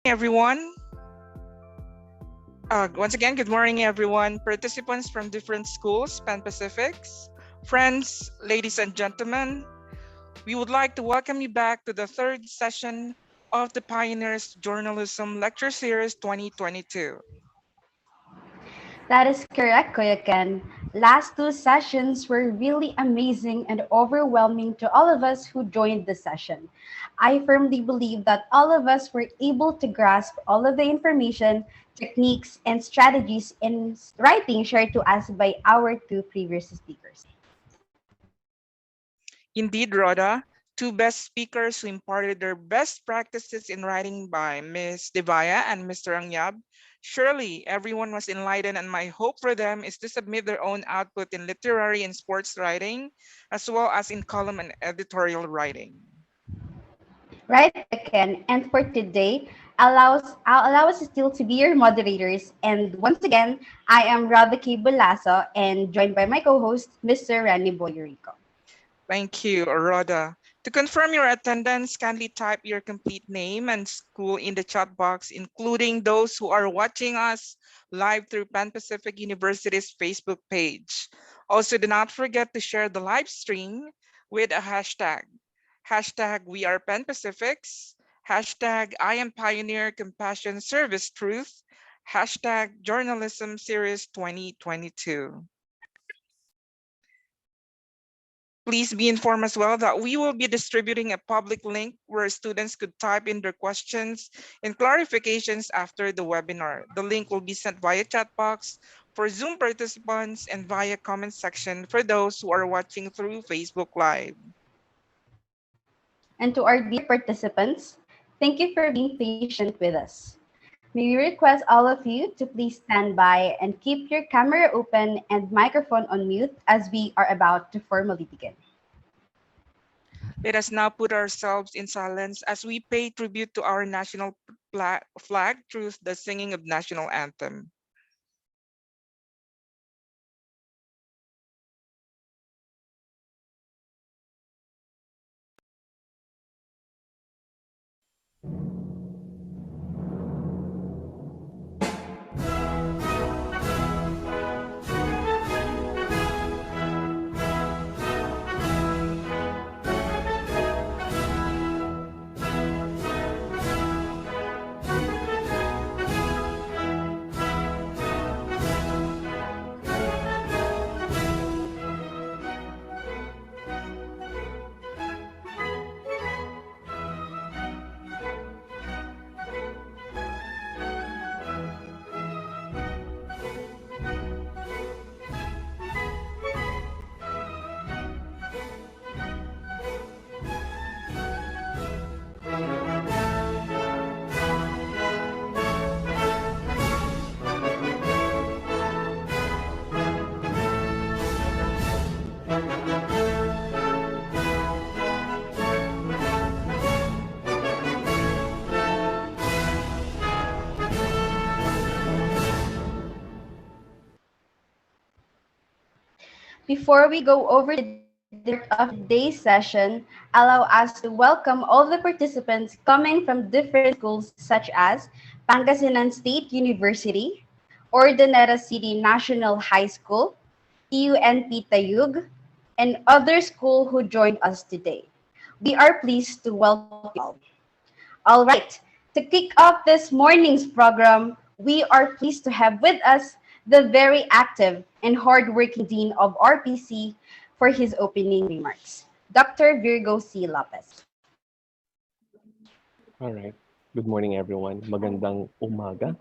Everyone. Once again, good morning, everyone. Participants from different schools, Pan Pacifics, friends, ladies and gentlemen. We would like to welcome you back to the third session of the Pioneers Journalism Lecture Series 2022. That is correct, Kuya Ken. Last two sessions were really amazing and overwhelming to all of us who joined the session. I firmly believe that all of us were able to grasp all of the information, techniques, and strategies in writing shared to us by our two previous speakers. Indeed, Rhoda, two best speakers who imparted their best practices in writing by Ms. Devaya and Mr. Angyab. Surely everyone was enlightened, and my hope for them is to submit their own output in literary and sports writing, as well as in column and editorial writing. Right, Kuya Ken. And for today, allow us still to be your moderators. And once again, I am Radha K. Bulaso and joined by my co-host, Mr. Randy Boyorico. Thank you, Rhoda. To confirm your attendance, kindly type your complete name and school in the chat box, including those who are watching us live through Pan Pacific University's Facebook page. Also, do not forget to share the live stream with a hashtag. Hashtag We Are Pan Pacifics. Hashtag I Am Pioneer Compassion Service Truth. Hashtag Journalism Series 2022. Please be informed as well that we will be distributing a public link where students could type in their questions and clarifications after the webinar. The link will be sent via chat box for Zoom participants and via comment section for those who are watching through Facebook Live. And to our dear participants, thank you for being patient with us. May we request all of you to please stand by and keep your camera open and microphone on mute as we are about to formally begin. Let us now put ourselves in silence as we pay tribute to our national flag through the singing of national anthem. Before we go over the different part of today's session, allow us to welcome all the participants coming from different schools such as Pangasinan State University, Ordaneta City National High School, UNP Tayug, and other school who joined us today. We are pleased to welcome you all. All right, to kick off this morning's program, we are pleased to have with us the very active and hardworking Dean of RPC for his opening remarks, Dr. Virgo C. Lopez. All right. Good morning, everyone. Magandang umaga.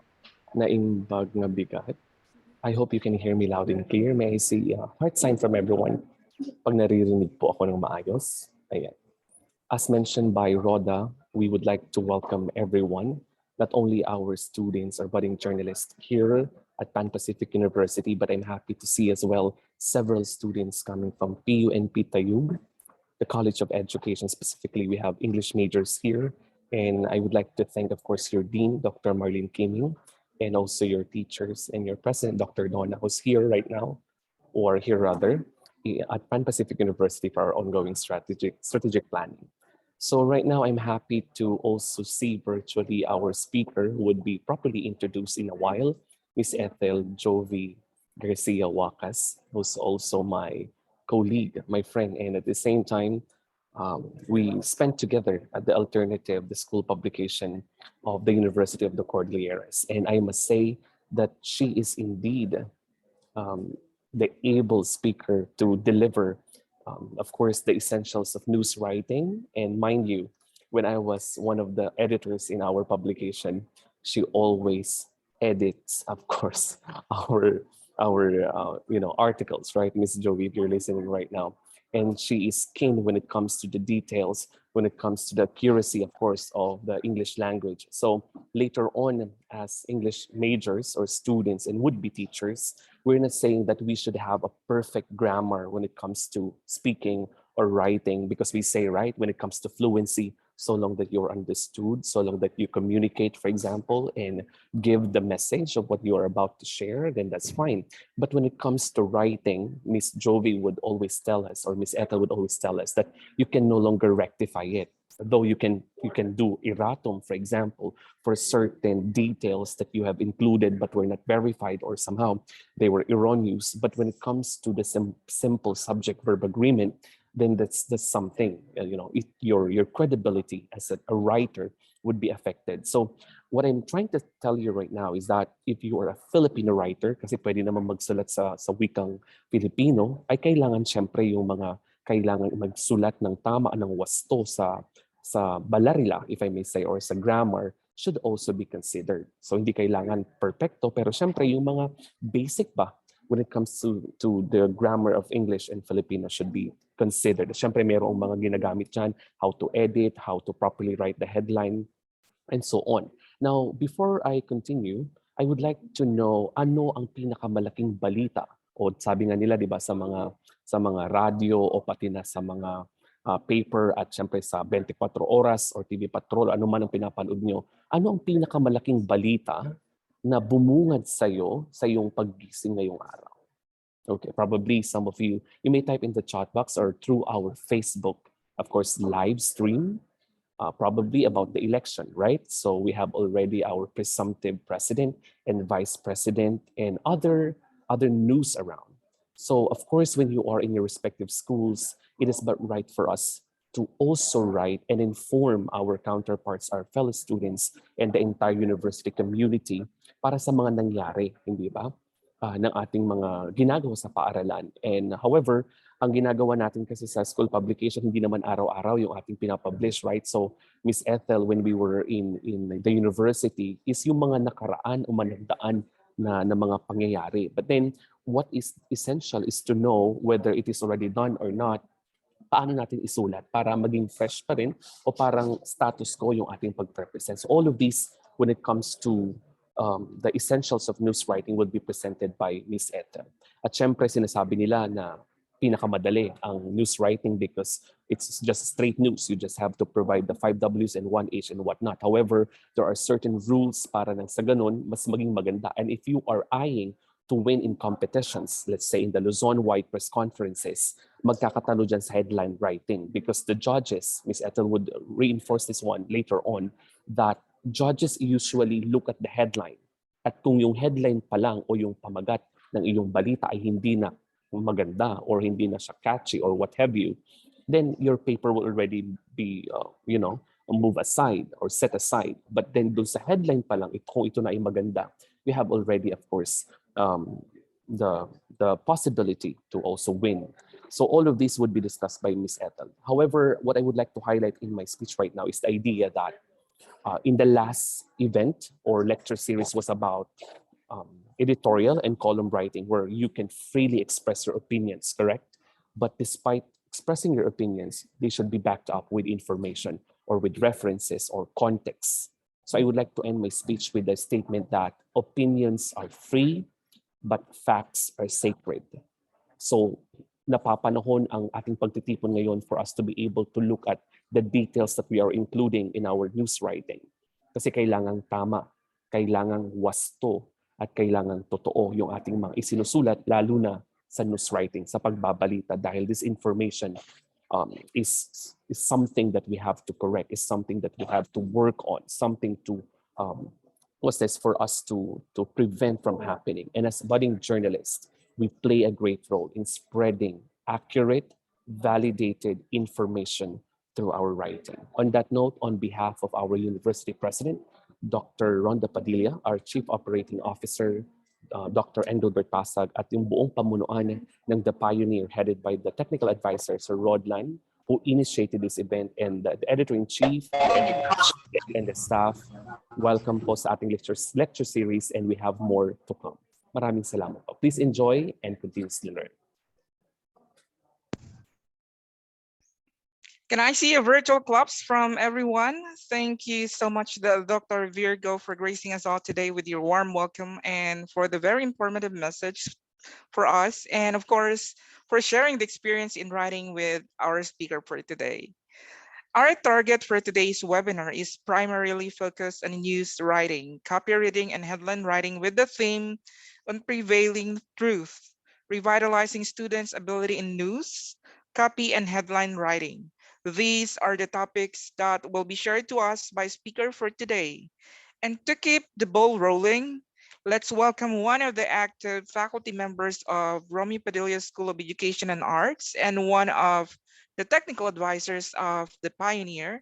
Naimbag nga bigat. I hope you can hear me loud and clear. May I see a heart sign from everyone pag naririnig po ako ng maayos. Ayan. As mentioned by Rhoda, we would like to welcome everyone, not only our students or budding journalists here at Pan Pacific University, but I'm happy to see as well several students coming from PUNP Tayug, the College of Education specifically. We have English majors here. And I would like to thank, of course, your Dean, Dr. Marlene Kiming, and also your teachers and your President, Dr. Donna, who's here right now, or here rather, at Pan Pacific University for our ongoing strategic planning. So right now, I'm happy to also see virtually our speaker who would be properly introduced in a while, Miss Ethel Jovi Garcia Wacas, who's also my colleague, my friend, and at the same time, we spent together at the Alternative, the school publication of the University of the Cordilleras. And I must say that she is indeed um, the able speaker to deliver, of course, the essentials of news writing. And mind you, when I was one of the editors in our publication, she always edits, of course, our articles, right, Miss Joey, if you're listening right now. And she is keen when it comes to the details, when it comes to the accuracy, of course, of the English language. So later on, as English majors or students and would-be teachers, we're not saying that we should have a perfect grammar when it comes to speaking or writing, because we say, right, when it comes to fluency, so long that you're understood, so long that you communicate, for example, and give the message of what you are about to share, then that's fine. But when it comes to writing, Miss Jovi would always tell us, or Miss Ethel would always tell us, that you can no longer rectify it. Though you can do erratum, for example, for certain details that you have included but were not verified, or somehow they were erroneous. But when it comes to the simple subject-verb agreement, then that's something, your credibility as a writer would be affected. So what I'm trying to tell you right now is that if you are a Filipino writer, kasi pwede naman magsulat sa wikang Filipino, ay kailangan syempre yung mga kailangan magsulat ng tama ng wasto sa balarila, if I may say, or sa grammar, should also be considered. So hindi kailangan perfecto, pero syempre yung mga basic ba when it comes to the grammar of English and Filipino should be considered. Syempre mayroong mga ginagamit dyan, how to edit, how to properly write the headline, and so on. Now, before I continue, I would like to know ano ang pinakamalaking balita, o sabi nga nila 'di ba sa mga radyo o pati na sa mga paper at syempre sa 24 oras or TV Patrol, ano man ang pinapanood nyo, ano ang pinakamalaking balita na bumungad sa iyong paggising ngayong araw? Okay, probably some of you may type in the chat box or through our Facebook, of course, live stream, probably about the election, right? So we have already our presumptive president and vice president and other news around. So of course, when you are in your respective schools, it is but right for us to also write and inform our counterparts, our fellow students, and the entire university community para sa mga nangyari, hindi ba? Ng ating mga ginagawa sa paaralan. And however, ang ginagawa natin kasi sa school publication, hindi naman araw-araw yung ating pinapublish, right? So, Miss Ethel, when we were in the university, is yung mga nakaraan o managdaan na mga pangyayari. But then, what is essential is to know whether it is already done or not, paano natin isulat para maging fresh pa rin o parang status quo yung ating pag-represent. So all of these, when it comes to the essentials of news writing, will be presented by Miss Ethel. At syempre, sinasabi nila na pinakamadali ang news writing because it's just straight news. You just have to provide the 5 Ws and 1 H and whatnot. However, there are certain rules para nang sa ganun, mas maging maganda. And if you are eyeing to win in competitions, let's say in the Luzon-wide press conferences, magkakatalo dyan sa headline writing because the judges, Ms. Ethel would reinforce this one later on, that judges usually look at the headline. At kung yung headline pa lang o yung pamagat ng iyong balita ay hindi na maganda or hindi na siya catchy or what have you, then your paper will already be, move aside or set aside. But then dun sa headline pa lang, kung ito na ay maganda, we have already, of course, the possibility to also win. So all of these would be discussed by Ms. Ethel. However, what I would like to highlight in my speech right now is the idea that in the last event or lecture series was about editorial and column writing, where you can freely express your opinions, correct? But despite expressing your opinions, they should be backed up with information or with references or context. So I would like to end my speech with the statement that opinions are free, but facts are sacred. So napapanahon ang ating pagtitipon ngayon for us to be able to look at the details that we are including in our news writing. Kasi kailangang tama, kailangang wasto, at kailangang totoo yung ating mga isinusulat, lalo na sa news writing, sa pagbabalita, dahil this information is something that we have to correct, is something that we have to work on, something to what's this for us to prevent from happening. And as budding journalists, we play a great role in spreading accurate, validated information through our writing. On that note, on behalf of our university president, Dr. Rhonda Padilla, our Chief Operating Officer, Dr. Engelbert Pasag, at yung buong pamunuan ng The Pioneer headed by the technical advisor, Sir Rodlan, who initiated this event, and the editor-in-chief and the staff. Welcome po sa ating lecture series, and we have more to come. Maraming salamat po. Please enjoy and continuously learn. Can I see a virtual claps from everyone? Thank you so much, Dr. Virgo, for gracing us all today with your warm welcome and for the very informative message for us. And of course, for sharing the experience in writing with our speaker for today. Our target for today's webinar is primarily focused on news writing, copy reading, and headline writing with the theme on prevailing truth, revitalizing students' ability in news, copy, and headline writing. These are the topics that will be shared to us by speaker for today. And to keep the ball rolling, let's welcome one of the active faculty members of Romy Padilla School of Education and Arts and one of the technical advisors of the Pioneer,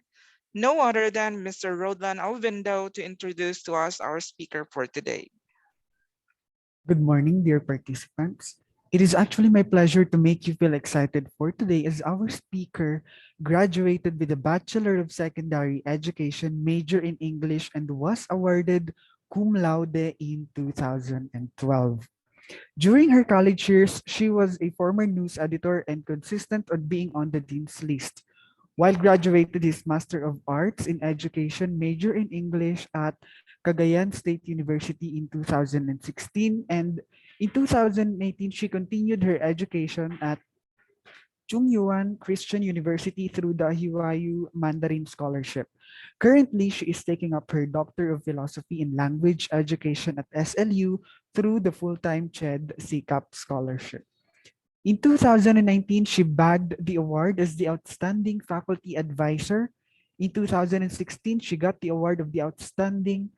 no other than Mr. Rodlan Alvindo, to introduce to us our speaker for today. Good morning, dear participants. It is actually my pleasure to make you feel excited for today as our speaker graduated with a Bachelor of Secondary Education major in English and was awarded cum laude in 2012. During her college years, she was a former news editor and consistent on being on the dean's list. While graduated his Master of Arts in Education major in English at Cagayan State University in 2016, and in 2018, she continued her education at Chung-Yuan Christian University through the Hwayu Mandarin Scholarship. Currently, she is taking up her Doctor of Philosophy in Language Education at SLU through the full-time CHED CCAP Scholarship. In 2019, she bagged the award as the Outstanding Faculty Advisor. In 2016, she got the award of the Outstanding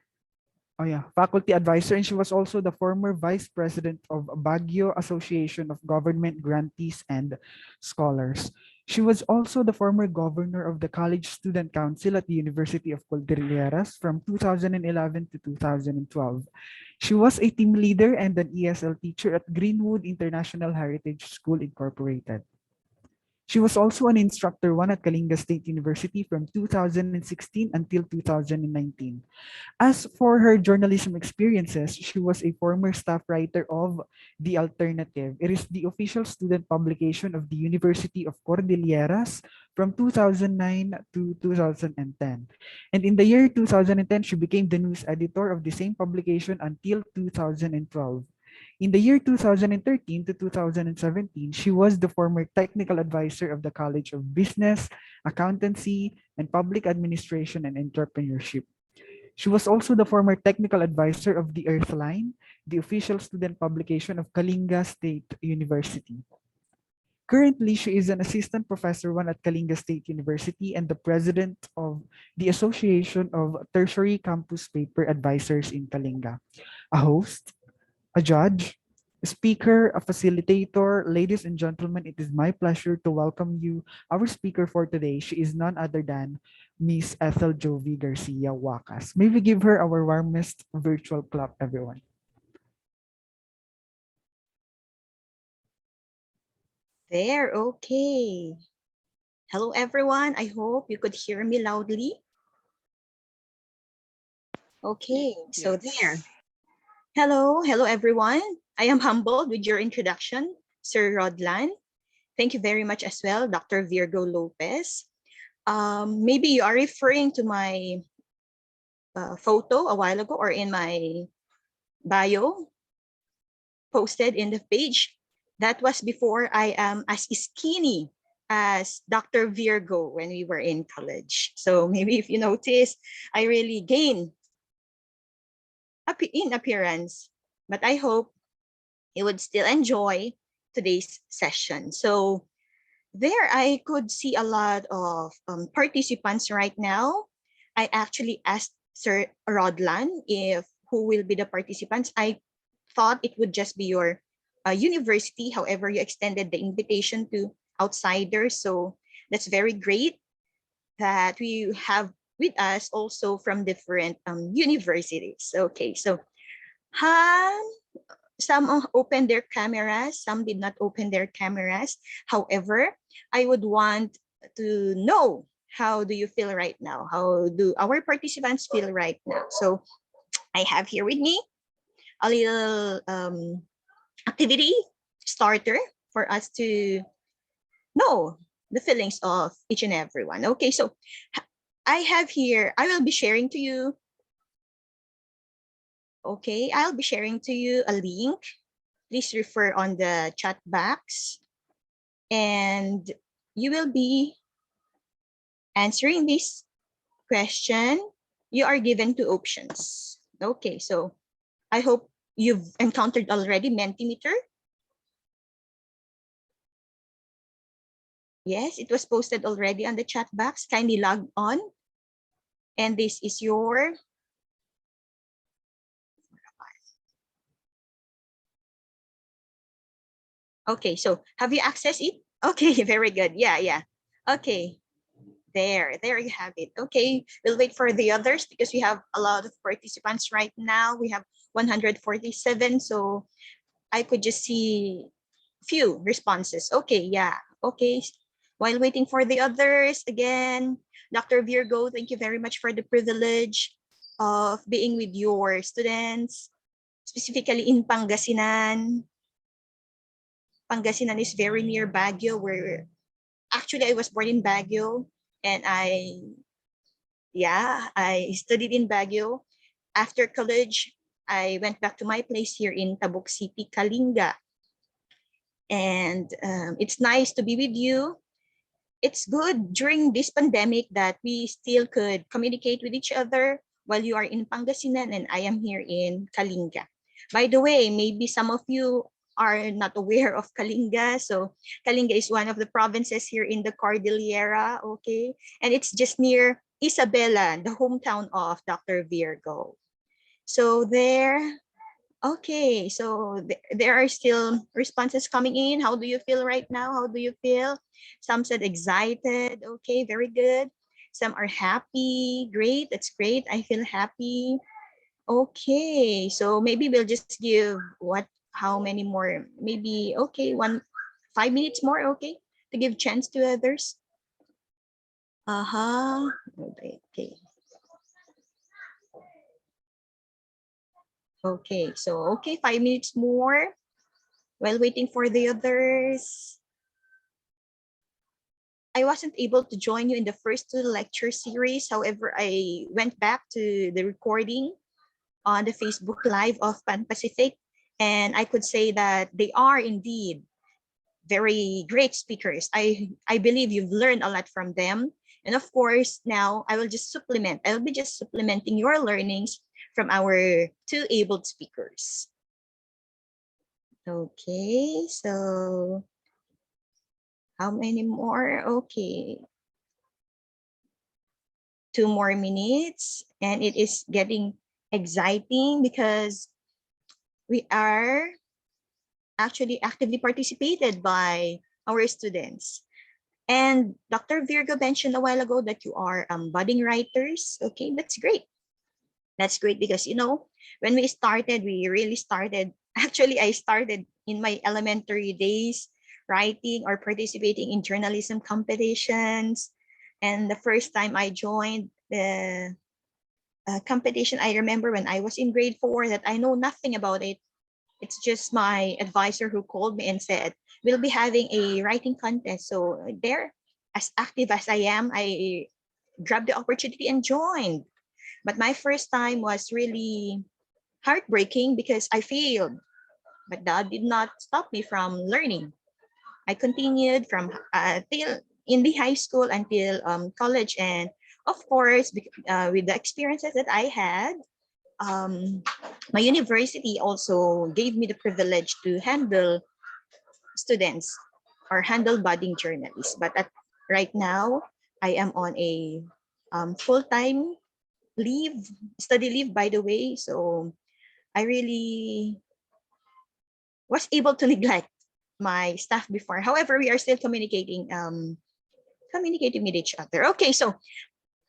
Faculty Advisor, and she was also the former Vice President of Baguio Association of Government Grantees and Scholars. She was also the former Governor of the College Student Council at the University of Cordilleras from 2011 to 2012. She was a team leader and an ESL teacher at Greenwood International Heritage School Incorporated. She was also an instructor one at Kalinga State University from 2016 until 2019. As for her journalism experiences, she was a former staff writer of The Alternative. It is the official student publication of the University of Cordilleras from 2009 to 2010. And in the year 2010, she became the news editor of the same publication until 2012. In the year 2013 to 2017, she was the former technical advisor of the College of Business, Accountancy, and Public Administration and Entrepreneurship. She was also the former technical advisor of the Earthline, the official student publication of Kalinga State University. Currently, she is an assistant professor one at Kalinga State University and the president of the Association of Tertiary Campus Paper Advisors in Kalinga. A host, a judge, a speaker, a facilitator. Ladies and gentlemen, it is my pleasure to welcome you, our speaker for today. She is none other than Miss Ethel Jovi Garcia Wacas. May we give her our warmest virtual clap, everyone. There, okay. Hello, everyone. I hope you could hear me loudly. Okay, so there. Hello, everyone. I am humbled with your introduction, Sir Rodlan. Thank you very much as well, Dr. Virgo Lopez. Maybe you are referring to my photo a while ago or in my bio posted in the page. That was before I am as skinny as Dr. Virgo when we were in college. So maybe if you notice, I really gained in appearance, but I hope you would still enjoy today's session. So there I could see a lot of participants right now. I actually asked Sir Rodlan if who will be the participants. I thought it would just be your university. However, you extended the invitation to outsiders. So that's very great that we have with us also from different universities. Okay, so um, some opened their cameras, some did not open their cameras. However, I would want to know, how do you feel right now? How do our participants feel right now? So I have here with me a little activity starter for us to know the feelings of each and everyone. Okay, so I have here, I will be sharing to you. Okay, I'll be sharing to you a link. Please refer on the chat box and you will be answering this question. You are given two options. Okay, so I hope you've encountered already Mentimeter. Yes, it was posted already on the chat box. Kindly log on. And this is your okay, so have you accessed it? Okay, very good. Yeah, yeah. Okay, there you have it. Okay, we'll wait for the others because we have a lot of participants right now. We have 147, so I could just see few responses. Okay, yeah. Okay, while waiting for the others, again, Dr. Virgo, thank you very much for the privilege of being with your students, specifically in Pangasinan. Pangasinan is very near Baguio, where actually I was born in Baguio and I studied in Baguio. After college, I went back to my place here in Tabuk City, Kalinga. And it's nice to be with you. It's good during this pandemic that we still could communicate with each other while you are in Pangasinan and I am here in Kalinga. By the way, maybe some of you are not aware of Kalinga. So Kalinga is one of the provinces here in the Cordillera, okay? And it's just near Isabela, the hometown of Dr. Virgo. So there, okay, so there are still responses coming in. How do you feel right now? How do you feel? Some said excited. Okay, very good. Some are happy. Great, that's great. I feel happy. Okay, so maybe we'll just give how many more? Maybe, okay, 5 minutes more, okay, to give chance to others. Uh-huh. Okay. Okay, so okay, 5 minutes more while waiting for the others. I wasn't able to join you in the first two lecture series. However, I went back to the recording on the Facebook Live of Pan Pacific, and I could say that they are indeed very great speakers. I believe you've learned a lot from them. And of course, now I will just supplement. I'll be just supplementing your learnings from our two abled speakers. Okay, so how many more? Okay. 2 more minutes, and it is getting exciting because we are actually actively participated by our students. And Dr. Virgo mentioned a while ago that you are budding writers. Okay, that's great. That's great because, when we started, we really started. Actually, I started in my elementary days writing or participating in journalism competitions. And the first time I joined the competition, I remember when I was in grade 4 that I know nothing about it. It's just my advisor who called me and said, we'll be having a writing contest. So there, as active as I am, I grabbed the opportunity and joined. But my first time was really heartbreaking because I failed. But that did not stop me from learning. I continued from till in the high school until college, and of course, with the experiences that I had, um, my university also gave me the privilege to handle students or handle budding journalists. But right now, I am on a full-time leave, study leave, by the way. So I really was able to neglect my staff before. However, we are still communicating with each other. Okay, so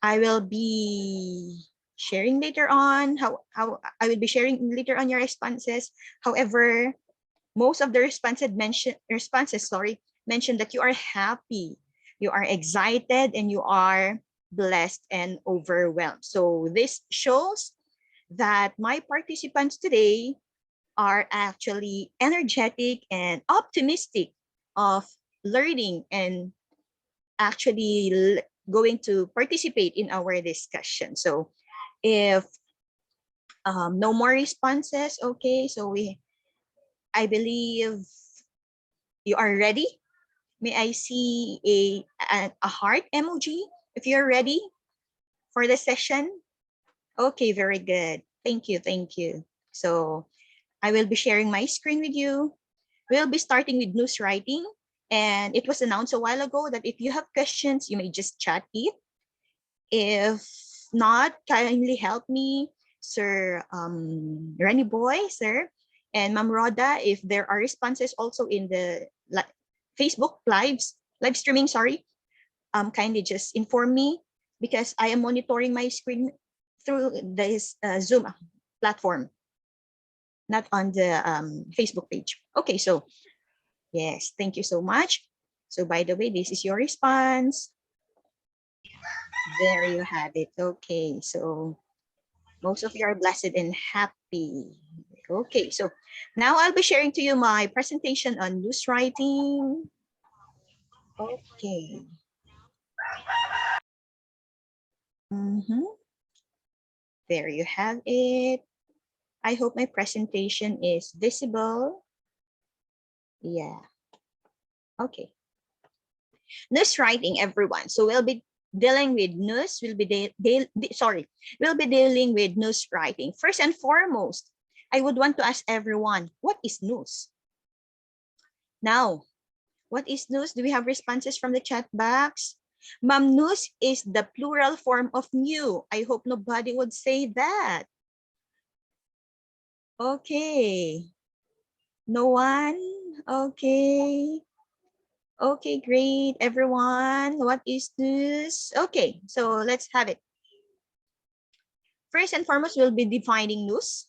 I will be sharing later on how I will be sharing later on your responses. However, most of the responses mentioned that you are happy, you are excited, and you are blessed and overwhelmed. So this shows that my participants today are actually energetic and optimistic of learning and actually going to participate in our discussion. So if no more responses, okay, so I believe you are ready. May I see a heart emoji if you're ready for the session? Okay, very good. Thank you, thank you. So I will be sharing my screen with you. We'll be starting with news writing. And it was announced a while ago that if you have questions, you may just chat it. If not, kindly help me, Sir Renny Boy, sir, and Ma'am Rhoda, if there are responses also in the Facebook live streaming, sorry, kindly just inform me because I am monitoring my screen through this Zoom platform, not on the Facebook page. Okay, so yes, thank you so much. So by the way, this is your response. There you have it. Okay, so most of you are blessed and happy. Okay, so now I'll be sharing to you my presentation on news writing. Okay. There you have it. I hope my presentation is visible. Yeah. Okay. News writing, everyone. So we'll be dealing with news. We'll be dealing with news writing. First and foremost, I would want to ask everyone, what is news? Now, what is news? Do we have responses from the chat box? Ma'am, news is the plural form of new. I hope nobody would say that. Okay. No one? Okay. Okay, great, everyone. What is news? Okay, so let's have it. First and foremost, we'll be defining news.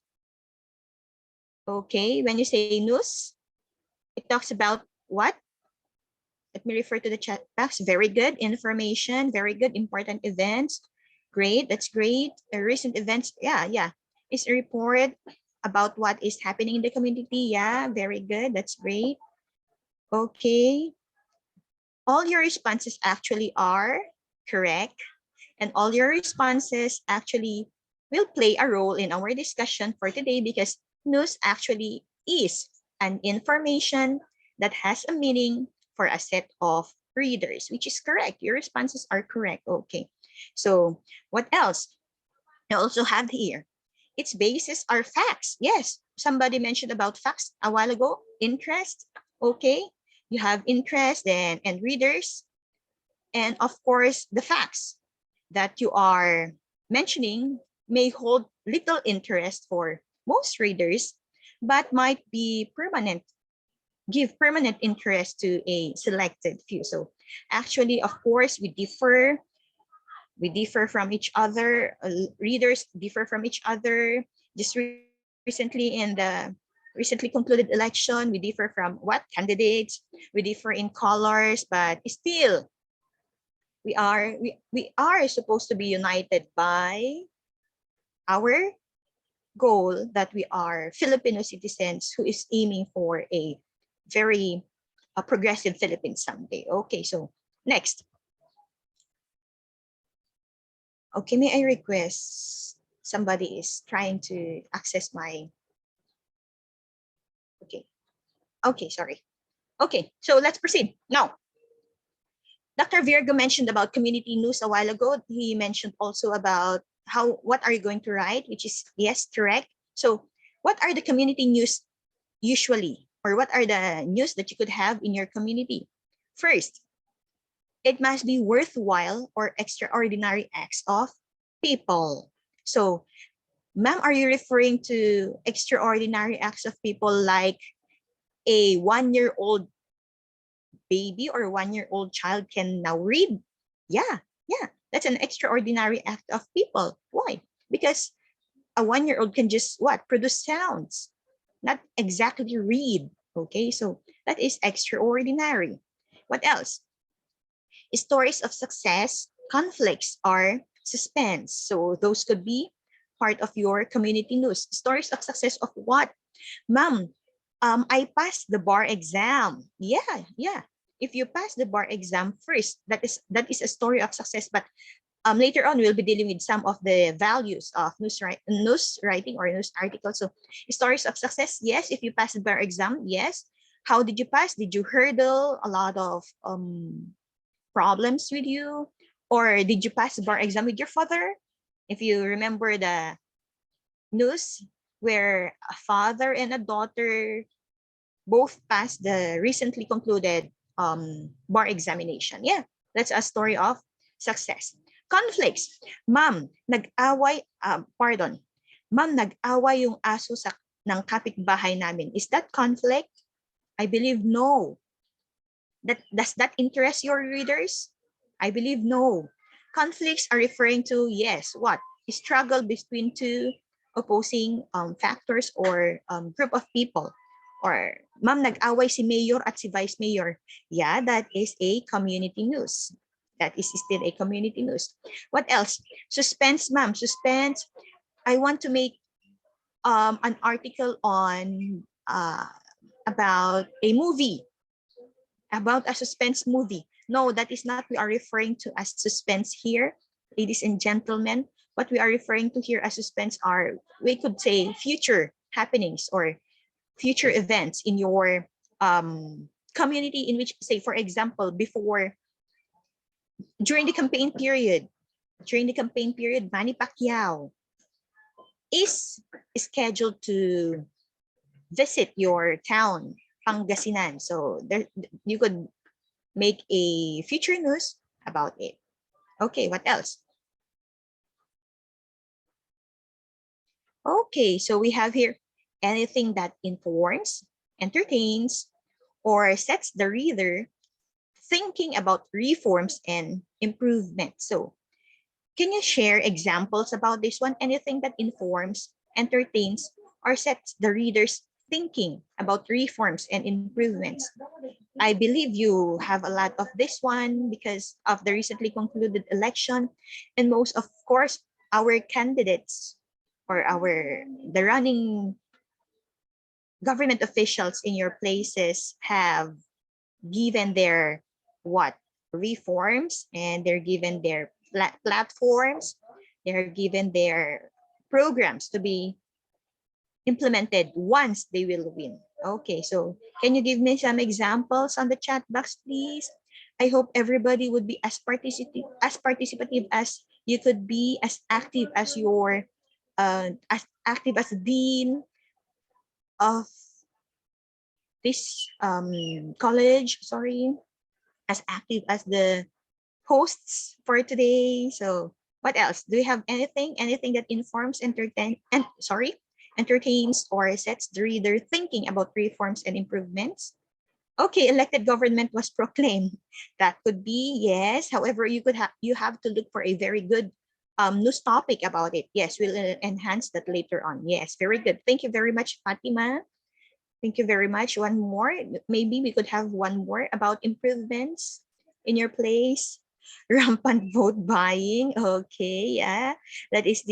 Okay, when you say news, it talks about what? Let me refer to the chat box. Very good information, very good important events. Great, that's great. Recent events, yeah. It's a report about what is happening in the community. Yeah, very good, that's great. Okay. All your responses actually are correct, and all your responses actually will play a role in our discussion for today because news actually is an information that has a meaning for a set of readers, which is correct. Your responses are correct. Okay. So what else? I also have here. Its basis are facts. Yes, somebody mentioned about facts a while ago. Interest. Okay. You have interest and readers. And of course, the facts that you are mentioning may hold little interest for most readers, but might be give permanent interest to a selected few. So actually, of course, we differ from each other. Readers differ from each other. Just recently in the recently concluded election, we differ from what candidates, we differ in colors, but still we are supposed to be united by our goal that we are Filipino citizens who is aiming for a very progressive Philippines someday. Okay, so next. Okay, may I request somebody is trying to access my, okay, sorry. Okay, so let's proceed. Now, Dr. Virgo mentioned about community news a while ago. He mentioned also about what are you going to write, which is, yes, correct. So what are the community news usually, or what are the news that you could have in your community? First, it must be worthwhile or extraordinary acts of people. So, ma'am, are you referring to extraordinary acts of people like a 1-year-old baby or 1-year-old child can now read? Yeah, yeah, that's an extraordinary act of people. Why? Because a 1-year-old can just what? Produce sounds, not exactly read. Okay, so that is extraordinary. What else? Stories of success, conflicts, or suspense. So those could be part of your community news. Stories of success of what? Ma'am, I passed the bar exam. Yeah, yeah. If you pass the bar exam first, that is a story of success. But later on, we'll be dealing with some of the values of news writing or news articles. So stories of success, yes. If you pass the bar exam, yes. How did you pass? Did you hurdle a lot of problems with you? Or did you pass the bar exam with your father? If you remember the news where a father and a daughter both passed the recently concluded bar examination. Yeah, that's a story of success. Conflicts. Ma'am, nag-away, pardon. Ma'am, nag-away yung aso ng kapitbahay namin. Is that conflict? I believe no. Does that interest your readers? I believe no. Conflicts are referring to, yes, what? Struggle between two opposing factors or group of people. Or, ma'am, nag-away si mayor at si vice mayor. Yeah, that is a community news. That is still a community news. What else? Suspense, ma'am. Suspense. I want to make an article on about a movie, about a suspense movie. No, that is not we are referring to as suspense here, ladies and gentlemen. What we are referring to here as suspense are, we could say, future happenings or future events in your community, in which, say, for example, before, during the campaign period, Manny Pacquiao is scheduled to visit your town, Pangasinan. So there, you could make a future news about it. Okay, what else? Okay, so we have here anything that informs, entertains, or sets the reader thinking about reforms and improvements. So can you share examples about this one? Anything that informs, entertains, or sets the reader's thinking about reforms and improvements. I believe you have a lot of this one because of the recently concluded election, and most of course our candidates or the running government officials in your places have given their what reforms, and they're given their platforms, they're given their programs to be implemented once they will win. Okay, so can you give me some examples on the chat box, please? I hope everybody would be as participative as you could be, as active as your as the dean of this college, sorry, as active as the hosts for today. So what else? Do you have anything that informs, entertains, or sets the reader thinking about reforms and improvements? Okay, elected government was proclaimed. That could be, yes. However, you have to look for a very good news topic about it. Yes, we'll enhance that later on. Yes, very good. Thank you very much, Fatima. Thank you very much. One more. Maybe we could have one more about improvements in your place. Rampant vote buying. Okay, yeah. That is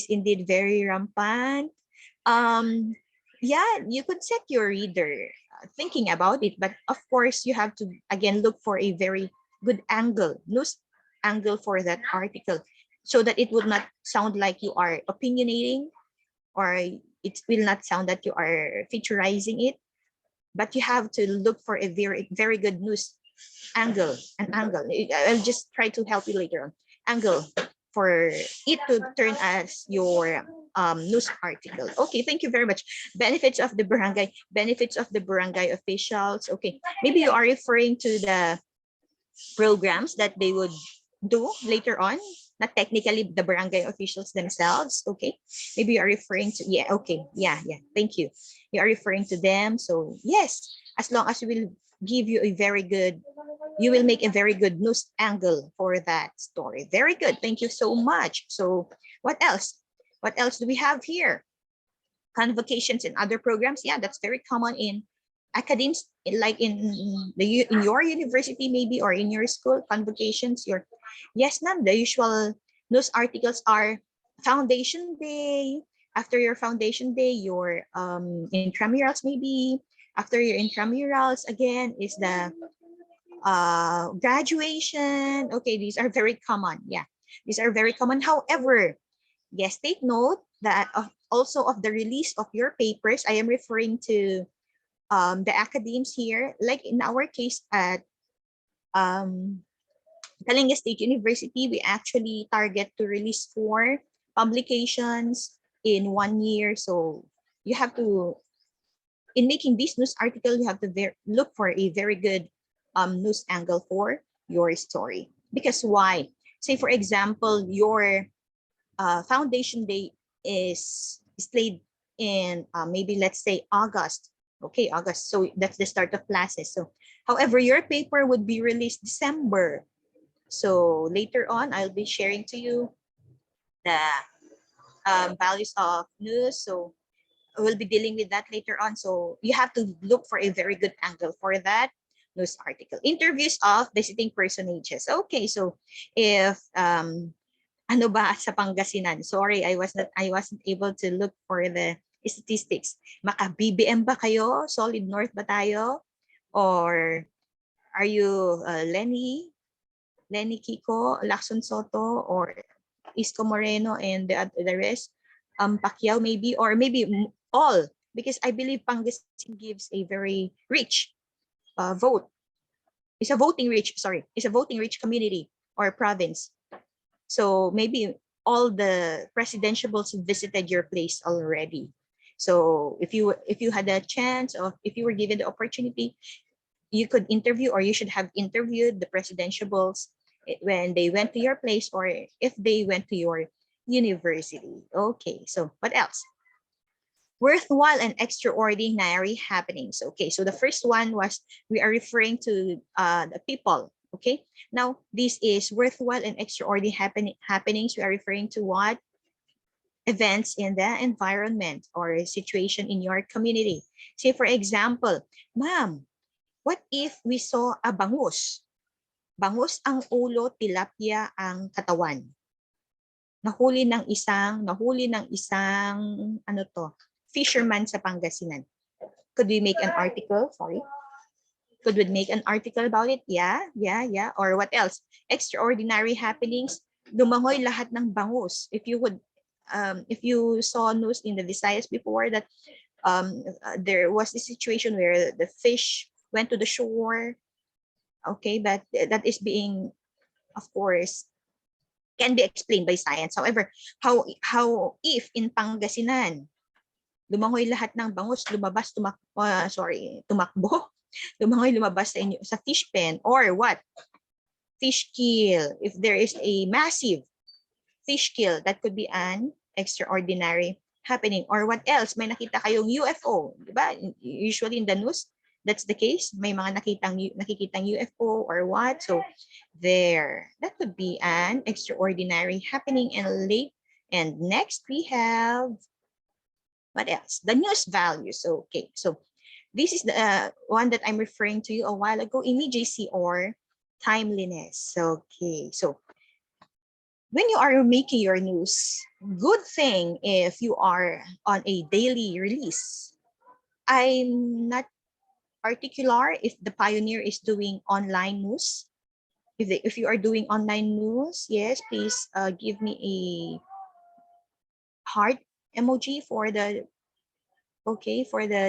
indeed very rampant. Um yeah, you could set your reader thinking about it, but of course you have to again look for a very good news angle for that article, so that it would not sound like you are opinionating, or it will not sound that you are featurizing it, but you have to look for a very very good news angle. I'll just try to help you later on. Angle for it to turn as your news article. Okay, thank you very much. Benefits of the barangay officials. Okay, maybe you are referring to the programs that they would do later on, not technically the barangay officials themselves. Okay, maybe you are referring to, yeah, okay, yeah, thank you. You are referring to them. So yes, as long as we will give you a very good, you will make a very good news angle for that story. Very good, thank you so much. So what else do we have here? Convocations and other programs. Yeah, that's very common in academics, like in your university maybe, or in your school. Convocations, your, yes ma'am, the usual news articles are foundation day. After your foundation day, your intramurals maybe. After your intramurals, again, is the graduation. Okay, these are very common. Yeah, these are very common. However, yes, take note that also of the release of your papers. I am referring to the academes here. Like in our case at um, Kalinga State University, we actually target to release 4 publications in 1 year. So you have to, in making this news article, you have to look for a very good news angle for your story. Because why? Say, for example, your foundation day is laid in maybe, let's say, August. Okay, August. So that's the start of classes. So, however, your paper would be released December. So later on, I'll be sharing to you the values of news. So we'll be dealing with that later on. So you have to look for a very good angle for that news article. Interviews of visiting personages. Okay, so if ano ba sa Pangasinan? Sorry, I wasn't able to look for the statistics. Maka-BBM ba kayo? Solid North ba tayo? Or are you Lenny Kiko, Lacson Soto, or Isko Moreno and the rest? Pacquiao maybe, or maybe all, because I believe Pangasinan gives a very rich vote. It's a voting rich, sorry, it's a voting rich community or province. So maybe all the presidentiables visited your place already. So if you had a chance, or if you were given the opportunity, you could interview, or you should have interviewed the presidentiables when they went to your place, or if they went to your university. Okay, so what else? Worthwhile and extraordinary happenings. Okay, so the first one was, we are referring to the people. Okay, now this is worthwhile and extraordinary happenings. We are referring to what? Events in the environment or a situation in your community. Say, for example, ma'am, what if we saw a bangus? Bangus ang ulo, tilapia ang katawan. Nahuli ng isang ano to, fisherman sa Pangasinan. Could we make an article? Sorry. Could we make an article about it? Yeah. Or what else? Extraordinary happenings. Lumangoy lahat ng bangus. If you saw news in the Visayas before that there was a situation where the fish went to the shore. Okay, that is being, of course, can be explained by science. However, how if in Pangasinan lumangoy lahat ng bangus, tumakbo, lumangoy, lumabas sa fish pen, or what? Fish kill. If there is a massive fish kill, that could be an extraordinary happening. Or what else? May nakita kayong UFO, di ba? Usually in the news, that's the case. May mga nakikitang UFO or what? So there, that could be an extraordinary happening. And next we have, what else? The news values. Okay, so this is the one that I'm referring to you a while ago, immediacy or timeliness. Okay, so when you are making your news, good thing if you are on a daily release. I'm not particular if the Pioneer is doing online news. If you are doing online news, yes, please give me a heart emoji for the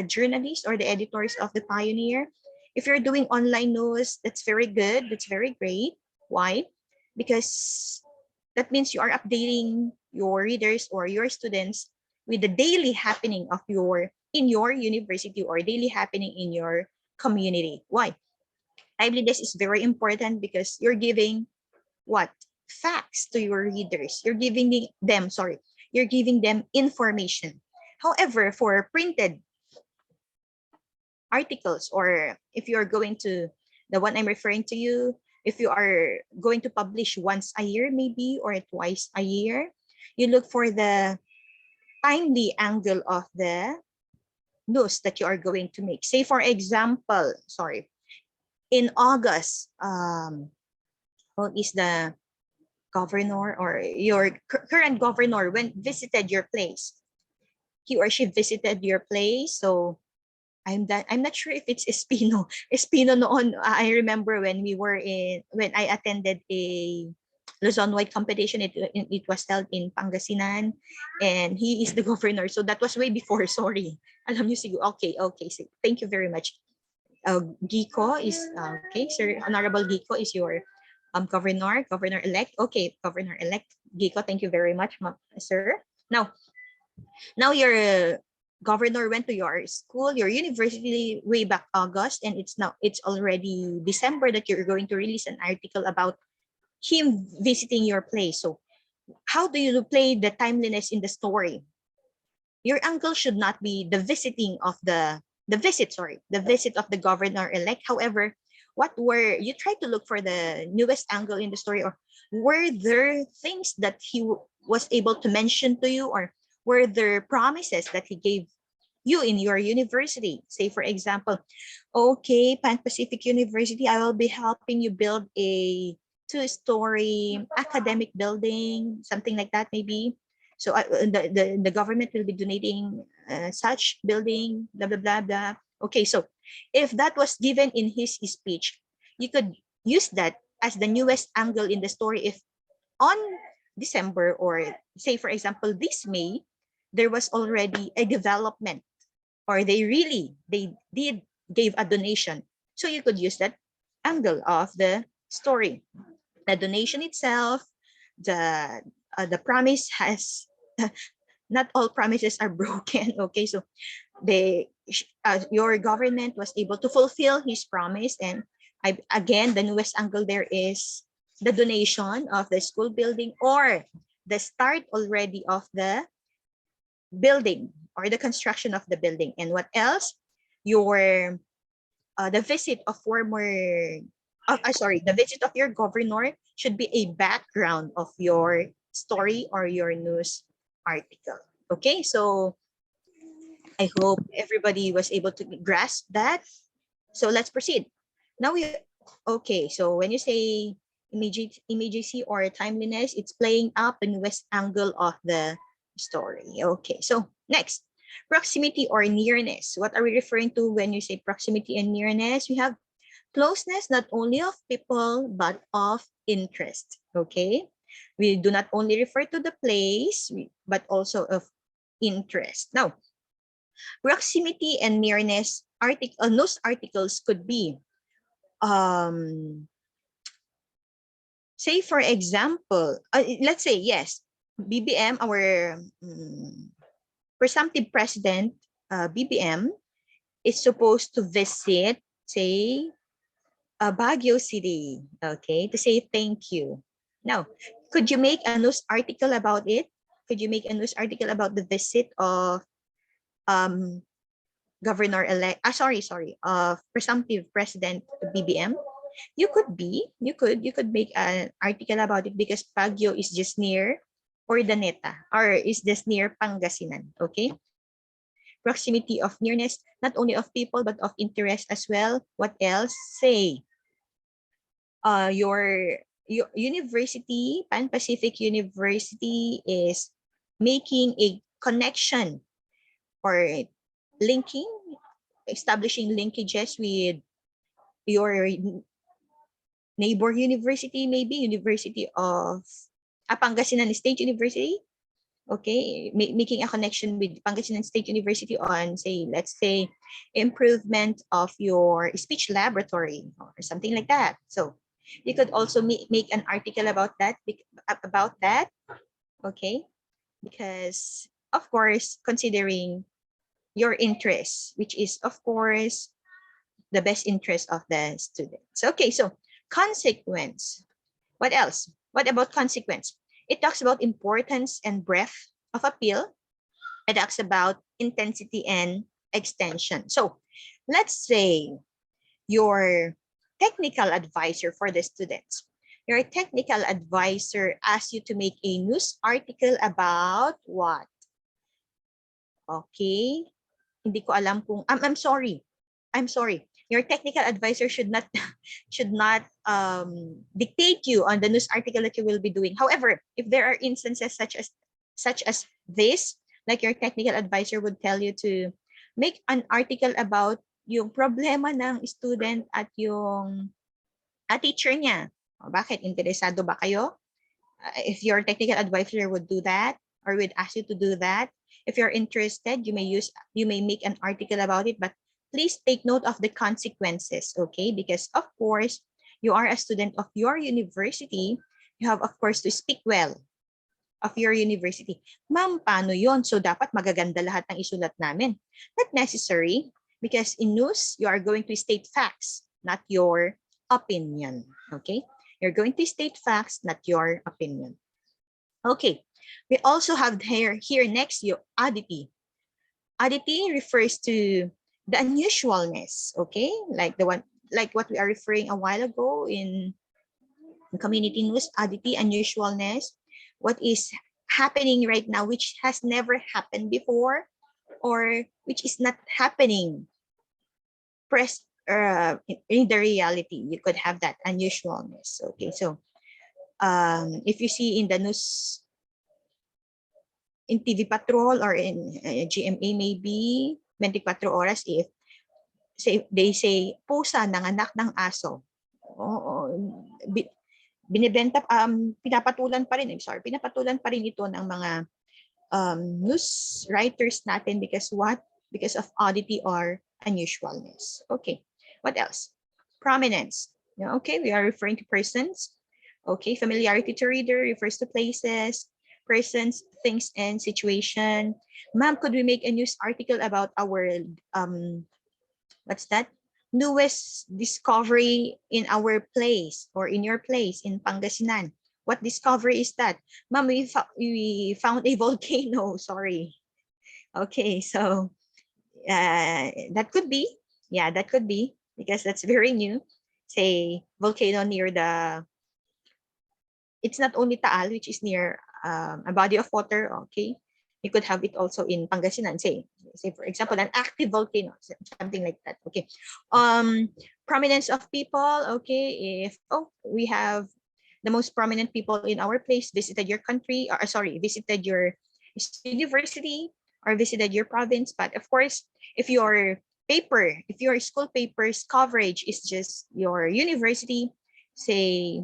journalists or the editors of the Pioneer. If you're doing online news, that's very good. That's very great. Why? Because that means you are updating your readers or your students with the daily happening of in your university or daily happening in your community. Why? Timeliness is very important because you're giving what? Facts to your readers. You're giving them information. However, for printed articles, or if you're going to, the one I'm referring to you, if you are going to publish once a year maybe or twice a year, you look for the timely angle of the news that you are going to make. Say for example, in August, what is the governor or your current governor when visited your place? He or she visited your place. So I'm not sure if it's Espino. Espino noon, I remember when I attended a Luzon White competition. It was held in Pangasinan, and he is the governor. So that was way before. Sorry, alam niyo siguro. Okay. So thank you very much. Giko is okay, sir. Honorable Giko is your governor elect. Okay, governor elect Giko. Thank you very much, sir. Now your governor went to your school, your university way back August, and it's already December that you're going to release an article about him visiting your place. So how do you play the timeliness in the story? Your angle should not be the visiting of the visit of the governor elect. However, what were you try to look for the newest angle in the story, or were there things that he was able to mention to you, or were there promises that he gave you in your university? Say for example, okay, Pan Pacific University, I will be helping you build a two-story academic building, something like that maybe. So the government will be donating such building, blah, blah, blah, blah. Okay, so if that was given in his speech, you could use that as the newest angle in the story. If on December, or say for example, this May, there was already a development, or they did gave a donation. So you could use that angle of the story. The donation itself, the promise has not all promises are broken. Okay, so your government was able to fulfill his promise, and again, the newest angle there is the donation of the school building, or the start already of the building, or the construction of the building. And what else? Your the visit of the visit of your governor should be a background of your story or your news article. Okay, so I hope everybody was able to grasp that. So let's proceed. Okay, so when you say immediacy or timeliness, it's playing up the newest angle of the story. Okay, so next, proximity or nearness. What are we referring to when you say proximity and nearness? We have closeness not only of people but of interest. Okay, we do not only refer to the place but also of interest. Now, proximity and nearness news articles could be say for example, let's say yes, BBM, our presumptive president, BBM is supposed to visit, say, Baguio City, okay, to say thank you. Now, could you make a news article about it? Could you make a news article about the visit of governor-elect, of presumptive president BBM? You could make an article about it because Baguio is just near Urdaneta, or is just near Pangasinan, okay? Proximity of nearness, not only of people but of interest as well. What else? Say, your university, Pan Pacific University, is making a connection or linking, establishing linkages with your neighbor university, maybe University of Pangasinan State University. Okay, making a connection with Pangasinan State University on, say, let's say, improvement of your speech laboratory or something like that. So you could also make an article about that. Okay. because, of course, considering your interests, which is, of course, the best interest of the students. Okay, so consequence. What else? What about consequence? It talks about importance and breadth of appeal. It talks about intensity and extension. So let's say your technical advisor for the students. Your technical advisor asks you to make a news article about what? Okay. Hindi ko alam kung I'm sorry. I'm sorry. Your technical advisor should not should not dictate you on the news article that you will be doing. However, if there are instances such as this, like your technical advisor would tell you to make an article about yung problema ng student at yung teacher niya. O, bakit? Interesado ba kayo? If your technical advisor would do that or would ask you to do that, if you're interested, you may make an article about it, but please take note of the consequences, okay? Because of course, you are a student of your university. You have, of course, to speak well of your university. Ma'am, paano yon? So dapat magaganda lahat ng isulat namin. Not necessary, because in news, you are going to state facts, not your opinion, okay? You're going to state facts, not your opinion. Okay, we also have here next your oddity. Oddity refers to the unusualness, okay? Like what we are referring a while ago in community news, oddity, unusualness. What is happening right now, which has never happened before, or which is not happening in the reality. You could have that unusualness. Okay, so if you see in the news, in TV Patrol or in GMA maybe, 24 oras, if they say, pusa nanganak ng aso. Binibenta, pinapatulan pa rin, pinapatulan pa rin ito ng mga news writers natin because what? Because of oddity or unusualness. Okay, what else? Prominence. Okay, we are referring to persons. Okay, familiarity to reader refers to places, persons, things, and situation. Ma'am, could we make a news article about our, what's that? Newest discovery in our place or in your place in Pangasinan. What discovery is that? Ma'am, we found a volcano, sorry. Okay, so that could be, yeah, that could be, because that's very new. Say, volcano near the, it's not only Taal, which is near a body of water, okay? You could have it also in Pangasinan, say for example, an active volcano, something like that, okay? Prominence of people, okay? If, we have the most prominent people in our place visited your country, or sorry, visited your university or visited your province. But of course, if your school paper's coverage is just your university, say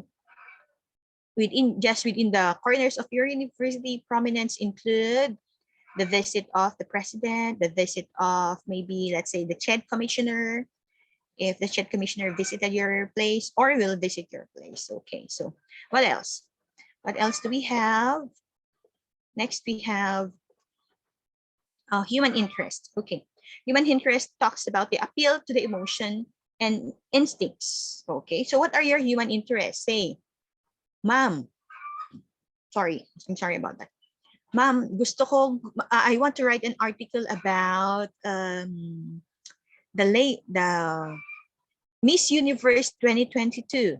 within the corners of your university, prominence include the visit of the president, the visit of maybe, let's say, the CHED commissioner, if the CHED commissioner visited your place or will visit your place. Okay, so what else? What else do we have? Next, we have human interest. Okay, human interest talks about the appeal to the emotion and instincts. Okay, so what are your human interests? Say, ma'am, I'm sorry about that. Ma'am, I want to write an article about the Miss Universe 2022.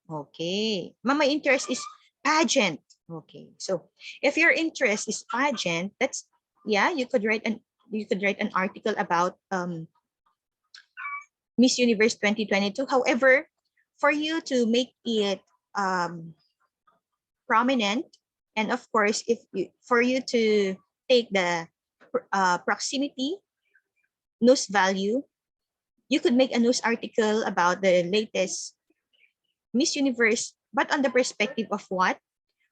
Okay. Ma'am, my interest is pageant. Okay. So if your interest is pageant, that's, yeah, you could write an article about Miss Universe 2022. However, for you to make it prominent, and of course, for you to take the proximity news value, you could make a news article about the latest Miss Universe, but on the perspective of what?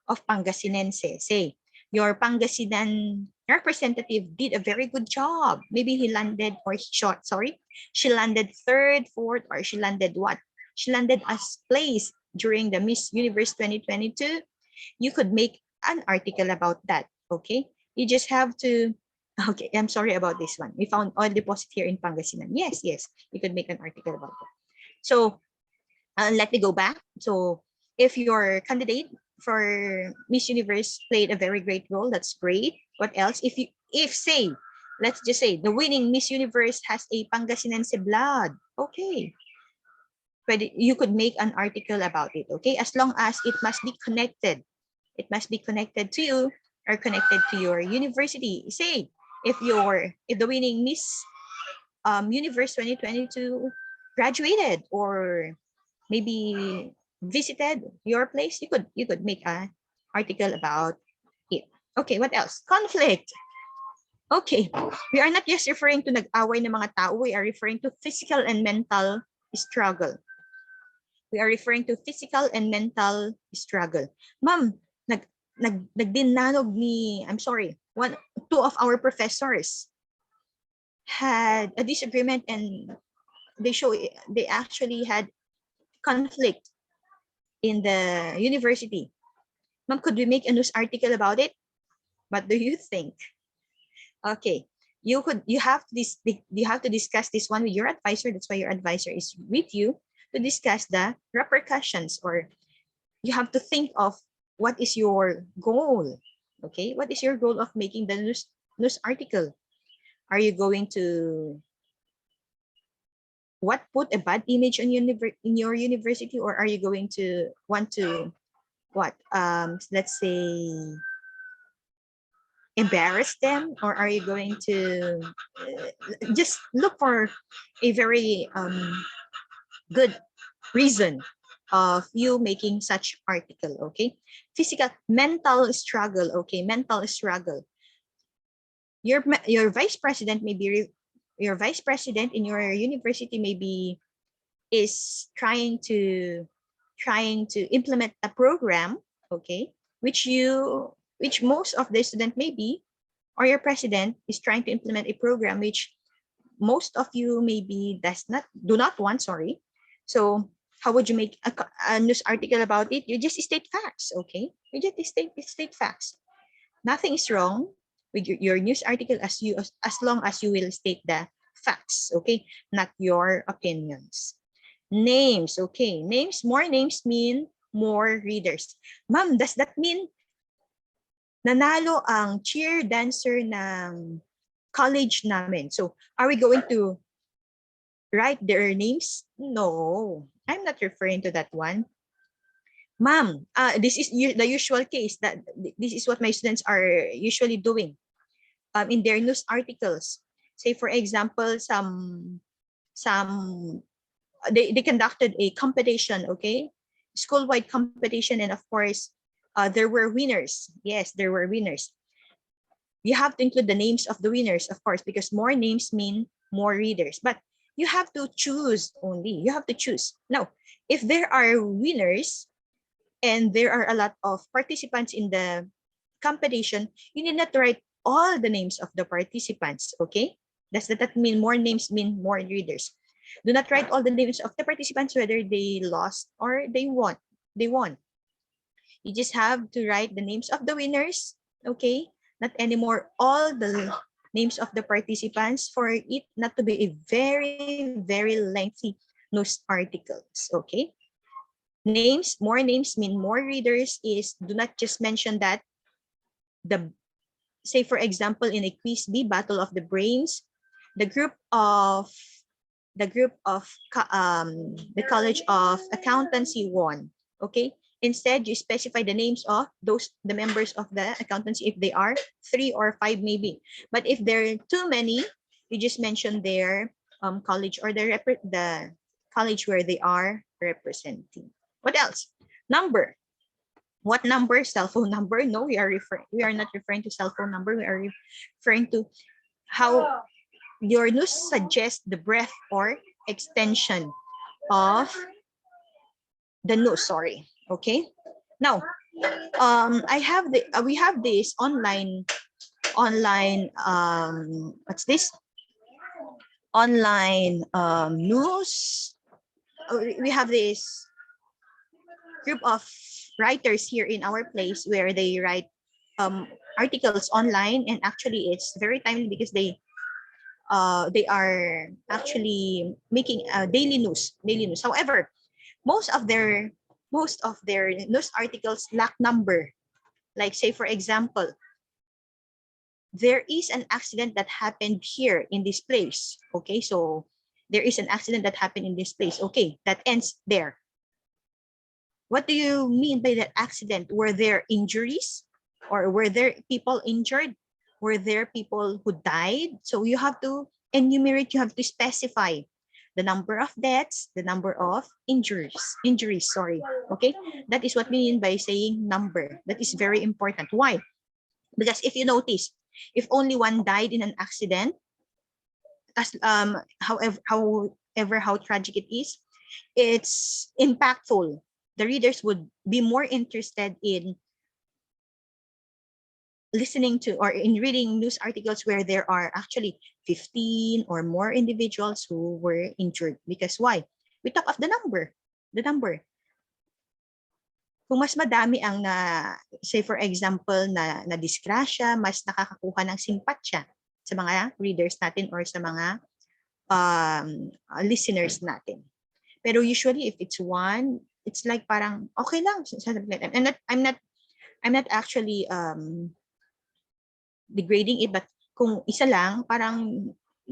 Of Pangasinense. Say, your Pangasinan representative did a very good job. Maybe he landed, or she landed third, fourth, or she landed what? She landed as place during the Miss Universe 2022. You could make an article about that. Okay, you just have to. Okay, I'm sorry about this one. We found oil deposit here in Pangasinan. Yes, yes, you could make an article about that. So let me go back. So if your candidate for Miss Universe played a very great role, that's great. What else? If say, let's just say the winning Miss Universe has a Pangasinense blood. Okay. But you could make an article about it, okay? As long as it must be connected. It must be connected to you or connected to your university. Say, if the winning Miss Universe 2022 graduated or maybe visited your place, you could make an article about it. Okay, what else? Conflict. Okay, we are not just referring to nag-away ng mga tao, we are referring to physical and mental struggle. We are referring to physical and mental struggle. Ma'am, nagdinanog ni, I'm sorry, two of our professors had a disagreement and they actually had conflict in the university. Ma'am, could we make a news article about it? What do you think? Okay, you have to discuss this one with your advisor. That's why your advisor is with you to discuss the repercussions, or you have to think of what is your goal. Okay, what is your goal of making the news article? Are you going to put a bad image on in your university, or are you going to want to let's say embarrass them, or are you going to just look for a very good reason of you making such article? Okay, physical, mental struggle. Okay, mental struggle. Your vice president may be your vice president in your university maybe is trying to implement a program, okay, which most of the student maybe, or your president is trying to implement a program which most of you maybe do not want, sorry. So how would you make a news article about it? You just state facts, okay? You just state facts. Nothing is wrong with your news article as long as you will state the facts, okay? Not your opinions. Names, okay. More names mean more readers. Ma'am, does that mean nanalo ang cheer dancer ng college namin? So, are we going to write their names? No, I'm not referring to that one. Ma'am, this is the usual case that this is what my students are usually doing in their news articles. Say, for example, they conducted a competition, okay? School-wide competition, and of course, there were winners. Yes, there were winners. You have to include the names of the winners, of course, because more names mean more readers. But you have to choose only. You have to choose. Now, if there are winners and there are a lot of participants in the competition, you need not write all the names of the participants, okay? Does that mean more names mean more readers? Do not write all the names of the participants, whether they lost or they won. They won. You just have to write the names of the winners, okay? Not anymore all the names of the participants, for it not to be a very, very lengthy news articles, okay? More names mean more readers is, do not just mention that say for example in a quiz B, Battle of the Brains, the group of the College of Accountancy won. Okay. Instead, you specify the names of the members of the accountancy, if they are 3 or 5 maybe. But if there are too many, you just mention their college or the college where they are representing. What else? Number. What number? Cell phone number? No, we are not referring to cell phone number. We are referring to how your news suggests the breadth or extension of the news. Sorry. Okay. Now, we have this online what's this? Online news. We have this group of writers here in our place where they write articles online, and actually it's very timely because they are actually making daily news. However, most of their news articles lack number. Like, say for example, there is an accident that happened here in this place. Okay, so there is an accident that happened in this place. Okay, that ends there. What do you mean by that accident? Were there injuries, or were there people injured? Were there people who died? So you have to enumerate, you have to specify the number of deaths, the number of injuries, sorry. Okay, that is what we mean by saying number. That is very important. Why? Because if you notice, if only one died in an accident, as however how tragic it is, it's impactful. The readers would be more interested in listening to or in reading news articles where there are actually 15 or more individuals who were injured. Because why? We talk of the number. The number. Kung mas madami ang say for example, na disgrasya, mas nakakakuha ng simpatsya sa mga readers natin or sa mga listeners natin. Pero usually if it's one, it's like parang okay lang. I'm not actually degrading it, but kung isa lang, parang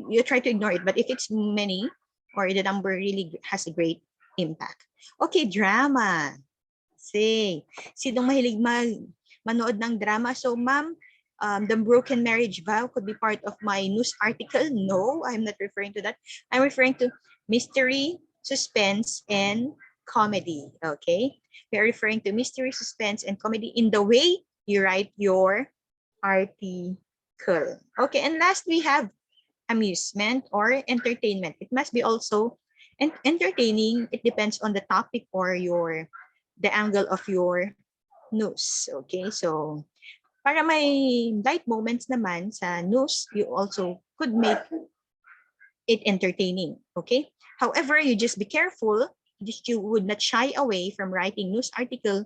you try to ignore it. But if it's many, or the number really has a great impact. Okay, drama. Say, sinong mahilig manood ng drama? So, ma'am, the broken marriage vow could be part of my news article. No, I'm not referring to that. I'm referring to mystery, suspense, and comedy. Okay, we're referring to mystery, suspense, and comedy in the way you write your article. Okay, and last we have amusement or entertainment. It must be also entertaining. It depends on the topic or the angle of your news. Okay, so para may light moments naman sa news, you also could make it entertaining. Okay, however, you just be careful that you would not shy away from writing news article.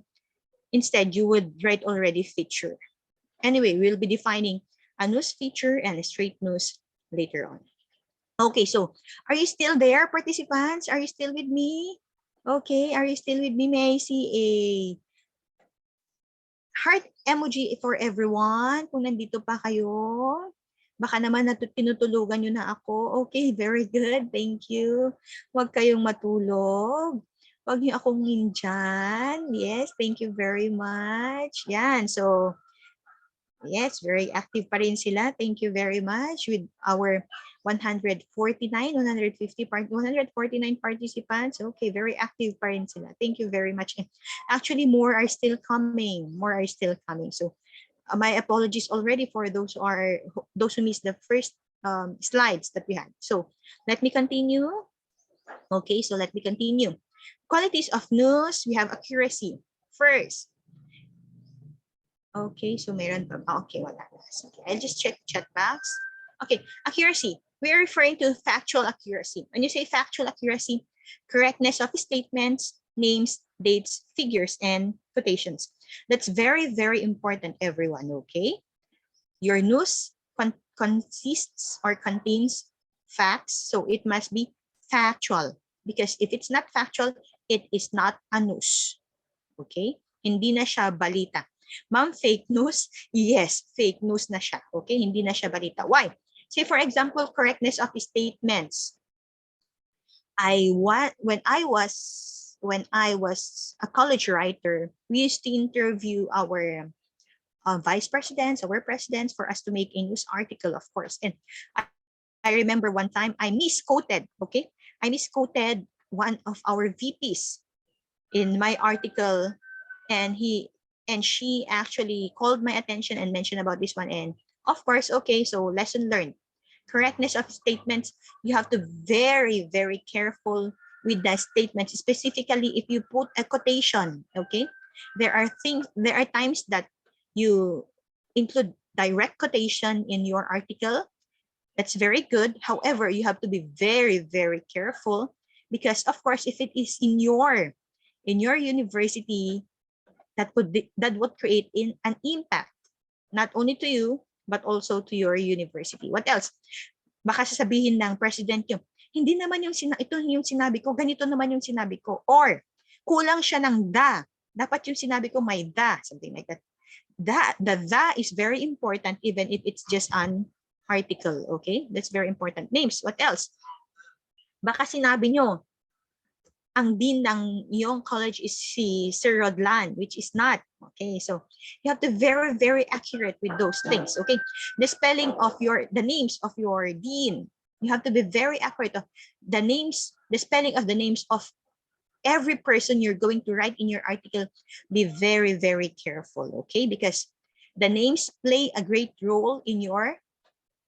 Instead, you would write already feature. Anyway, we'll be defining a news feature and a straight news later on. Okay, so are you still there, participants? Are you still with me? Okay, are you still with me? May I see a heart emoji for everyone kung nandito pa kayo? Baka naman tinutulugan nyo na ako. Okay, very good. Thank you. Huwag kayong matulog. Huwag nyo akong nindyan. Yes, thank you very much. Yan, so yes, very active pa rin sila. Thank you very much with our 149, 149 participants. Okay, very active pa rin sila. Thank you very much. And actually, more are still coming. More are still coming. So, my apologies already for those who missed the first slides that we had. So, let me continue. Okay, so let me continue. Qualities of news, we have accuracy. First, okay, so meron pa ba? Okay, wala na. Okay, I'll just check chat box. Okay, accuracy. We are referring to factual accuracy. When you say factual accuracy, correctness of statements, names, dates, figures, and quotations. That's very, very important, everyone, okay? Your news consists or contains facts, so it must be factual. Because if it's not factual, it is not a news. Okay? Hindi na siya balita. Ma'am, fake news? Yes, fake news na siya. Okay? Hindi na siya balita. Why? Say, for example, correctness of statements. When I was a college writer, we used to interview our vice presidents, our presidents, for us to make a news article, of course. And I remember one time I misquoted, okay? I misquoted one of our VPs in my article, and she actually called my attention and mentioned about this one. And of course, okay, so lesson learned. Correctness of statements, you have to very, very careful with the statements, specifically if you put a quotation, okay? There are times that you include direct quotation in your article. That's very good. However, you have to be very, very careful because, of course, if it is in your university, that would create an impact. Not only to you, but also to your university. What else? Baka sasabihin ng president nyo, hindi naman ito yung sinabi ko, ganito naman yung sinabi ko. Or, kulang siya ng the. Dapat yung sinabi ko may the, something like that. The is very important even if it's just an article, okay? That's very important. Names, what else? Baka sinabi nyo, ang dean ng iyong college is si Sir Rodlan, which is not. Okay, so you have to very, very accurate with those things. Okay, the spelling of the names of your dean. You have to be very accurate of the names, the spelling of the names of every person you're going to write in your article. Be very, very careful. Okay, because the names play a great role in your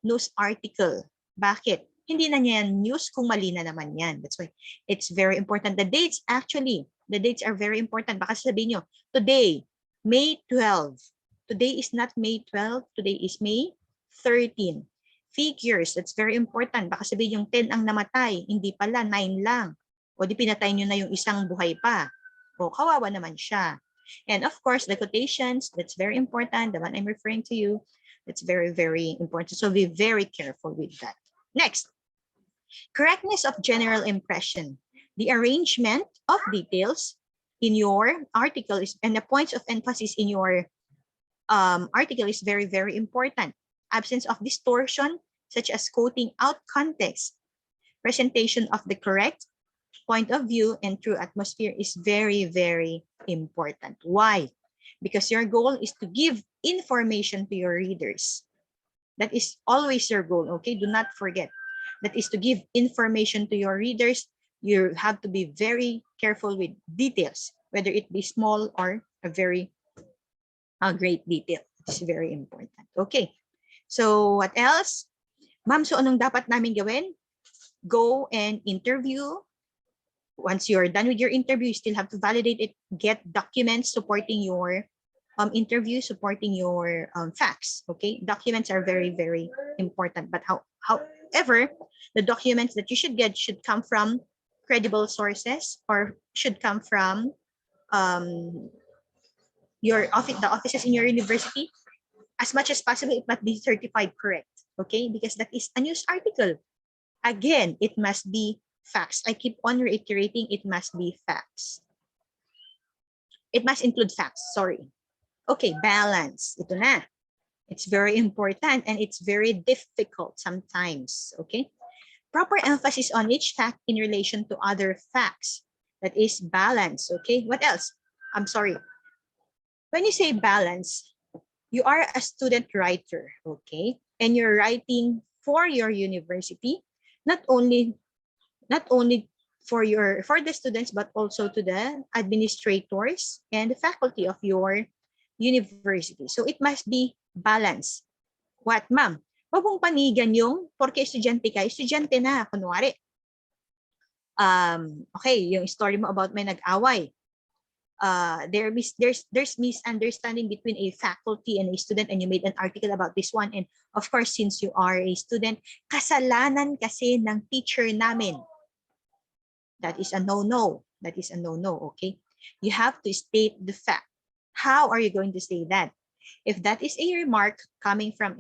news article. Bakit? Hindi na niya news kung mali na naman yan. That's why it's very important. The dates are very important. Baka sabihin nyo, today, May 12. Today is not May 12. Today is May 13. Figures, that's very important. Baka sabihin yung 10 ang namatay. Hindi pala, 9 lang. O di pinatay nyo na yung isang buhay pa. O kawawa naman siya. And of course, the quotations, that's very important. The one I'm referring to you, that's very, very important. So be very careful with that. Next, correctness of general impression. The arrangement of details in your article and the points of emphasis in your article is very, very important. Absence of distortion, such as quoting out context. Presentation of the correct point of view and true atmosphere is very, very important. Why? Because your goal is to give information to your readers. That is always your goal, okay? Do not forget. That is to give information to your readers. You have to be very careful with details, whether it be small or a very great detail. It's very important. Okay. So what else? Ma'am, so anong dapat namin gawin? Go and interview. Once you're done with your interview, you still have to validate it. Get documents supporting your interview, supporting your facts. Okay, documents are very, very important. But however, the documents that you should get should come from credible sources or should come from your office, the offices in your university. As much as possible, it must be certified correct. Okay, because that is a news article. Again, it must be facts. I keep on reiterating, it must be facts. It must include facts, sorry. Okay, balance. Ito na. It's very important and it's very difficult sometimes, okay? Proper emphasis on each fact in relation to other facts. That is balance, okay? What else? I'm sorry. When you say balance, you are a student writer, okay? And you're writing for your university, not only for the students, but also to the administrators and the faculty of your university. So it must be balanced. What, ma'am? Huwag mong panigan yung porke estudyante ka, estudyante na, kunwari. Okay, yung story mo about may nag-away. There's misunderstanding between a faculty and a student and you made an article about this one. And of course, since you are a student, kasalanan kasi ng teacher namin. That is a no-no. That is a no-no, okay? You have to state the fact. How are you going to say that? If that is a remark coming from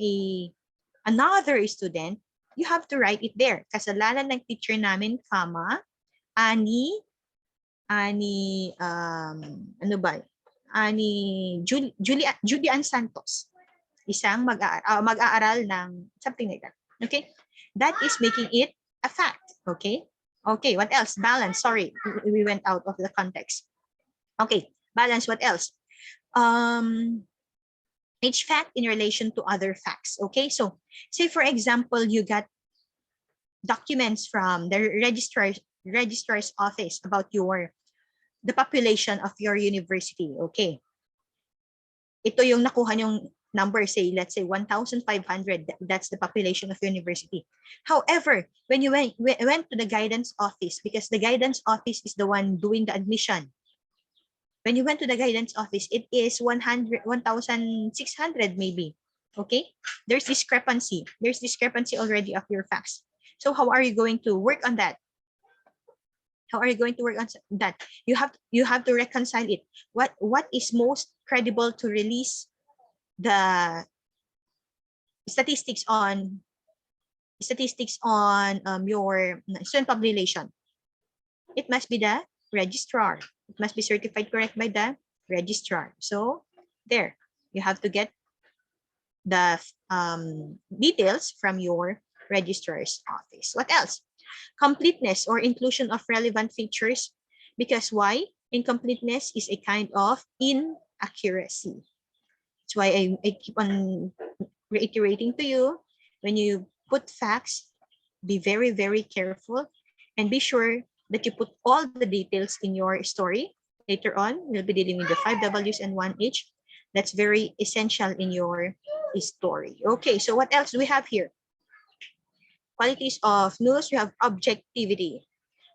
another student, you have to write it there. Kasalanan ng teacher namin, comma, ani Julian Santos. Isang mag-aaral ng something like that. Okay? That is making it a fact. Okay? Okay, what else? Balance. Sorry, we went out of the context. Okay, balance. What else? Each fact in relation to other facts. Okay, so say for example, you got documents from the registrar's office about the population of your university. Okay, ito yung nakuha yung number, say let's say 1,500. That's the population of university. However, when you went to the guidance office, because the guidance office is the one doing the admission. When you went to the guidance office, it is 1,600 maybe. Okay, there's discrepancy. There's discrepancy already of your facts. So how are you going to work on that? How are you going to work on that? You have to reconcile it. What is most credible to release the statistics on your student population, it must be the registrar. It must be certified correct by the registrar. So there, you have to get the details from your registrar's office. What else? Completeness or inclusion of relevant features. Because why? Incompleteness is a kind of inaccuracy. That's why I keep on reiterating to you, when you put facts, be very, very careful and be sure that you put all the details in your story. Later on, we'll be dealing with the 5 Ws and 1 H. That's very essential in your story. Okay, so what else do we have here? Qualities of news, we have objectivity.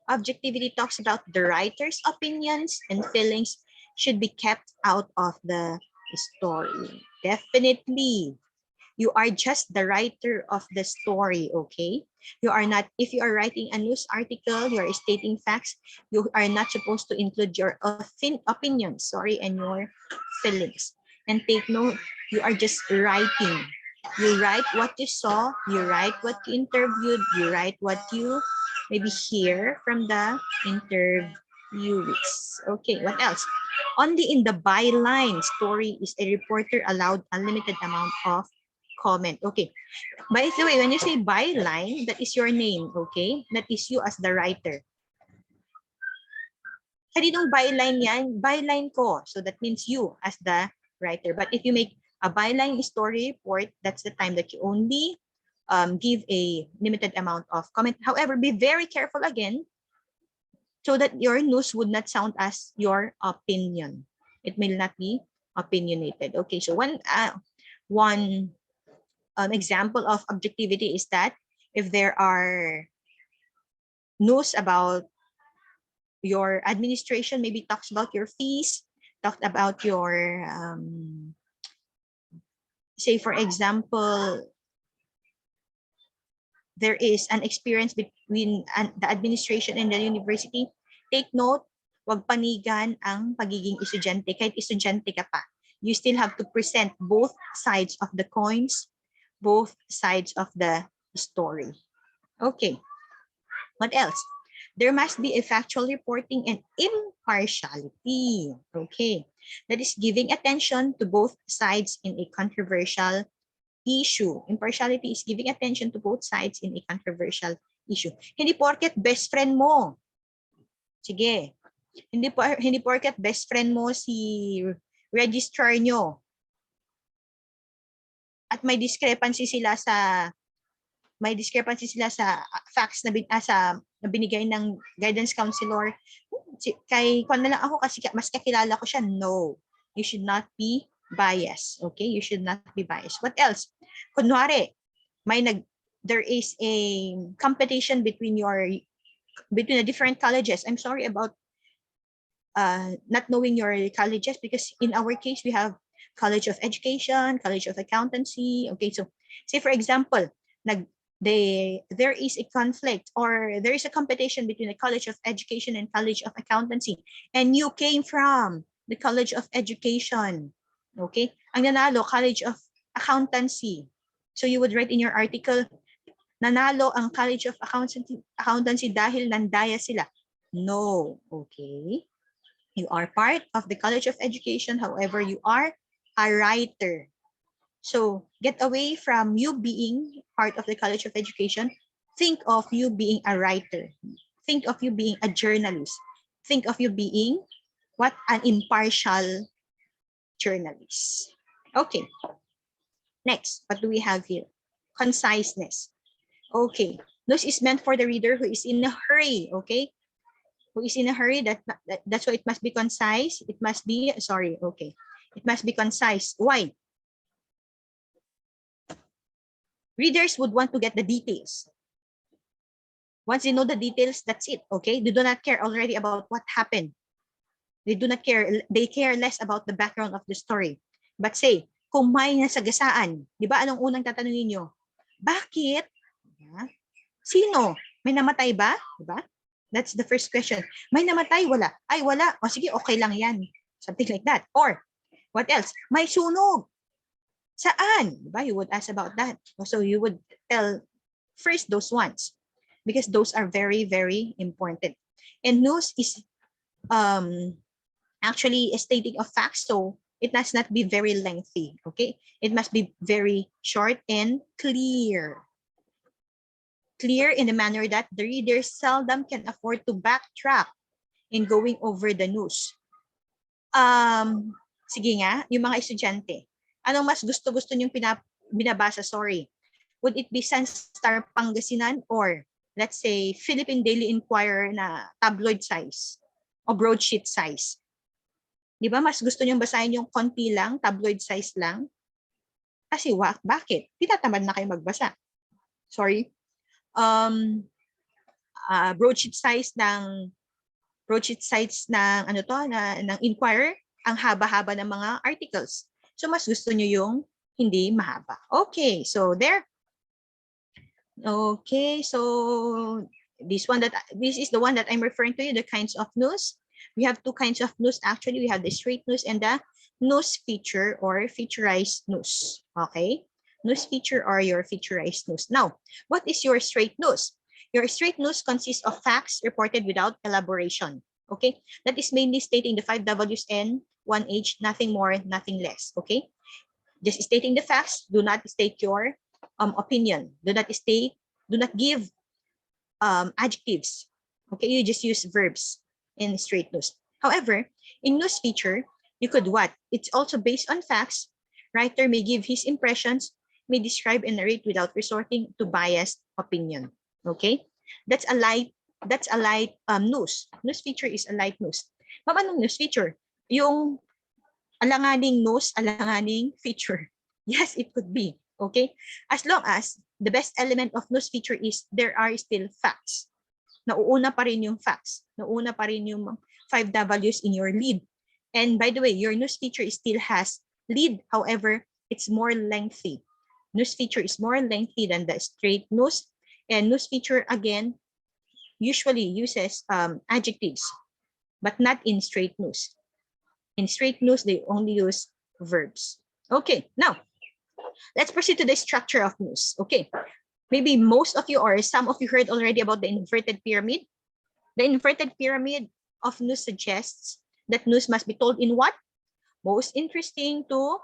Objectivity talks about the writer's opinions and feelings should be kept out of the story. Definitely. You are just the writer of the story, okay? You are not, if you are writing a news article, you are stating facts, you are not supposed to include your opinions, and your feelings. And take note, you are just writing. You write what you saw, you write what you interviewed, you write what you maybe hear from the interviewees. Okay, what else? Only in the byline story is a reporter allowed unlimited amount of comment. Okay. By the way, when you say byline, that is your name, okay? That is you as the writer. Kaninong byline yan? Byline ko. So that means you as the writer. But if you make a byline story report, that's the time that you only give a limited amount of comment. However, be very careful again so that your news would not sound as your opinion. It may not be opinionated. Okay, so one example of objectivity is that if there are news about your administration, maybe talks about your fees, talked about your, say for example, there is an experience between the administration and the university, take note, wag panigan ang pagiging estudyante. Kahit estudyante ka pa, you still have to present both sides of the coins, both sides of the story. Okay, what else? There must be a factual reporting and impartiality. Okay, that is giving attention to both sides in a controversial issue. Impartiality is giving attention to both sides in a controversial issue. Hindi porket best friend mo. Sige. Hindi porket best friend mo si registrar nyo. At may discrepancy sila sa facts na binigay ng guidance counselor. Kay kung na lang ako kasi mas kakilala ko siya. No. You should not be biased. Okay? You should not be biased. What else? Kunwari, there is a competition between the different colleges. I'm sorry about not knowing your colleges, because in our case we have College of Education, College of Accountancy. Okay, so say for example, there is a conflict or there is a competition between the College of Education and College of Accountancy, and you came from the College of Education. Okay, ang nanalo College of Accountancy. So you would write in your article, nanalo ang College of Accountancy dahil nandaya sila. No, okay. You are part of the College of Education, however, you are a writer. So get away from you being part of the College of Education. Think of you being a writer. Think of you being a journalist. Think of you being an impartial journalist. Okay. Next, what do we have here? Conciseness. Okay. News is meant for the reader who is in a hurry. Okay. Who is in a hurry. That's why it must be concise. It must be, it must be concise. Why? Readers would want to get the details. Once they know the details, that's it, okay? They do not care already about what happened. They do not care. They care less about the background of the story. But say, kung may nasagasaan, di ba anong unang tatanungin nyo? Bakit? Sino? May namatay ba? Di ba? That's the first question. May namatay? Wala. Ay, wala. O sige, okay lang yan. Something like that. Or, what else? May sunog. Saan? Diba? You would ask about that. So you would tell first those ones because those are very, very important. And news is actually stating of facts, so it must not be very lengthy, okay? It must be very short and clear. Clear in the manner that the reader seldom can afford to backtrack in going over the news. Sige nga, yung mga estudyante, anong mas gusto-gusto niyong binabasa, sorry? Would it be Sunstar Pangasinan or let's say Philippine Daily Inquirer na tabloid size o broadsheet size? Di ba mas gusto niyong basahin yung konti lang, tabloid size lang? Kasi bakit? Tinatamad na kayo magbasa. Sorry. Broadsheet size ng ano to ng Inquirer, ang haba-haba ng mga articles. So mas gusto niyo yung hindi mahaba. Okay, so there. Okay, so this is the one that I'm referring to you, the kinds of news. We have two kinds of news actually. We have the straight news and the news feature or featurized news. Okay? News feature or your featurized news. Now, what is your straight news? Your straight news consists of facts reported without elaboration. Okay? That is mainly stating the 5 W's and 1 H, nothing more, nothing less. Okay? Just stating the facts, do not state your opinion. Do not give adjectives. Okay, you just use verbs in straight news. However, in news feature, you could what? It's also based on facts. Writer may give his impressions, may describe and narrate without resorting to biased opinion. Okay, that's a light news. News feature is a light news. Ma'am, anong news feature? Yung alanganing news, alanganing feature. Yes, it could be. Okay, as long as the best element of news feature is there are still facts. Nauuna pa rin yung facts. Nauuna pa rin yung 5 W's in your lead. And by the way, your news feature still has lead. However, it's more lengthy. News feature is more lengthy than the straight news. And news feature, again, usually uses adjectives, but not in straight news. In straight news, they only use verbs. Okay, now, let's proceed to the structure of news. Okay, maybe most of you or some of you heard already about the inverted pyramid. The inverted pyramid of news suggests that news must be told in what? Most interesting to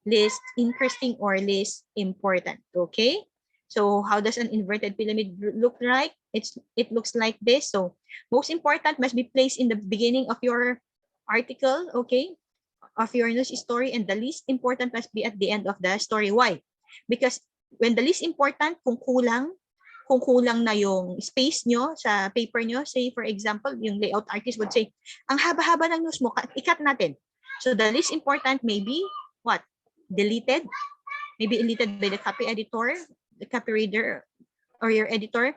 least interesting or least important. Okay, so how does an inverted pyramid look like? It looks like this. So most important must be placed in the beginning of your article, okay, of your news story, and the least important must be at the end of the story. Why? Because when the least important, kung kulang na yung space nyo sa paper nyo, say for example, yung layout artist would say, ang haba-haba ng news mo, ikat natin. So the least important may be what? Deleted. Maybe deleted by the copy editor, the copy reader, or your editor.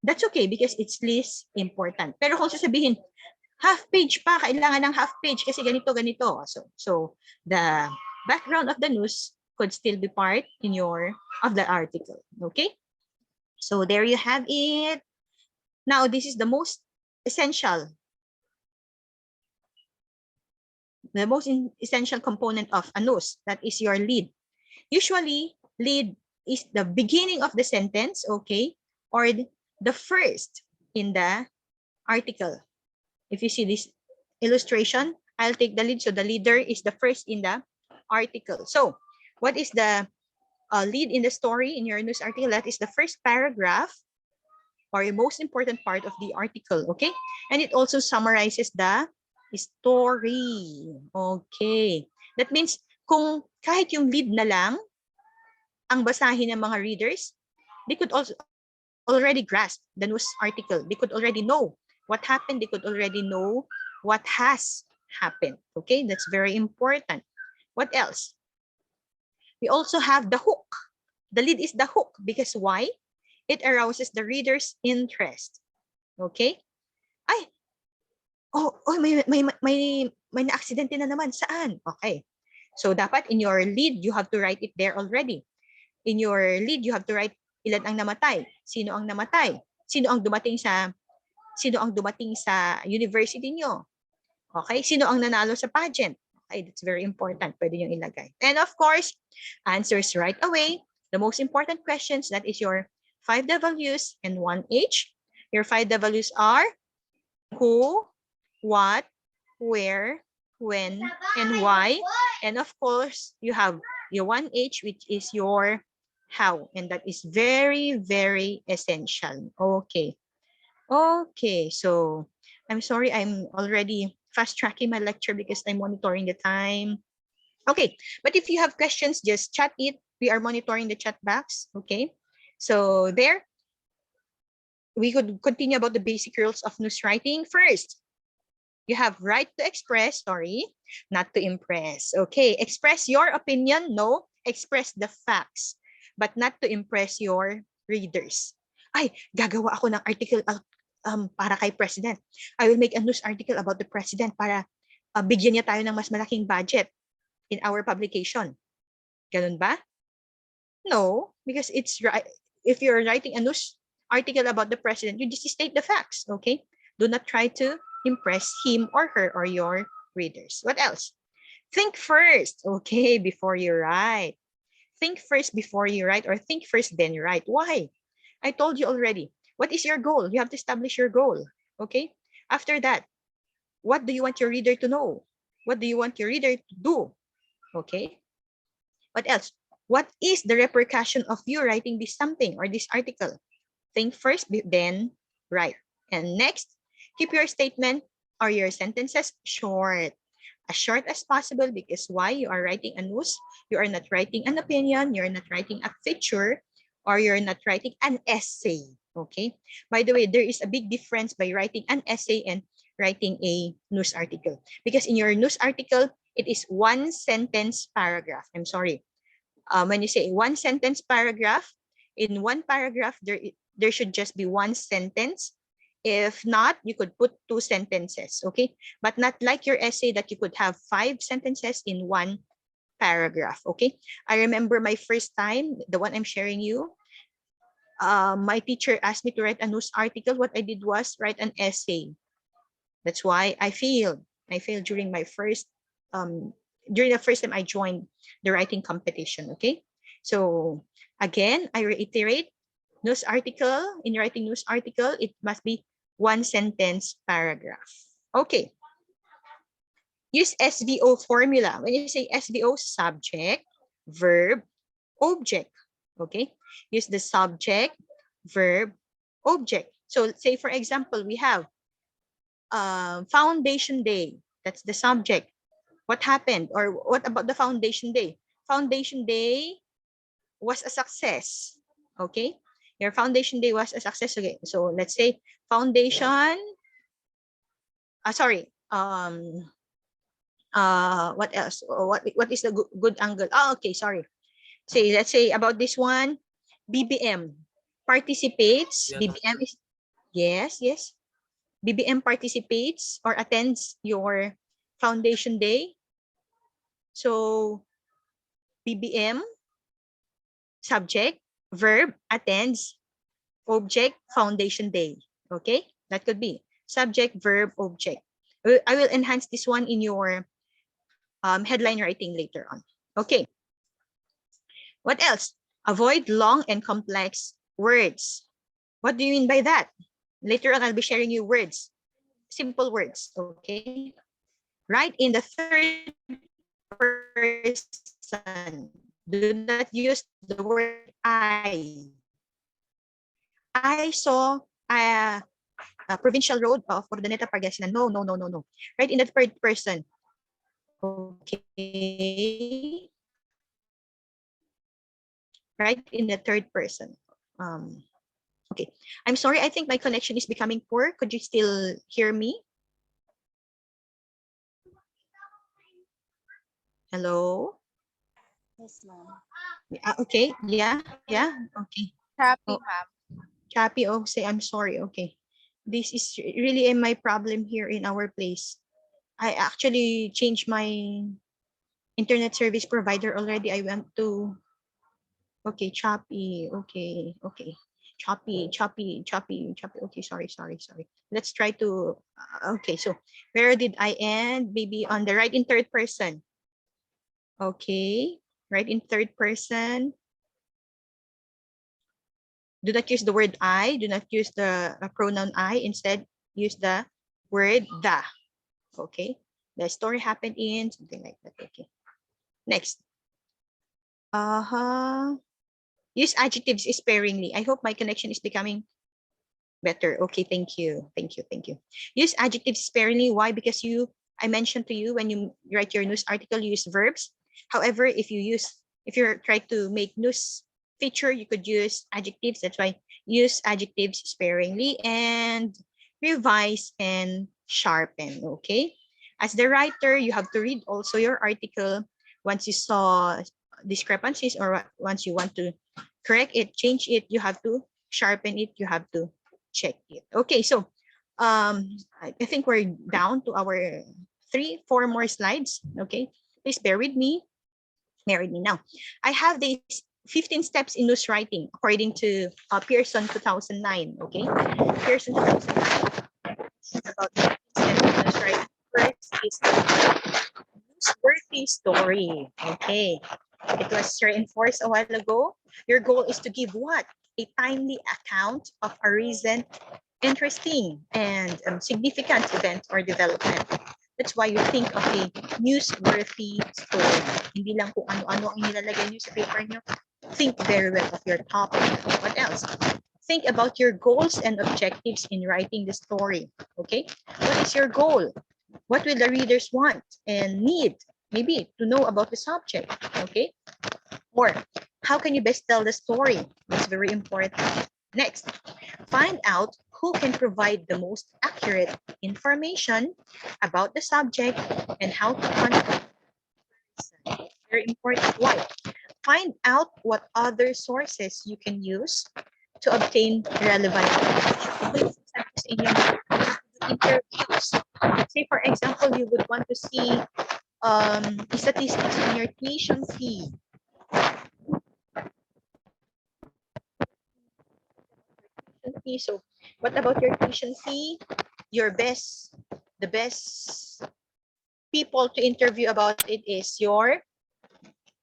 That's okay because it's least important. Pero kung sasabihin, half page pa, kailangan ng half page kasi ganito. So the background of the news could still be part of the article. Okay? So there you have it. Now, this is the most essential component of a news. That is your lead. Usually, lead is the beginning of the sentence, okay, or the first in the article. If you see this illustration, I'll take the lead. So the leader is the first in the article. So what is the lead in the story in your news article? That is the first paragraph or the most important part of the article. Okay. And it also summarizes the story. Okay. That means kung kahit yung lead na lang ang basahin ng mga readers, they could also already grasp the news article. They could already know what happened. They could already know what has happened. Okay, that's very important. What else? We also have the hook. The lead is the hook because why? It arouses the reader's interest. Okay? Ay, may na-aksidente na naman. Saan? Okay. So dapat in your lead, you have to write it there already. In your lead, you have to write ilan ang namatay, sino ang namatay, sino ang dumating sa university nyo. Okay? Sino ang nanalo sa pageant? It's very important. Pwede nyo ilagay. And of course, answers right away. The most important questions, that is your 5 Ws and 1 H. Your 5 Ws are who, what, where, when, and why. And of course, you have your 1H, which is your how. And that is very, very essential. Okay. Okay, so I'm sorry, I'm already fast tracking my lecture because I'm monitoring the time. Okay, but if you have questions, just chat it. We are monitoring the chat box. Okay, so there, we could continue about the basic rules of news writing. First, you have right to express, sorry, not to impress. Okay, express your opinion, no. Express the facts, but not to impress your readers. Ay, gagawa ako ng article para kay President. I will make a news article about the President para bigyan niya tayo ng mas malaking budget in our publication. Ganun ba? No, because it's right. If you're writing a news article about the President, you just state the facts, okay? Do not try to impress him or her or your readers. What else? Think first, okay, before you write. Think first before you write, or think first then write. Why? I told you already. What is your goal? You have to establish your goal, okay? After that, what do you want your reader to know? What do you want your reader to do? Okay? What else? What is the repercussion of you writing this something or this article? Think first, then write. And next, keep your statement or your sentences short. As short as possible, because why? You are writing a news, you are not writing an opinion, you're not writing a feature, or you're not writing an essay. Okay? By the way, there is a big difference by writing an essay and writing a news article. Because in your news article, it is one sentence paragraph. I'm sorry. When you say one sentence paragraph, in one paragraph, there should just be one sentence. If not, you could put two sentences, okay? But not like your essay that you could have 5 sentences in one paragraph, okay? I remember my first time, the one I'm sharing you, my teacher asked me to write a news article. What I did was write an essay. That's why I failed. I failed during my first, during the first time I joined the writing competition, okay? So again, I reiterate, news article, in writing news article, it must be one sentence paragraph. Okay. Use SVO formula. When you say SVO, subject, verb, object. Okay. Use the subject, verb, object. So say for example, we have foundation day. That's the subject. What happened? Or what about the foundation day? Foundation day was a success. Okay. Your foundation day was a success. Okay. So let's say foundation. Sorry. What else? What is the good angle? Oh, okay. Sorry. Say, let's say about this one, BBM participates. BBM is, yes. BBM participates or attends your foundation day. So BBM, subject, verb, attends, object, foundation day. Okay, that could be subject, verb, object. I will enhance this one in your headline writing later on. Okay. What else? Avoid long and complex words. What do you mean by that? Later on, I'll be sharing you words, simple words, okay? Write in the third person. Do not use the word I. I saw a provincial road of Urdaneta, Pangasinan. No. Write in the third person. Okay. Write in the third person. Okay. I'm sorry. I think my connection is becoming poor. Could you still hear me? Hello? Yes, ma'am. Okay. Yeah. Okay. Happy, Oh, ma'am. Chappy. Oh, say I'm sorry. Okay. This is really my problem here in our place. I actually changed my internet service provider already. I went to, okay, Chappy. Okay. choppy. Okay, sorry. Let's try to, okay, so where did I end? Maybe on the right in third person. Okay, right in third person. Do not use the word I. Do not use the pronoun I. Instead, use the word the. Okay. The story happened in something like that. Okay. Next. Use adjectives sparingly. I hope my connection is becoming better. Okay. Thank you. Use adjectives sparingly. Why? Because I mentioned to you when you write your news article, you use verbs. However, if you're trying to make news feature, you could use adjectives. That's why use adjectives sparingly and revise and sharpen. Okay. As the writer, you have to read also your article. Once you saw discrepancies or once you want to correct it, change it, you have to sharpen it, you have to check it. Okay, so I think we're down to our 4 more slides. Okay, please bear with me. Now. I have these 15 steps in news writing according to Pearson 2009. Okay, Pearson 2009 about 15 steps in news writing. First is newsworthy story. Okay, it was reinforced a while ago. Your goal is to give what? A timely account of a recent, interesting, and significant event or development. That's why you think of a newsworthy story. Hindi lang kung ano-ano ang nilalagay niyo sa paper niyo. Think very well of your topic. What else? Think about your goals and objectives in writing the story. Okay? What is your goal? What will the readers want and need? Maybe to know about the subject. Okay? Or how can you best tell the story? That's very important. Next, find out who can provide the most accurate information about the subject and how to contact the person. Very important. Why? Find out what other sources you can use to obtain relevant information. In your interviews, say for example, you would want to see statistics on your tuition fee. So what about your tuition fee? The best people to interview about it is your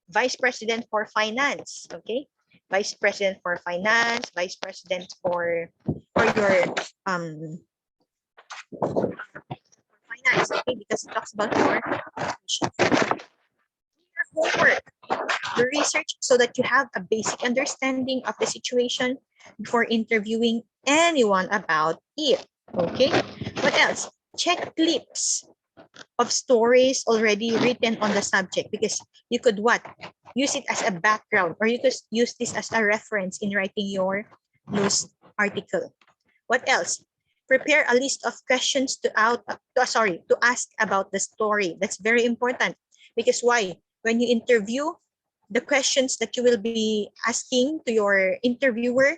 vice president for finance. Okay, vice president for finance, vice president for your finance. Okay, because it talks about your homework, the research, so that you have a basic understanding of the situation before interviewing anyone about it. Okay, what else? Check clips of stories already written on the subject, because you could what? Use it as a background, or you could use this as a reference in writing your news article. What else? Prepare a list of questions to ask about the story. That's very important, because why? When you interview, the questions that you will be asking to your interviewer,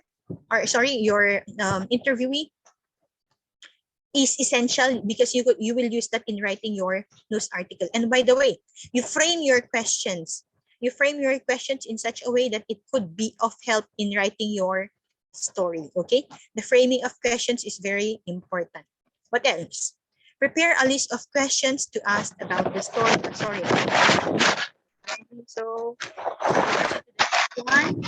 or your interviewee, is essential, because you will use that in writing your news article. And by the way, you frame your questions. You frame your questions in such a way that it could be of help in writing your story. Okay, the framing of questions is very important. What else? Prepare a list of questions to ask about the story. Sorry. So, one,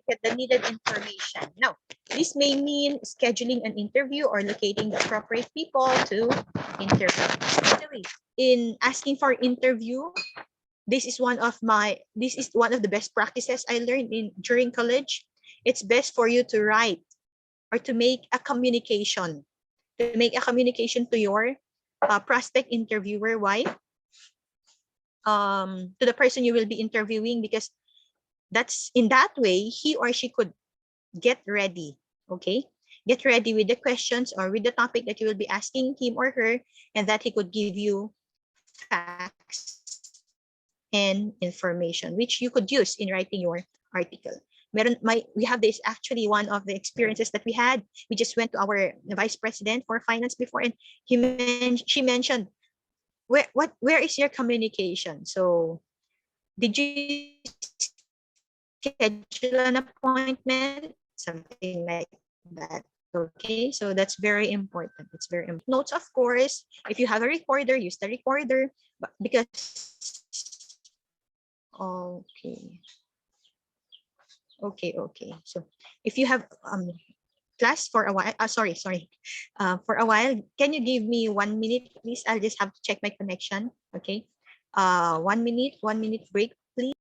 get the needed information. Now, this may mean scheduling an interview or locating the appropriate people to interview. By the way, in asking for interview, this is one of the best practices I learned during college. It's best for you to write or to make a communication. To your prospect interviewer. Why? To the person you will be interviewing, because that's in that way he or she could get ready. Okay, get ready with the questions or with the topic that you will be asking him or her, and that he could give you facts and information which you could use in writing your article. We have this actually one of the experiences that we had. We just went to our vice president for finance before, and she mentioned, where is your communication? So did you schedule an appointment? something like that. Okay, so that's very important. It's very important. Notes, of course, if you have a recorder, use the recorder. But because okay. So if you have class for a while, for a while, can you give me 1 minute, please? I'll just have to check my connection. Okay, 1 minute break, please.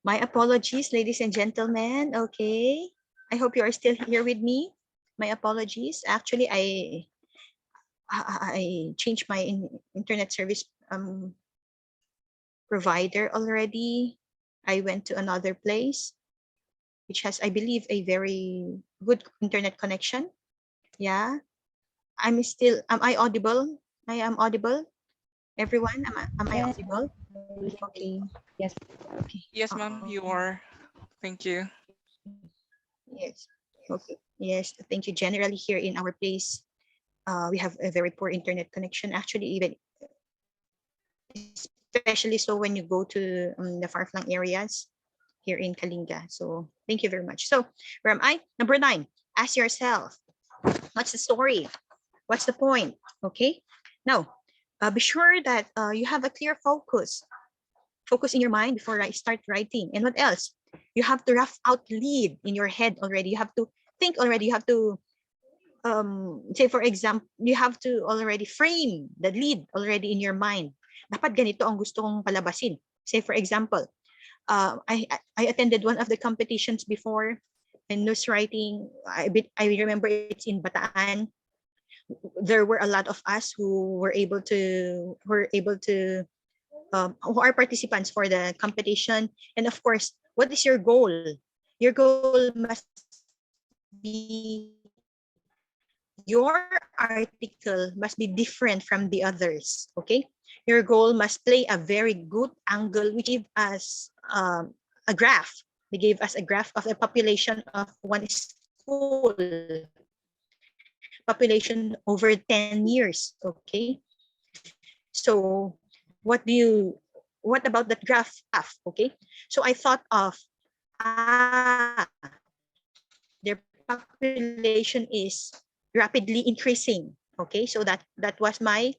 My apologies, ladies and gentlemen. Okay. I hope you are still here with me. My apologies. Actually, I changed my internet service provider already. I went to another place which has, I believe, a very good internet connection. Yeah. Am I audible? I am audible. Everyone, am I Yes. audible? Okay. Yes. Okay. Yes, ma'am, you are. Thank you. Yes. Okay. Yes. Thank you. Generally, here in our place, we have a very poor internet connection. Actually, even especially so when you go to the far-flung areas here in Kalinga. So thank you very much. So where am I? Number 9. Ask yourself, what's the story? What's the point? Okay. Now, be sure that you have a clear focus. Focus in your mind before I start writing. And what else? You have to rough out lead in your head already. You have to think already. You have to say for example, you have to already frame the lead already in your mind. Dapat ganito ang gusto kong palabasin. Say for example, I attended one of the competitions before in news writing. I remember it's in Bataan. There were a lot of us who are participants for the competition. And of course, what is your goal? Your goal must be your article must be different from the others. Okay, your goal must play a very good angle, which give us a graph. They gave us a graph of the population of one school, population over 10 years. Okay, so what about that graph? Okay, so I thought of, their population is rapidly increasing. Okay, so that was my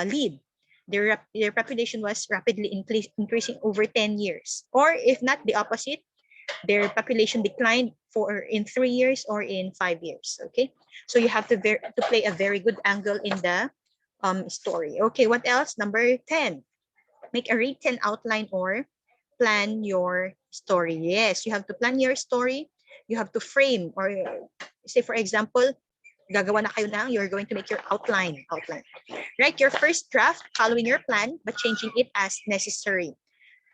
lead. Their population was rapidly increasing over 10 years. Or if not, the opposite, their population declined for in 3 years or in 5 years. Okay, so you have to play a very good angle in the story. Okay, what else? Number 10, make a written outline or plan your story. Yes, you have to plan your story. You have to frame, or say for example, gagawa na kayo ng, you're going to make your outline. Write your first draft following your plan but changing it as necessary.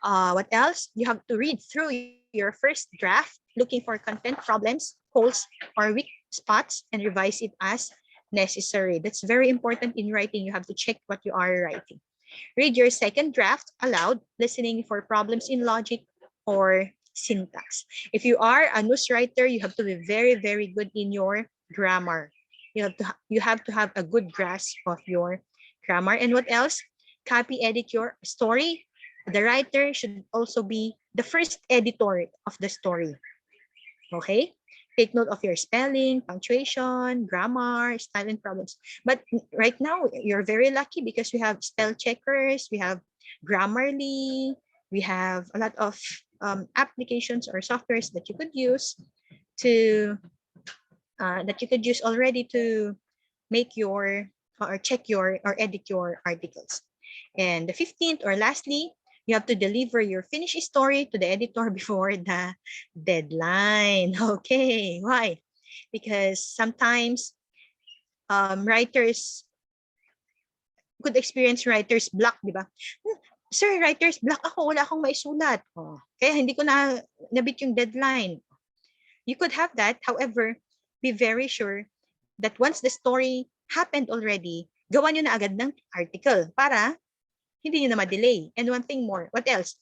What else? You have to read through your first draft, looking for content problems, holes, or weak spots, and revise it as necessary. That's very important in writing. You have to check what you are writing. Read your second draft aloud, listening for problems in logic or syntax. If you are a news writer, you have to be very, very good in your grammar. You have to have a good grasp of your grammar. And what else? Copy edit your story. The writer should also be the first editor of the story. Okay? Take note of your spelling, punctuation, grammar, style, and problems. But right now, you're very lucky because we have spell checkers, we have Grammarly, we have a lot of applications or softwares that you could use to already to make your or check your or edit your articles. And the 15th or lastly, you have to deliver your finished story to the editor before the deadline. Okay, why? Because sometimes writers could experience writer's block, di ba? Sir, writer's block ako, wala akong maisulat. Oh, kaya hindi ko na nabit yung deadline. You could have that. However, be very sure that once the story happened already, gawa nyo na agad ng article para hindi nyo na ma-delay. And one thing more, what else?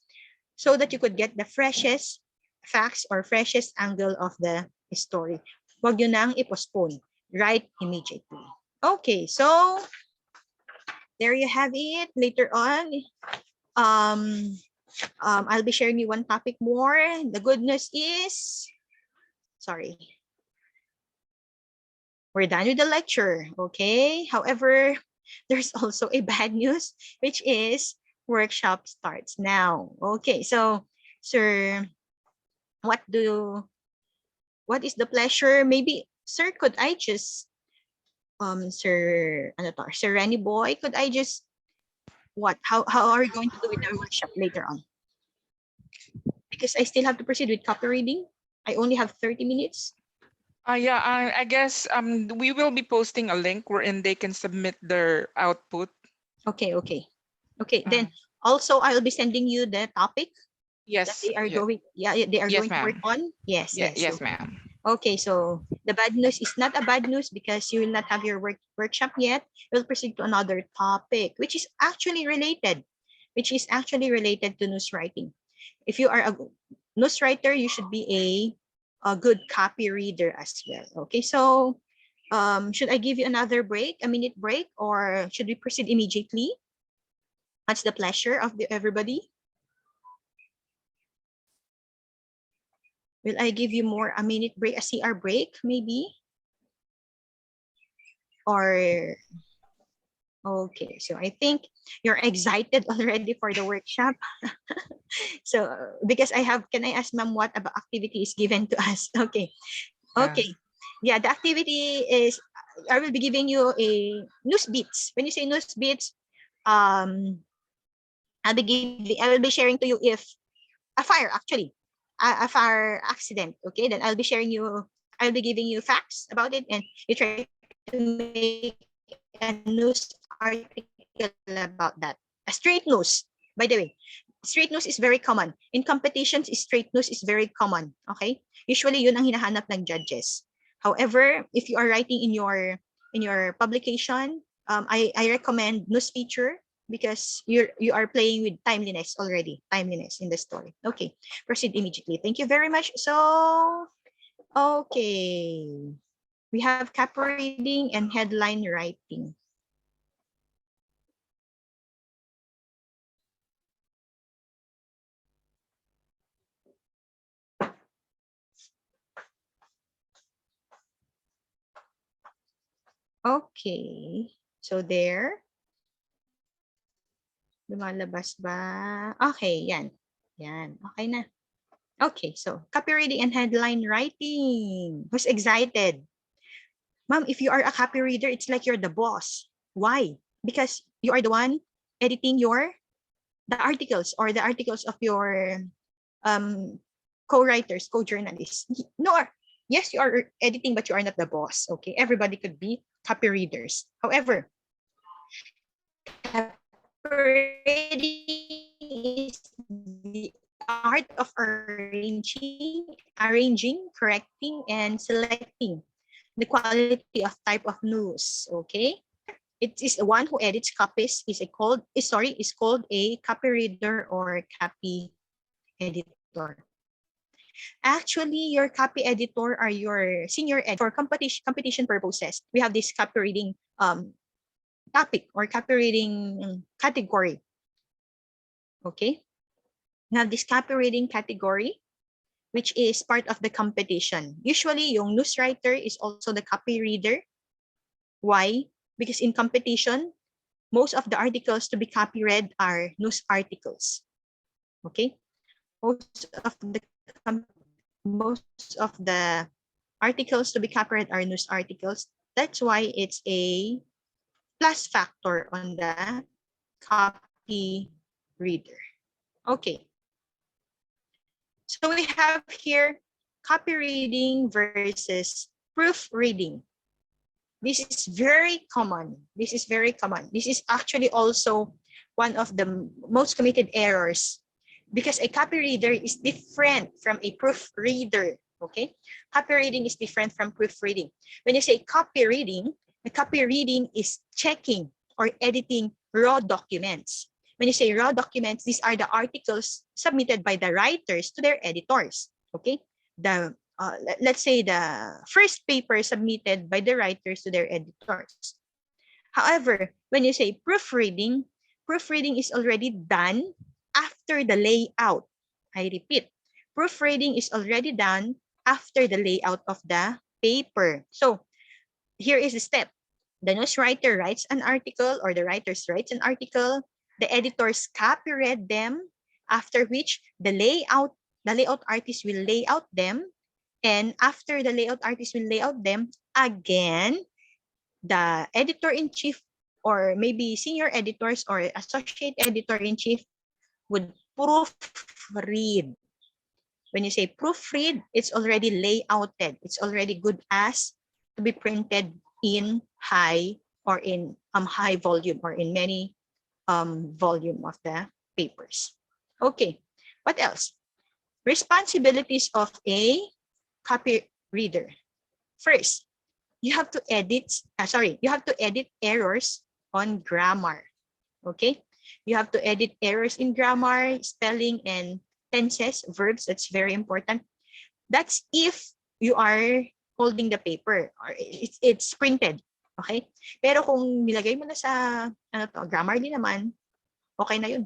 So that you could get the freshest facts or freshest angle of the story. Huwag nyo nang i-postpone. Write immediately. Okay, so there you have it. Later on, I'll be sharing you one topic more. The good news is, sorry, we're done with the lecture, okay? However, there's also a bad news, which is workshop starts now. Okay, so, sir, what is the pleasure? Maybe, sir, could I just, Sir Renny Boy, could I just, how are we going to do with our workshop later on? Because I still have to proceed with copy reading. I only have 30 minutes. Yeah, I guess we will be posting a link wherein they can submit their output. Okay. Then also I'll be sending you the topic that Yes. they are going. Yeah, they are Yes, going to work ma'am. on. Yes. Yes, So, ma'am. okay, so the bad news is not a bad news because you will not have your workshop yet. We'll proceed to another topic, which is actually related to news writing. If you are a news writer, you should be a good copy reader as well. Okay, so should I give you another break, a minute break, or should we proceed immediately? What's the pleasure of everybody? Will I give you a minute break, a CR break, maybe? Or, okay, so I think you're excited already for the workshop. So, because can I ask ma'am what about activity is given to us? Okay. Yeah, the activity is, I will be giving you a news beats. When you say news beats, I will be sharing to you if a fire actually, a fire accident. Okay, then I'll be giving you facts about it, and you try to make a news article about that. A straight news, by the way. Straight news is very common. In competitions, straight news is very common. Okay? Usually, yun ang hinahanap ng judges. However, if you are writing in your publication, I recommend news feature because you are playing with timeliness in the story. Okay, proceed immediately. Thank you very much. So, okay, we have copy reading and headline writing. Okay, so there. Lumalabas ba? Okay, yan. Yan, okay na. Okay, so copy reading and headline writing. Who's excited? Ma'am, if you are a copy reader, it's like you're the boss. Why? Because you are the one editing the articles or the articles of your co-writers, co-journalists. No, yes, you are editing, but you are not the boss. Okay, everybody could be copy readers. However, copywriting is the art of arranging, correcting, and selecting the quality of type of news. Okay, it is the one who edits copies is called a copy reader or copy editor. Actually, your copy editor are your senior editor. For competition purposes, we have this copy reading topic or copy reading category. Okay, You have this copywriting category, which is part of the competition. Usually, yung news writer is also the copy reader. Why? Because in competition, most of the articles to be copy read are news articles. Okay? Most of the articles to be copy read are news articles. That's why it's a plus factor on the copy reader. Okay. So we have here copy reading versus proofreading. This is very common. This is very common. This is actually also one of the most committed errors because a copy reader is different from a proofreader. Okay, copy reading is different from proofreading. When you say copy reading, the copy reading is checking or editing raw documents. When you say raw documents, these are the articles submitted by the writers to their editors. Okay, let's say the first paper submitted by the writers to their editors. However, when you say proofreading, proofreading is already done after the layout. I repeat, proofreading is already done after the layout of the paper. So here is the step. The news writer writes an article or the writers writes an article. The editors copy read them, after which the layout artist will lay out them. And after the layout artist will lay out them, again, the editor-in-chief or maybe senior editors or associate editor-in-chief would proofread. When you say proofread, it's already layouted. It's already good as to be printed in high or in high volume or in many volume of the papers. Okay, what else? Responsibilities of a copy reader. First, you have to edit errors on grammar. Okay, you have to edit errors in grammar, spelling, and tenses, verbs. That's very important. That's if you are holding the paper or it's printed. Okay, pero kung nilagay mo na sa Grammarly naman, okay na yun.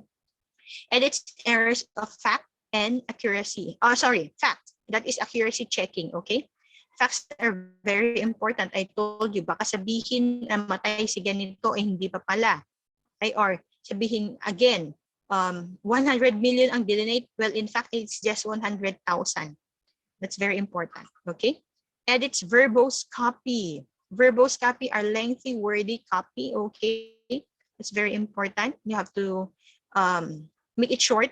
Edits errors of fact and accuracy. Fact. That is accuracy checking. Okay. Facts are very important. I told you, baka sabihin namatay si ganito, hindi pa pala. Or sabihin again, 100 million ang donate. Well, in fact, it's just 100,000. That's very important. Okay. Edits verbose copy. Verbose copy are lengthy, wordy copy. Okay. It's very important. You have to make it short,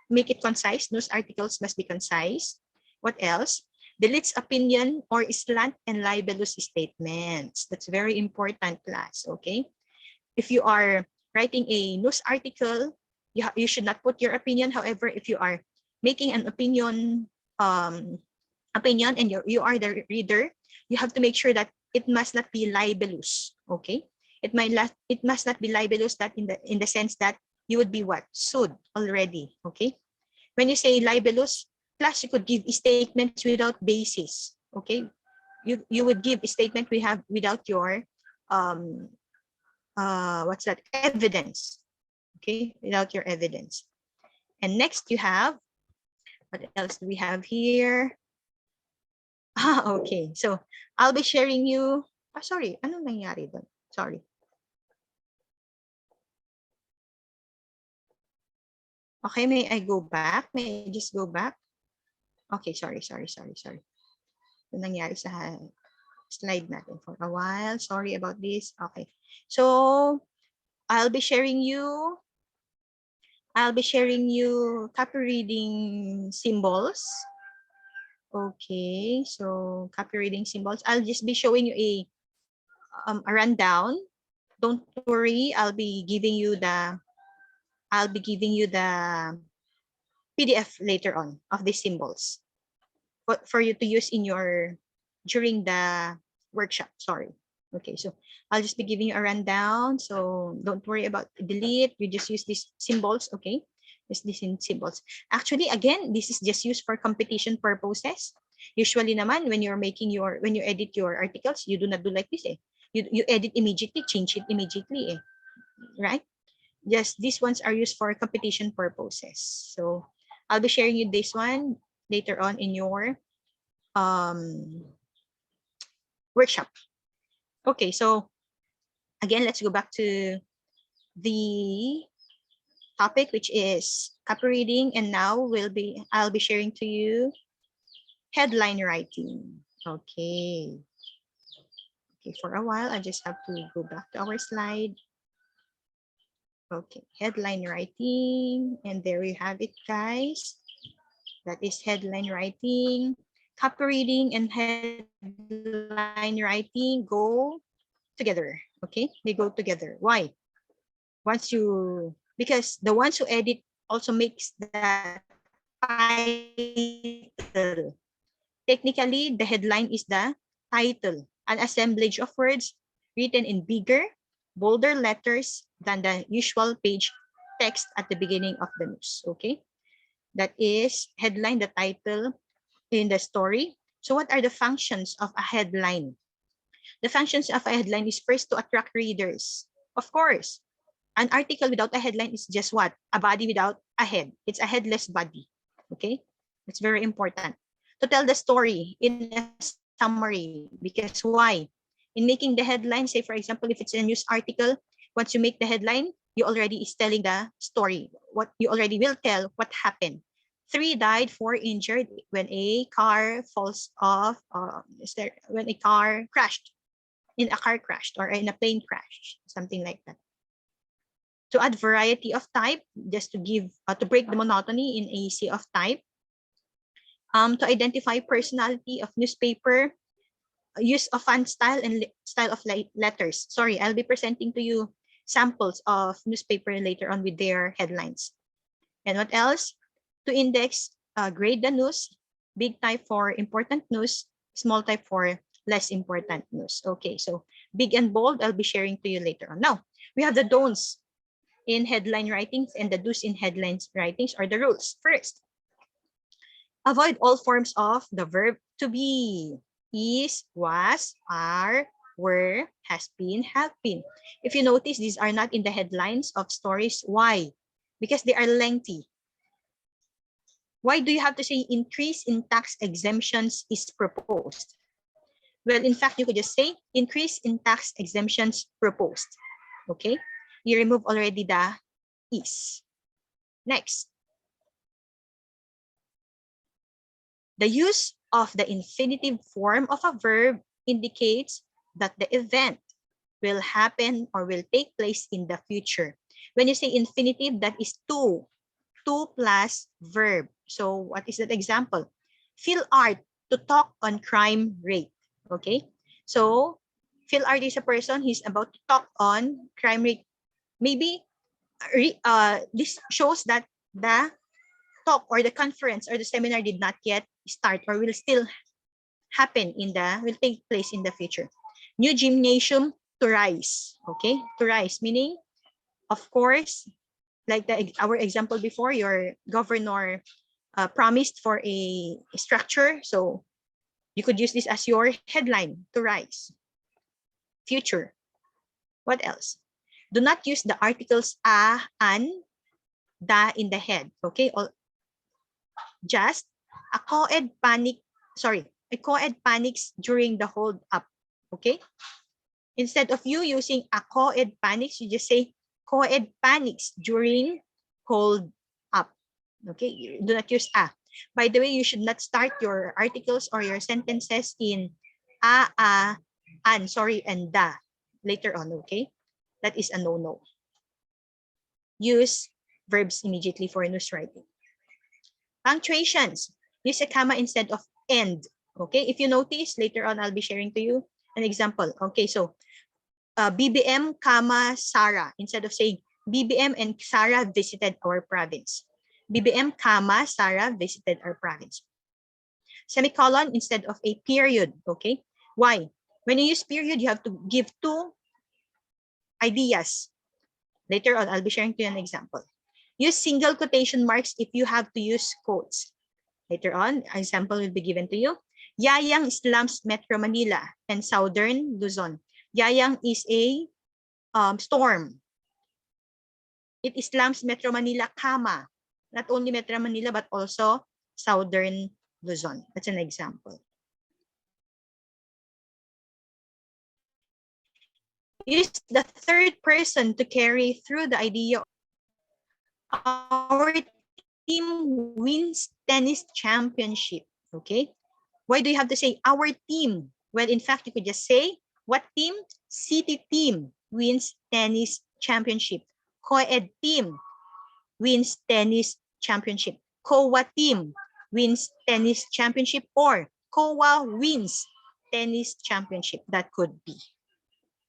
make it concise. News articles must be concise. What else? Deletes opinion or slant and libelous statements. That's very important, class. Okay. If you are writing a news article, you should not put your opinion. However, if you are making an opinion and you are the reader, you have to make sure that it must not be libelous. Okay. It must not be libelous that in the sense that you would be what? Sued already. Okay. When you say libelous, plus you could give statements without basis. Okay. You would give a statement without your evidence. Okay, without your evidence. And next you have, what else do we have here? Okay, so I'll be sharing you, sorry, anong nangyari doon? Sorry. Okay, may I go back? May I just go back? Okay, sorry. Ano nangyari sa slide natin for a while? Sorry about this. Okay, so I'll be sharing you copy reading symbols. Okay, so copy reading symbols. I'll just be showing you a rundown. Don't worry, I'll be giving you the PDF later on of these symbols for you to use during the workshop. Sorry. Okay, so I'll just be giving you a rundown. So don't worry about delete. You just use these symbols. Okay, use these symbols. Actually, again, this is just used for competition purposes. Usually, naman when you edit your articles, you do not do like this. You edit immediately, change it immediately. Right? Yes, these ones are used for competition purposes. So I'll be sharing you this one later on in your workshop. Okay, so again, let's go back to the topic, which is copy reading, and now I'll be sharing to you headline writing. Okay. Okay, for a while, I just have to go back to our slide. Okay, headline writing, and there we have it, guys. That is headline writing. Copy reading and headline writing go together. Okay, they go together. Why? Because the ones who edit also makes the title. Technically, the headline is the title, an assemblage of words written in bigger, bolder letters than the usual page text at the beginning of the news. Okay, that is headline, the title in the story. So what are the functions of a headline? The functions of a headline is first to attract readers. Of course, an article without a headline is just what? A body without a head. It's a headless body. Okay? It's very important. To tell the story in a summary. Because why? In making the headline, say for example, if it's a news article, once you make the headline, you already is telling the story. What you already will tell what happened. 3 died, 4 injured when a car falls off, when a car crashed, in a car crashed or in a plane crash, something like that. To add variety of type, just to give to break the monotony in a sea of type. To identify personality of newspaper, use of font style and style of letters. Sorry, I'll be presenting to you samples of newspaper later on with their headlines. And what else? To index, grade the news, big type for important news, small type for less important news. Okay, so big and bold, I'll be sharing to you later on. Now, we have the don'ts in headline writings and the do's in headlines writings, or the rules. First, avoid all forms of the verb to be. Is, was, are, were, has been, have been. If you notice, these are not in the headlines of stories. Why? Because they are lengthy. Why do you have to say increase in tax exemptions is proposed? Well, in fact, you could just say increase in tax exemptions proposed. Okay? You remove already the is. Next. The use of the infinitive form of a verb indicates that the event will happen or will take place in the future. When you say infinitive, that is to plus verb. So what is that example? Phil Art to talk on crime rate. Okay? So Phil Art is a person, he's about to talk on crime rate. Maybe this shows that the talk or the conference or the seminar did not yet start or will still happen will take place in the future. New gymnasium to rise. Okay? To rise, meaning, of course, like our example before, your governor promised for a structure. So you could use this as your headline, to rise. Future. What else? Do not use the articles a, an, da in the head. Okay? Just a co-ed panics during the hold up. Okay? Instead of you using a co-ed panics, you just say co-ed panics during hold up. Okay? You do not use a. By the way, you should not start your articles or your sentences in a, an, and da later on. Okay? That is a no-no. Use verbs immediately for news writing. Punctuations. Use a comma instead of and. Okay, if you notice, later on I'll be sharing to you an example. Okay, so BBM, comma, Sarah. Instead of saying BBM and Sarah visited our province. BBM, comma, Sarah visited our province. Semicolon instead of a period. Okay, why? When you use period, you have to give two ideas. Later on, I'll be sharing to you an example. Use single quotation marks if you have to use quotes. Later on, an example will be given to you. Yayang slums Metro Manila and Southern Luzon. Yayang is a storm. It slums Metro Manila, comma. Not only Metro Manila, but also Southern Luzon. That's an example. Use the third person to carry through the idea. Our team wins tennis championship. Okay. Why do you have to say our team? Well, in fact, you could just say what team? City team wins tennis championship. Co-ed team wins tennis championship. COA team wins tennis championship, or COA wins tennis championship. That could be.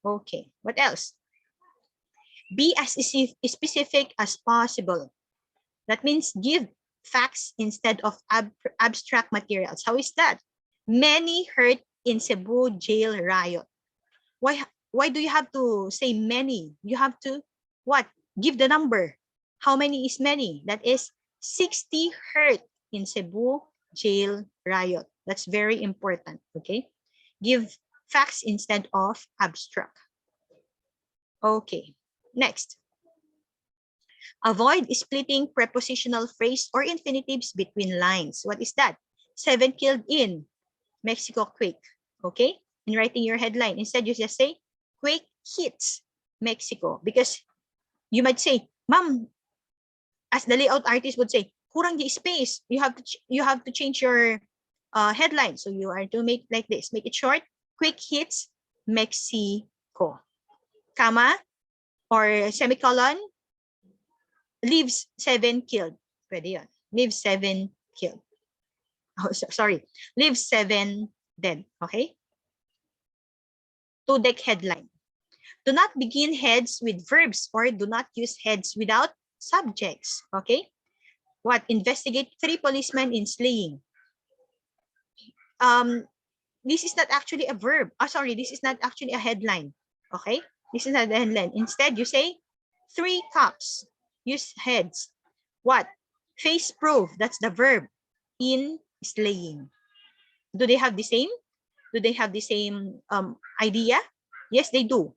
Okay, what else? Be as specific as possible. That means give facts instead of abstract materials. How is that? Many hurt in Cebu jail riot. Why do you have to say many? You have to what? Give the number. How many is many? That is 60 hurt in Cebu jail riot. That's very important. Okay. Give facts instead of abstract. Okay. Next. Avoid splitting prepositional phrase or infinitives between lines. What is that? 7 killed in Mexico quake. Okay? In writing your headline, instead you just say quake hits Mexico, because you might say, Ma'am, as the layout artist would say, kurang di space. You have to change your headline. So you are to make like this. Make it short. Quick hits Mexico. Comma or semicolon. Leaves 7 killed. Pwede yun. Leaves 7 killed. Oh, sorry. Leaves 7 dead. Okay? Two-deck headline. Do not begin heads with verbs, or do not use heads without subjects. Okay? What? Investigate 3 policemen in slaying. This is not actually a verb. Sorry, this is not actually a headline. Okay? This is not the headline. Instead, you say 3 cops. Use heads. What? Face proof. That's the verb. In slaying. Do they have the same? Do they have the same idea? Yes, they do.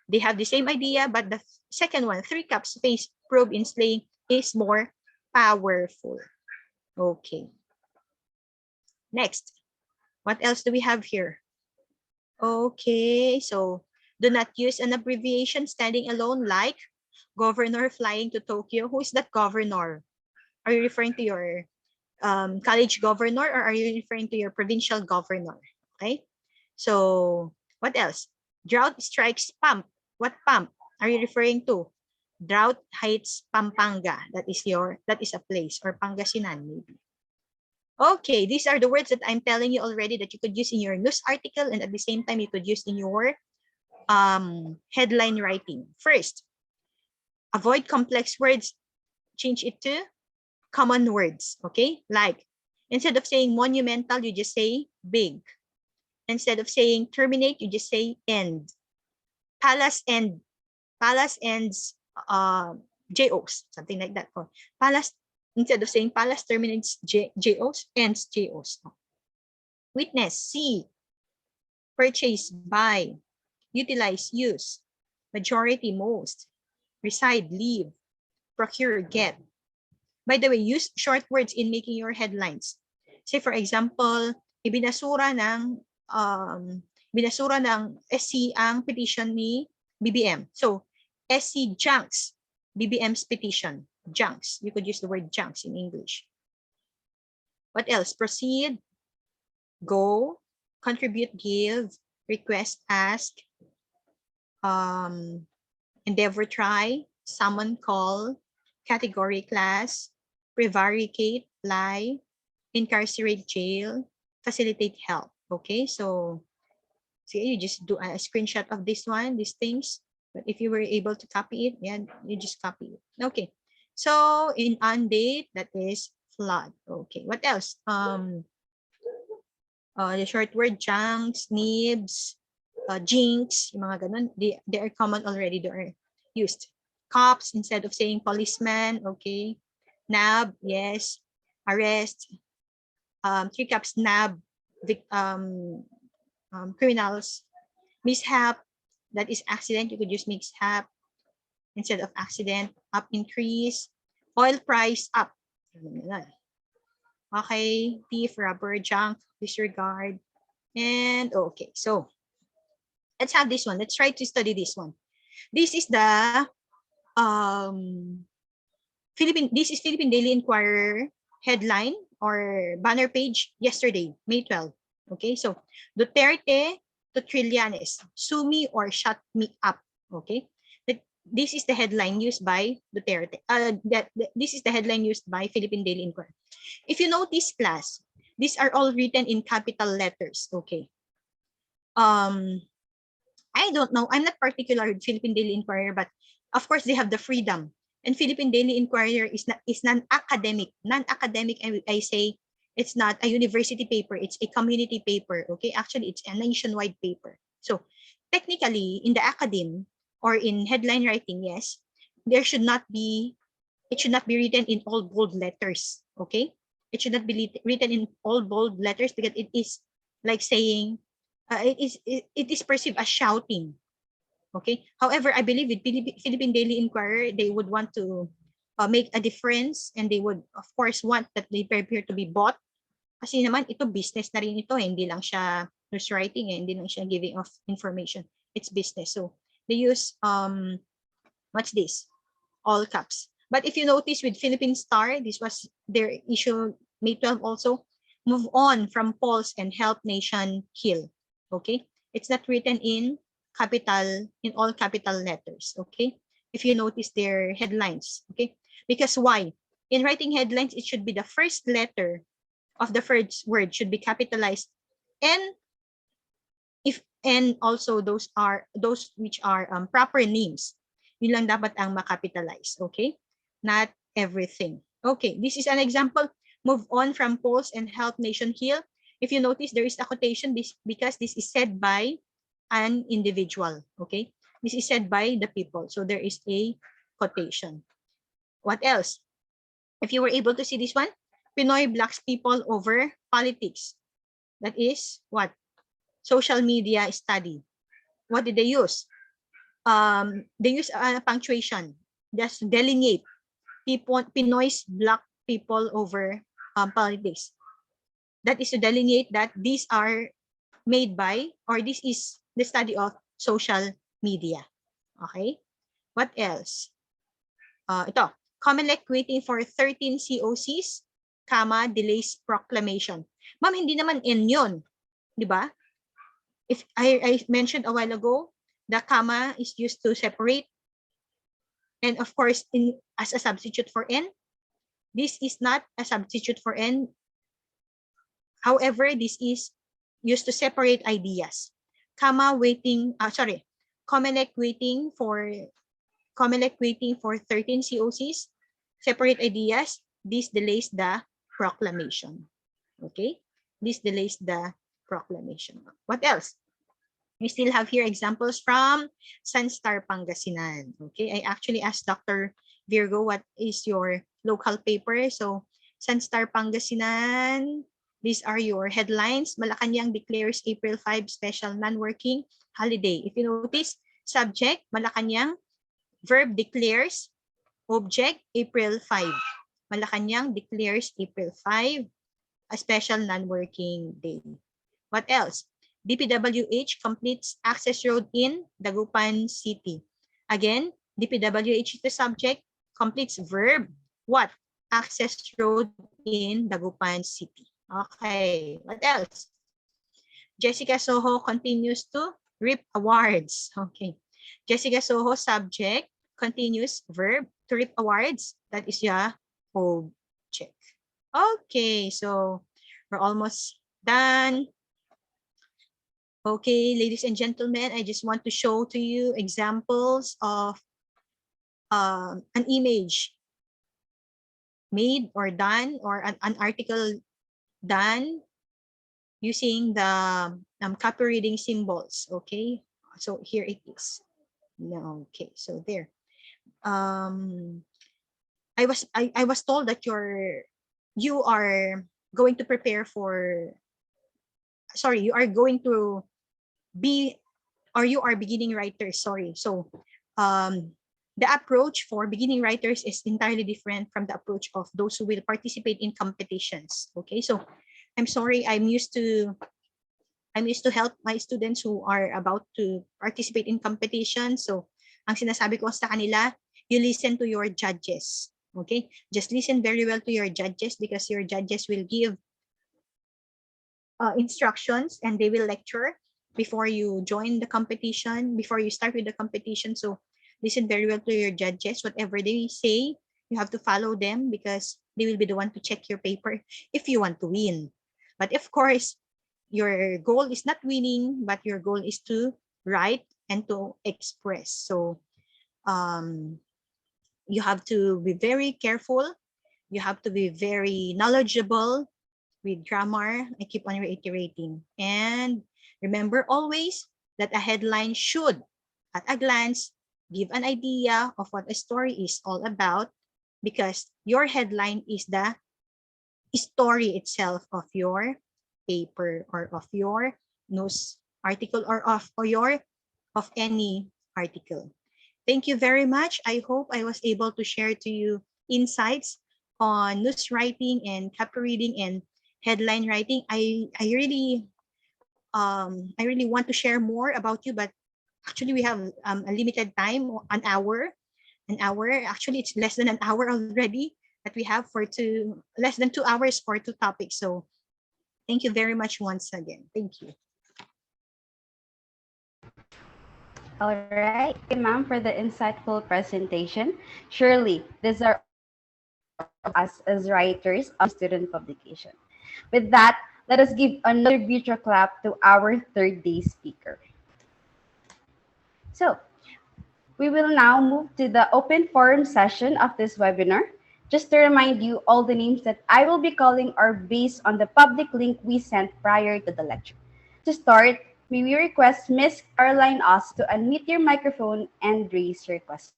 They have the same idea, but the second one, 3 cups face probe in slaying, is more powerful. Okay. Next. What else do we have here? Okay, so do not use an abbreviation standing alone, like governor flying to Tokyo. Who is that governor? Are you referring to your college governor, or are you referring to your provincial governor? Okay. So what else? Drought strikes pump. What pump are you referring to? Drought Heights, Pampanga. That is a place, or Pangasinan maybe. Okay, these are the words that I'm telling you already that you could use in your news article, and at the same time you could use in your headline writing. First, avoid complex words. Change it to common words. Okay, like instead of saying monumental, you just say big. Instead of saying terminate, you just say end. Palace ends JOs, something like that. Or palace, instead of saying palace terminates JOs, ends JOs. Witness, see. Purchase, buy. Utilize, use. Majority, most. Reside, live. Procure, get. By the way, use short words in making your headlines. Say for example, binasura ng SC ang petition ni BBM. So, SC junks BBM's petition. Junks. You could use the word junks in English. What else? Proceed, go, contribute, give, request, ask, endeavor, try, summon, call, category, class, prevaricate, lie, incarcerate, jail, facilitate, help. Okay, so see, you just do a screenshot of this one, these things. But if you were able to copy it, yeah, you just copy it. Okay, so in undate, that is flood. Okay, what else? The short word junks, nibs, jinx, yung mga ganun, they are common already. They are used. Cops instead of saying policeman. Okay, nab, yes, arrest. 3 cops, nab, criminals. Mishap, that is accident. You could use mishap instead of accident. Up, increase. Oil price, up. Okay, thief, robber, junk, disregard, and okay. So let's have this one. Let's try to study this one. This is the This is Philippine Daily Inquirer headline or banner page yesterday, May 12. Okay, so Duterte to Trillanes, sue me or shut me up. Okay, this is the headline used by Duterte. This is the headline used by Philippine Daily Inquirer. If you notice, class, these are all written in capital letters. Okay. I don't know. I'm not particular with Philippine Daily Inquirer, but of course they have the freedom. And Philippine Daily Inquirer is non-academic. Non-academic, I say it's not a university paper. It's a community paper. Okay, actually it's a nationwide paper. So technically, in the academe or in headline writing, yes, there should not be. It should not be written in all bold letters. Okay, it should not be written in all bold letters because it is like saying it is perceived as shouting. Okay. However, I believe with Philippine Daily Inquirer, they would want to make a difference, and they would, of course, want that they prepare to be bought. Kasi naman, ito business na rin ito. Hindi lang siya news writing, hindi lang siya giving of information. It's business. So, they use, what's this? All caps. But if you notice with Philippine Star, this was their issue May 12 also. Move on from polls and help nation heal. Okay? It's not written in all capital letters. Okay? If you notice their headlines. Okay? Because why? In writing headlines, it should be the first letter of the first word should be capitalized, and also those which are proper names. Yun lang dapat ang makapitalize. Okay? Not everything. Okay, this is an example. Move on from polls and help nation heal. If you notice, there is a quotation because this is said by an individual. Okay? This is said by the people. So there is a quotation. What else? If you were able to see this one, Pinoy blocks people over politics. That is what? Social media study. What did they use? They use punctuation. Just delineate. Pinoys block people over politics. That is to delineate that these are made by, or this is the study of social media. Okay? What else? Ito. Comelec waiting for 13 COCs, delays proclamation. Ma'am, hindi naman N yun. Di ba? If I mentioned a while ago, the comma is used to separate, and of course as a substitute for n. This is not a substitute for n. However, this is used to separate ideas. Comelec waiting for 13 COCs, separate ideas. This delays the proclamation. Okay, this delays the proclamation. What else? We still have here examples from Sunstar Pangasinan. Okay, I actually asked Dr. Virgo, what is your local paper? So, Sunstar Pangasinan, these are your headlines. Malacanang declares April 5 special non-working holiday. If you notice, subject, Malacanang, verb declares, object, April 5. Malacanang declares April 5 a special non-working day. What else? DPWH completes access road in Dagupan City. Again, DPWH is the subject, completes verb. What? Access road in Dagupan City. Okay, what else? Jessica Soho continues to reap awards. Okay. Jessica Soho subject, continuous verb to reap awards. That is your object. Okay, so we're almost done. Okay, ladies and gentlemen, I just want to show to you examples of an image made or done, or an article done using the copy reading symbols. Okay, so here it is. No, okay, so there. I was told that you are going to prepare for. Sorry, you are going to be, or you are beginning writers. Sorry, so the approach for beginning writers is entirely different from the approach of those who will participate in competitions. Okay, so I'm sorry, I'm used to help my students who are about to participate in competition. So, ang sinasabi ko sa kanila, you listen to your judges. Okay? Just listen very well to your judges because your judges will give instructions and they will lecture before you join the competition, before you start with the competition. So, listen very well to your judges. Whatever they say, you have to follow them because they will be the one to check your paper if you want to win. But of course, your goal is not winning, but your goal is to write and to express. So you have to be very careful. You have to be very knowledgeable with grammar. I keep on reiterating. And remember always that a headline should, at a glance, give an idea of what a story is all about because your headline is the story itself of your paper or of your news article or of any article. Thank you very much. I hope I was able to share to you insights on news writing and copy reading and headline writing. I really want to share more about you, but actually we have a limited time, an hour. Actually, it's less than an hour already that we have for less than 2 hours for two topics. So thank you very much once again. Thank you. All right. Thank you, ma'am, for the insightful presentation. Surely, these are all important for us as writers of student publication. With that, let us give another virtual clap to our third day speaker. So, we will now move to the open forum session of this webinar. Just to remind you, all the names that I will be calling are based on the public link we sent prior to the lecture. To start, may we request Miss Caroline Oss to unmute your microphone and raise your question.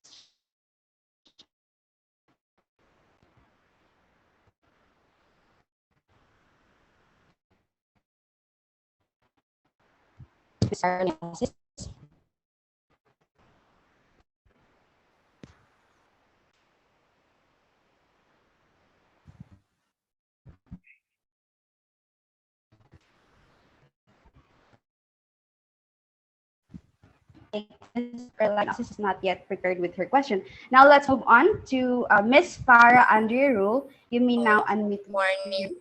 Miss Caroline Oss is not yet prepared with her question. Now let's move on to Miss Farah Andrea Rule. You may now unmute your Morning.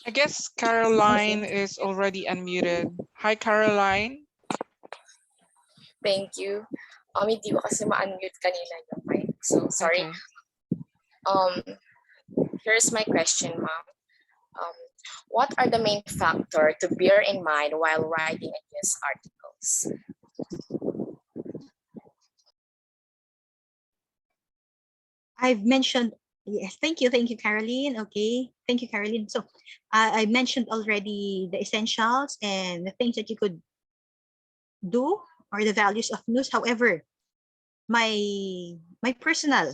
I guess Caroline is already unmuted. Hi, Caroline. Thank you. Hindi ko kasi ma-unmute kanina yung mic. So, sorry. Okay. Here's my question, ma'am. What are the main factors to bear in mind while writing a news articles? I've mentioned, yes, thank you, Caroline. Okay, thank you, Caroline. So I mentioned already the essentials and the things that you could do or the values of news. However, my personal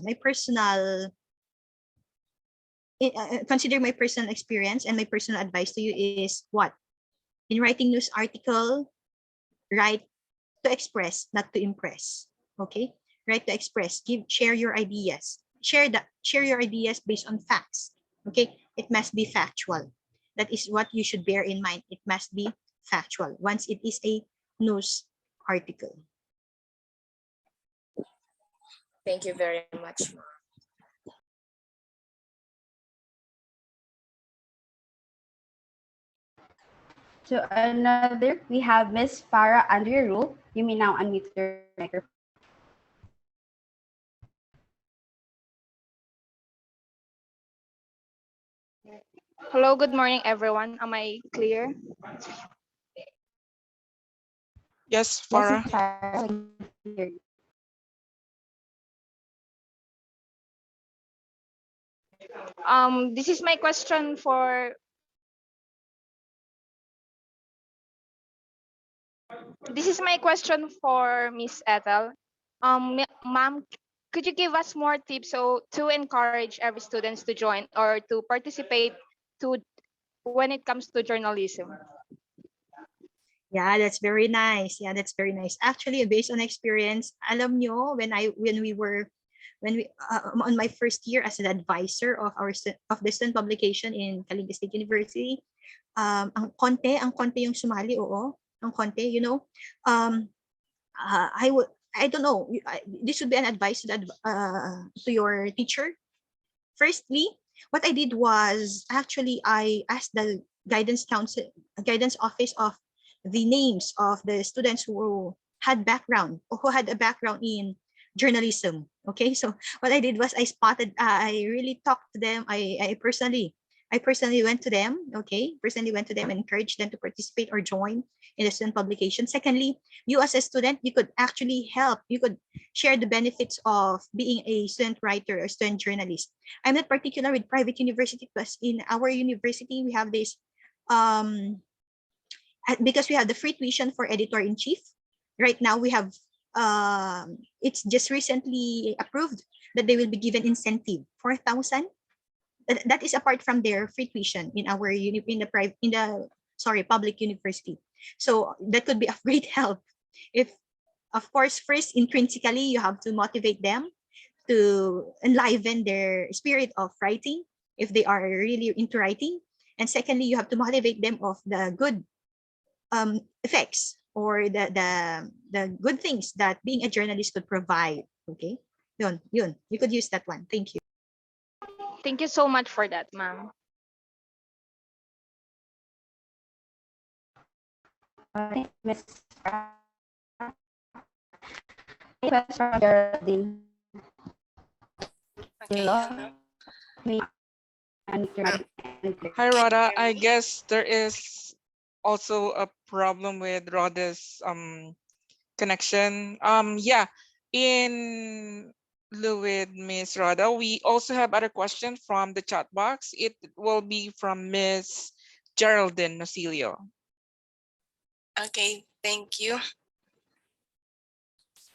consider my personal experience and my personal advice to you is what in writing news article, write to express, not to impress. Okay, write to express. Share your ideas. Share your ideas based on facts. Okay, it must be factual. That is what you should bear in mind. It must be factual once it is a news article. Thank you very much, ma'am. To another, we have Miss Farah Andrea Rule. You may now unmute your microphone. Hello, good morning, everyone. Am I clear? Yes, Yes, Farah. Miss Farah, we can hear you. This is my question for Miss Ethel. Ma'am, could you give us more tips so to encourage every students to join or to participate to when it comes to journalism? Yeah, that's very nice. Yeah, that's very nice. Actually, based on experience, alam nyo, when we on my first year as an advisor of of the student publication in Calinda State University, ang konti yung sumali, oo, ang konti, you know. I don't know. This would be an advice to your teacher. Firstly, what I did was actually I asked the guidance office of the names of the students who had background or who had a background in journalism. Okay, so what I did was I really talked to them. I personally went to them. Okay, personally went to them and encouraged them to participate or join in the student publication. Secondly, you as a student, you could actually help. You could share the benefits of being a student writer or student journalist. I'm not particular with private university, because in our university we have this because we have the free tuition for editor-in-chief. Right now we have it's just recently approved that they will be given incentive 4,000. That is apart from their free tuition in our public university. So that could be a great help. If, of course, first intrinsically you have to motivate them to enliven their spirit of writing if they are really into writing, and secondly you have to motivate them of the good effects or the good things that being a journalist could provide. Okay, yun you could use that one. Thank you. Thank you so much for that, ma'am. Thank you, Ms. Request from Geraldine. Okay, hello. Hi, Rhoda. I guess there is also a problem with Rhoda's connection. Yeah, in lieu with Miss Rhoda, we also have other questions from the chat box. It will be from Miss Geraldine Nosilio. Okay, thank you.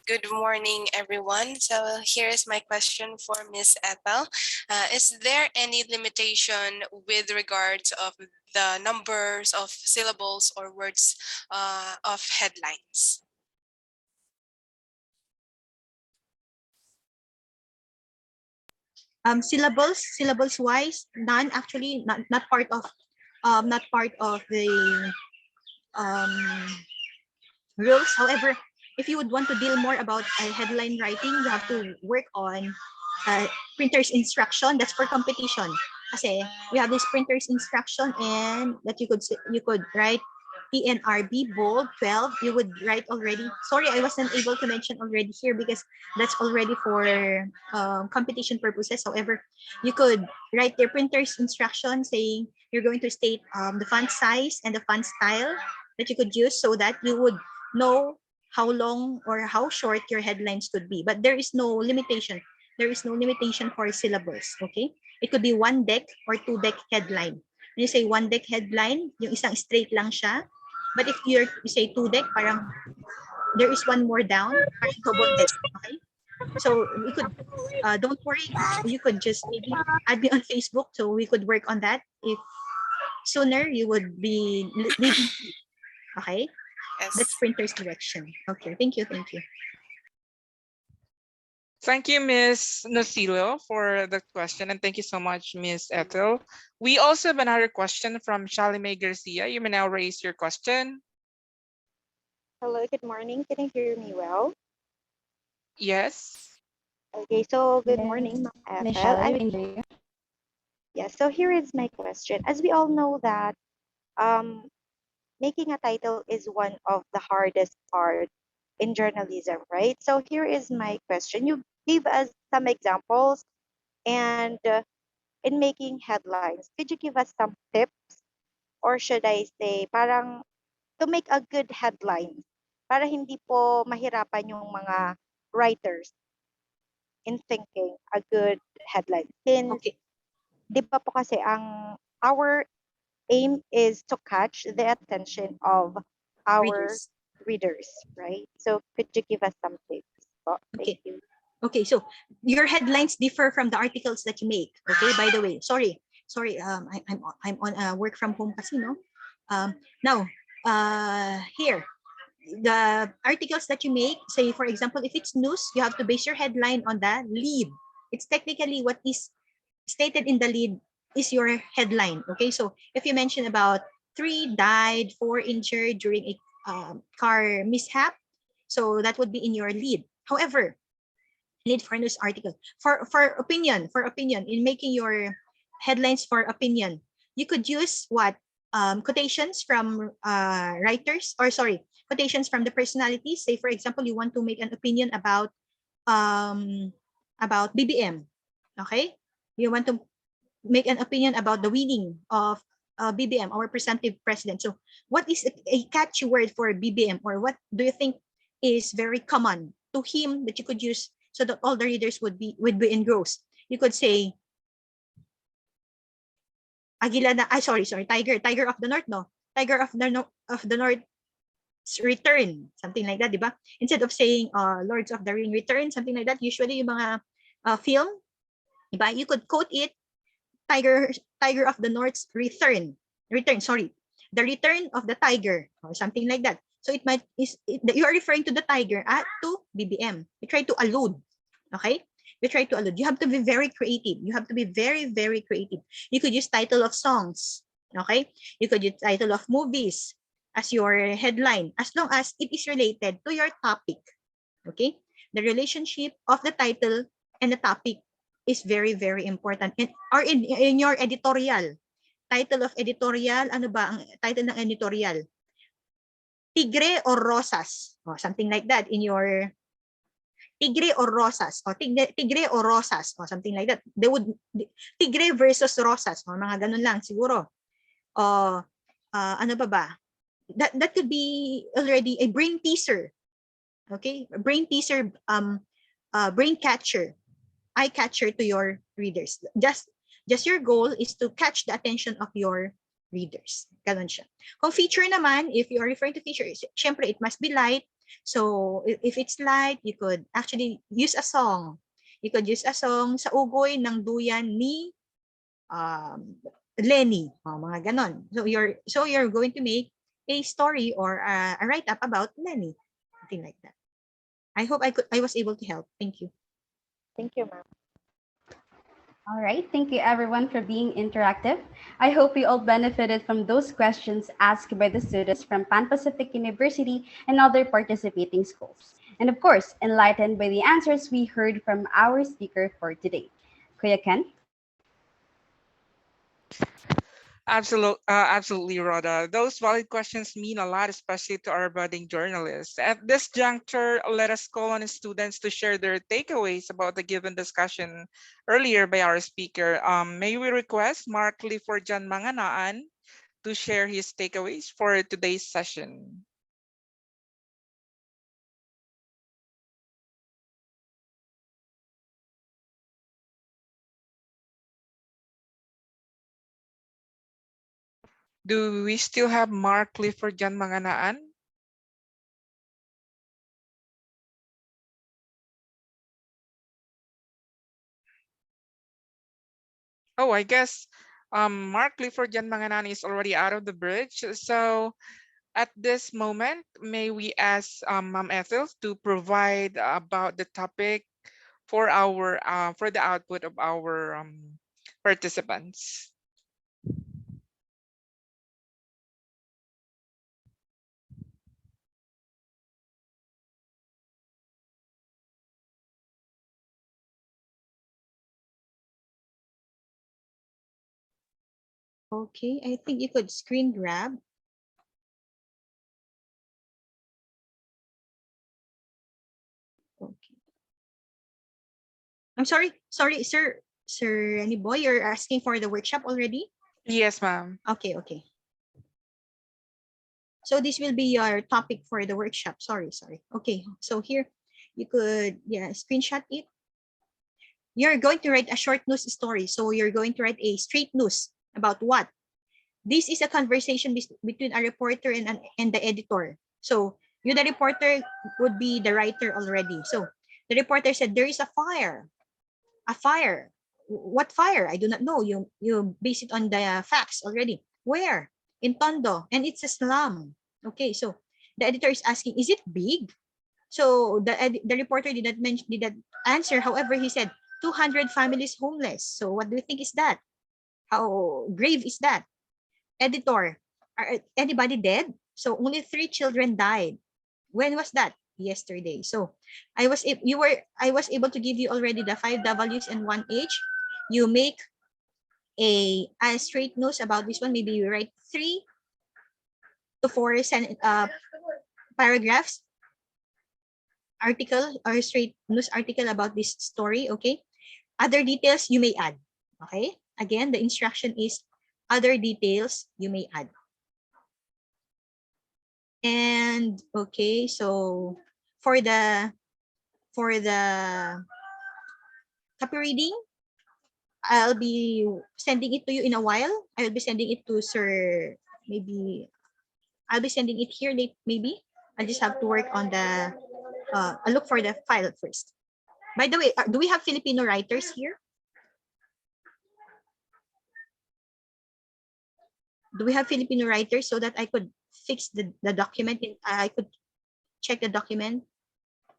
Good morning, everyone. So here's my question for Miss Ethel. Is there any limitation with regards of the numbers of syllables or words of headlines? Syllables wise, none actually, not part of the um, rules. However, if you would want to deal more about headline writing, you have to work on printer's instruction. That's for competition. Kasi we have this printer's instruction, and that you could write PNRB bold 12. You would write already. Sorry, I wasn't able to mention already here because that's already for competition purposes. However, you could write their printer's instruction saying you're going to state the font size and the font style that you could use so that you would know how long or how short your headlines could be. But there is no limitation. There is no limitation for syllables. Okay? It could be one deck or two deck headline. When you say one deck headline, yung isang straight lang siya. But if you say two deck, parang there is one more down, parang double deck. Okay? So we could, don't worry, you could just maybe add me on Facebook so we could work on that. If sooner you would be leaving. Okay? Yes. That's printer's direction. Okay, thank you, thank you. Thank you, Ms. Nosilio, for the question, and thank you so much, Ms. Ethel. We also have another question from Shalime Garcia. You may now raise your question. Hello, good morning. Can you hear me well? Yes. Okay, so good morning, Ma'am Ethel. Yeah, so here is my question. As we all know that making a title is one of the hardest part in journalism, right? So here is my question. You gave us some examples and in making headlines, could you give us some tips or should I say parang to make a good headline para hindi po mahirapan yung mga writers in thinking a good headline. Since, Okay. di ba po kasi our aim is to catch the attention of our readers, right? So could you give us some tips? Po? Okay. Thank you. Okay, so your headlines differ from the articles that you make. Okay, by the way, sorry. I'm on work from home kasi, no? Now, here, the articles that you make, say for example, if it's news, you have to base your headline on the lead. It's technically what is stated in the lead is your headline. Okay, so if you mention about 3 died, 4 injured during a car mishap, so that would be in your lead. However, lead for news article, for opinion, in making your headlines for opinion, you could use what, quotations from writers, or sorry, quotations from the personalities. Say for example, you want to make an opinion um about BBM. Okay, you want to make an opinion about the winning of BBM, our presumptive president. So what is a catchy word for BBM, or what do you think is very common to him that you could use so that all the readers would be engrossed? You could say Agila na, sorry, Tiger of the North, no? Tiger of the North return, something like that, di ba? Instead of saying Lords of the Ring return, something like that, usually yung mga film, di ba? You could quote it, Tiger of the North's return, sorry, the return of the tiger, or something like that. So you are referring to the tiger to BBM. You try to allude, okay? You try to allude. You have to be very creative. You have to be very, very creative. You could use title of songs, okay? You could use title of movies as your headline, as long as it is related to your topic, okay? The relationship of the title and the topic is very, very important. Or in your editorial, title of editorial, ano ba ang title ng editorial? Tigre or Rosas, or something like that. In your Tigre or Rosas, or Tigre or Rosas, or something like that. Tigre versus Rosas, o mga ganun lang siguro. Ano ba? That could be already a brain teaser. Okay? A brain teaser, brain catcher, eye catcher to your readers. Just your goal is to catch the attention of your readers. Ganun siya. Kung feature naman, if you are referring to feature, syempre it must be light. So if it's light, you could actually use a song. You could use a song sa ugoy ng duyan ni Lenny, mga ganon. So you're going to make a story or a write-up about Lenny, something like that. I hope I was able to help. Thank you. Thank you, ma'am. All right, thank you everyone for being interactive. I hope you all benefited from those questions asked by the students from Pan Pacific University and other participating schools. And of course, enlightened by the answers we heard from our speaker for today. Kuya Ken? Absolutely, Rhoda. Those valid questions mean a lot, especially to our budding journalists. At this juncture, let us call on the students to share their takeaways about the given discussion earlier by our speaker. May we request Mark Clifford Jan Manganaan to share his takeaways for today's session. Do we still have Mark Clifford Jan Manganaan? Oh, I guess Mark Clifford Jan Manganaan is already out of the bridge. So at this moment, may we ask Ma'am Ethel to provide about the topic for the output of our participants. Okay, I think you could screen grab. Okay. I'm sorry, sir. Sir Any Boy, you're asking for the workshop already? Yes, ma'am. Okay. So this will be your topic for the workshop. Sorry. Okay, so here you could screenshot it. You're going to write a short news story. So you're going to write a straight news about what? This is a conversation between a reporter and the editor. So you, the reporter, would be the writer already. So the reporter said, there is a fire. A fire. What fire? I do not know. You base it on the facts already. Where? In Tondo. And it's a slum. Okay, so the editor is asking, is it big? So the reporter did not answer. However, he said 200 families homeless. So what do you think is that? How grave is that? Editor, are anybody dead? So only 3 children died. When was that? Yesterday. So I was able to give you already the 5 Ws and 1 H. You make a straight nose about this one. Maybe you write 3 to 4 paragraphs article or straight news article about this story. Okay. Other details you may add. Okay. Again, the instruction is other details you may add. And okay, so for the copy reading, I'll be sending it to you in a while. I'll be sending it to Sir. Maybe I'll be sending it here late. Maybe I just have to work on the. I'll look for the file first. By the way, do we have Filipino writers here? Do we have Filipino writers so that I could fix the document? I could check the document,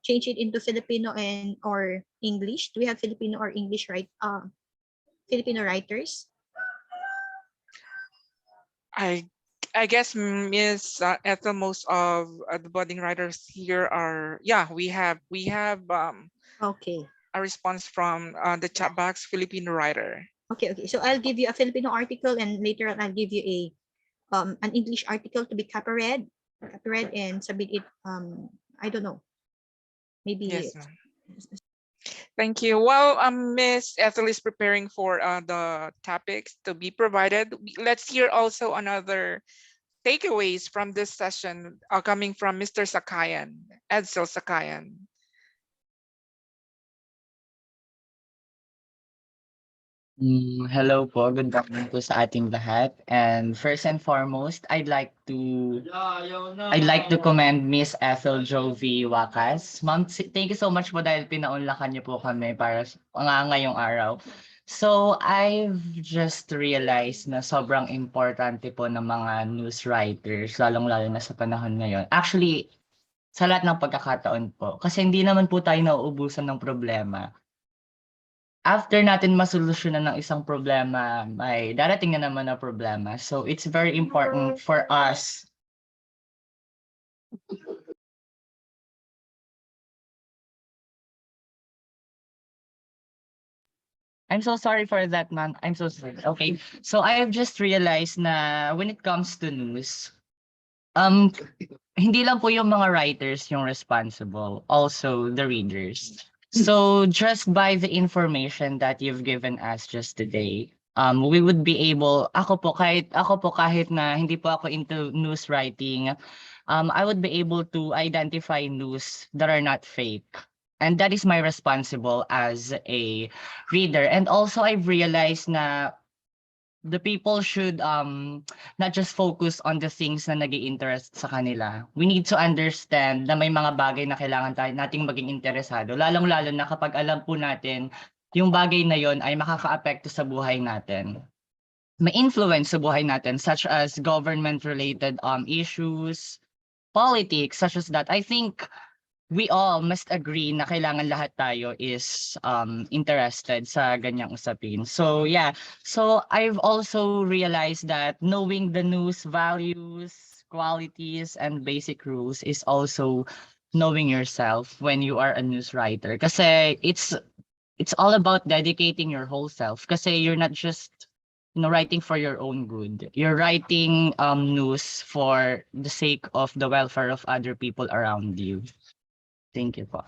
change it into Filipino and or English. Do we have Filipino or English Filipino writers? I I guess Miss Ethel, most of the budding writers here are, yeah, we have Okay. a response from the chat box Filipino writer. Okay. So I'll give you a Filipino article, and later on I'll give you an English article to be copyread and submit it. I don't know. Maybe. Yes, ma'am. Thank you. While Miss Ethel is preparing for the topics to be provided, let's hear also another takeaways from this session coming from Mr. Sakayan, Edsel Sakayan. Hello po, good morning po sa ating lahat. And first and foremost, I'd like to commend Miss Ethel Jovi Wakas. Ma'am, thank you so much po dahil pinaunlakan niyo po kami para ngayong araw. So, I've just realized na sobrang importante po ng mga news writers, lalong-lalo na sa panahon ngayon. Actually, sa lahat ng pagkakataon po. Kasi hindi naman po tayo nauubusan ng problema. After natin masolusyonan ng isang problema, may darating na naman na problema. So it's very important for us. I'm so sorry for that, ma'am. I'm so sorry. Okay. So I have just realized na when it comes to news, hindi lang po yung mga writers yung responsible, also the readers. So just by the information that you've given us just today, we would be able, ako po kahit na hindi po ako into news writing, I would be able to identify news that are not fake. And that is my responsible as a reader. And also I've realized na the people should not just focus on the things na nag-i-interest sa kanila. We need to understand na may mga bagay na kailangan nating maging interesado. Lalong-lalo na kapag alam po natin yung bagay na yon ay makaka-apekto sa buhay natin. May influence sa buhay natin such as government-related issues, politics, such as that. I think we all must agree na kailangan lahat tayo is interested sa ganyang usapin. So yeah, so I've also realized that knowing the news values, qualities, and basic rules is also knowing yourself when you are a news writer. Kasi it's all about dedicating your whole self. Kasi you're not just writing for your own good. You're writing news for the sake of the welfare of other people around you. Thank you po.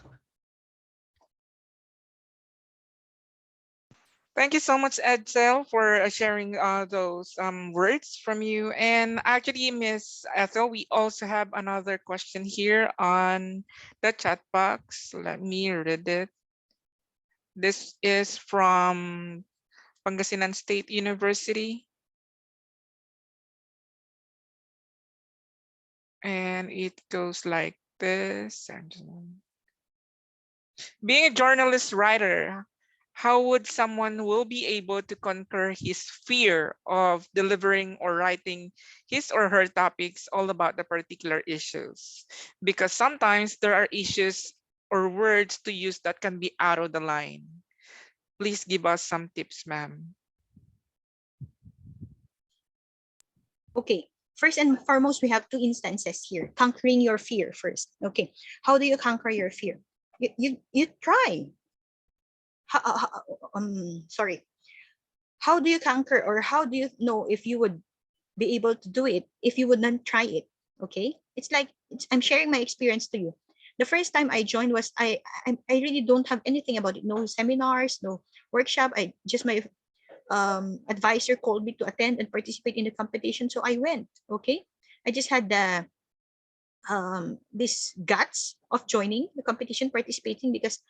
Thank you so much, Edsel, for sharing those words from you. And actually, Miss Ethel, we also have another question here on the chat box. Let me read it. This is from Pangasinan State University. And it goes like this. Being a journalist writer, How would someone will be able to conquer his fear of delivering or writing his or her topics all about the particular issues? Because sometimes there are issues or words to use that can be out of the line. Please give us some tips, ma'am. Okay. First and foremost, we have two instances here. Conquering your fear first. Okay. How do you conquer your fear? You try. Sorry. How do you conquer, or how do you know if you would be able to do it if you would not try it? Okay. It's like I'm sharing my experience to you. The first time I joined was I really don't have anything about it. No seminars, no workshop. I just my advisor called me to attend and participate in the competition, so I went. Okay. I just had the this guts of joining the competition, participating, because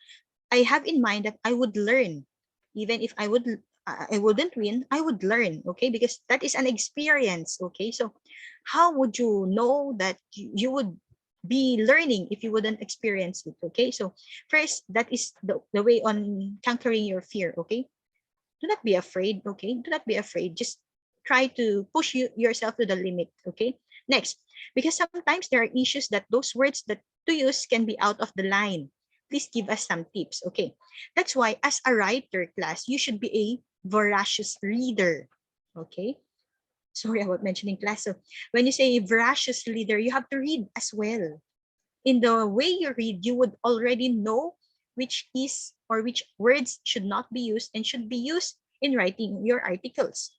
I have in mind that I would learn. Even if I wouldn't win, I would learn. Okay, because that is an experience. Okay, so how would you know that you would be learning if you wouldn't experience it? Okay, so first, that is the way on conquering your fear. Okay, do not be afraid. Okay, do not be afraid. Just try to push yourself to the limit. Okay, next, because sometimes there are issues that those words that to use can be out of the line. Please give us some tips. Okay, that's why as a writer class, you should be a voracious reader. Okay, sorry about mentioning class. So when you say voracious reader, you have to read as well. In the way you read, you would already know which is or which words should not be used and should be used in writing your articles.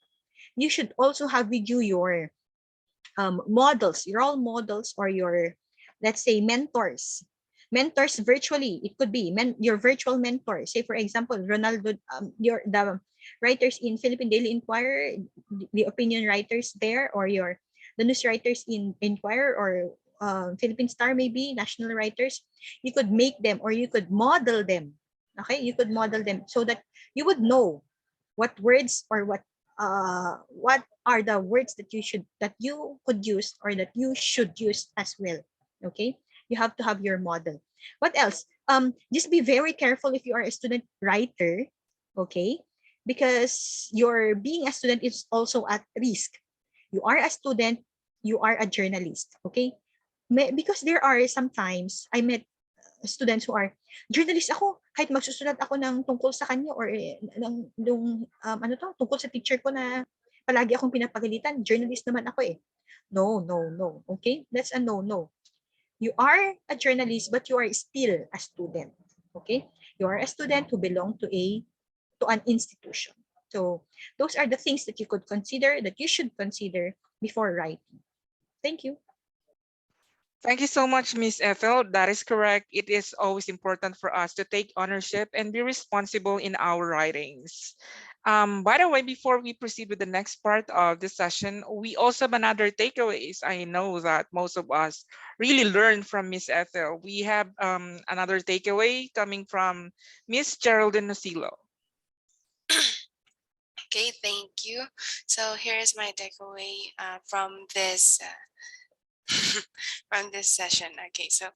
You should also have with you your models, your role models, or your, let's say, mentors. Mentors virtually, it could be your virtual mentor. Say, for example, Ronaldo, the writers in Philippine Daily Inquirer, the opinion writers there, or the news writers in Inquirer, or Philippine Star, maybe national writers. You could make them, or you could model them. Okay, you could model them so that you would know what words, or what are the words that you could use, or that you should use as well. Okay, you have to have your model. What else? Just be very careful if you are a student writer. Okay, because your being a student is also at risk. You are a student, you are a journalist. Okay, because there are sometimes I met students who are journalist ako, kahit magsusulat ako ng tungkol sa kanya, or ano to, tungkol sa teacher ko na palagi akong pinapagalitan, journalist naman ako eh. No, no, no. Okay? That's a no-no. You are a journalist, but you are still a student. Okay? You are a student who belong to an institution. So those are the things that you could consider, that you should consider before writing. Thank you. Thank you so much, Miss Ethel. That is correct. It is always important for us to take ownership and be responsible in our writings. By the way, before we proceed with the next part of the session, we also have another takeaways. I know that most of us really learned from Miss Ethel. We have another takeaway coming from Miss Geraldine Nocilo. Okay, thank you. So here's my takeaway from this from this session. Okay, so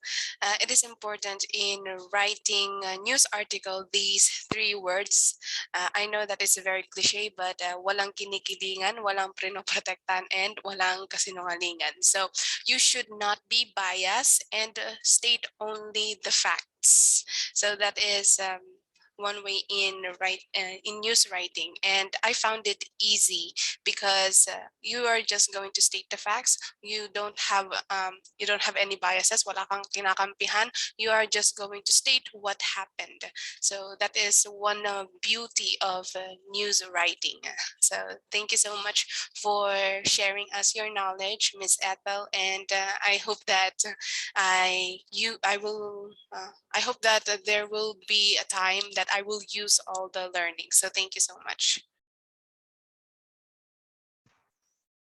it is important in writing a news article, these three words. I know that it's very cliche, but walang kinikilingan, walang prinoprotektan, and walang kasinungalingan. So you should not be biased and state only the facts. So that is one way in news writing, and I found it easy because you are just going to state the facts. You don't have any biases, wala kang kinakampihan. You are just going to state what happened. So that is one beauty of news writing. So thank you so much for sharing us your knowledge, Miss Ethel, and I hope that I hope that there will be a time that I will use all the learning. So thank you so much.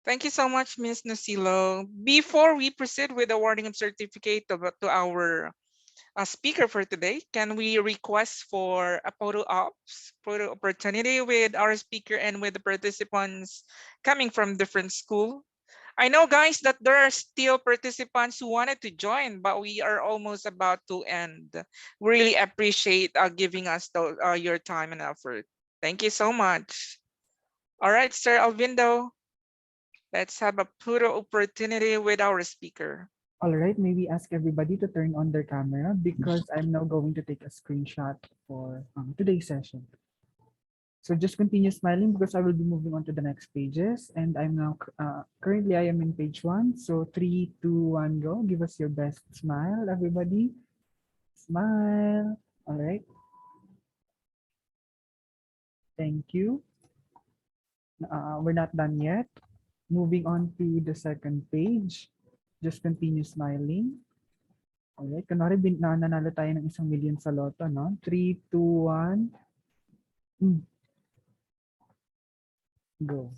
Thank you so much, Ms. Nocilo. Before we proceed with awarding of certificate to our speaker for today, can we request for a photo opportunity with our speaker and with the participants coming from different school? I know, guys, that there are still participants who wanted to join, but we are almost about to end. We really appreciate giving us your time and effort. Thank you so much. All right, Sir Alvindo, let's have a photo opportunity with our speaker. All right, maybe ask everybody to turn on their camera because I'm now going to take a screenshot for today's session. So just continue smiling because I will be moving on to the next pages. And I'm now, currently I am in page 1. So 3, 2, 1, go. Give us your best smile, everybody. Smile. All right. Thank you. We're not done yet. Moving on to the second page. Just continue smiling. Alright, kunwari nanalo tayo ng 1,000,000 sa loto, no? 3, 2, 1. Go.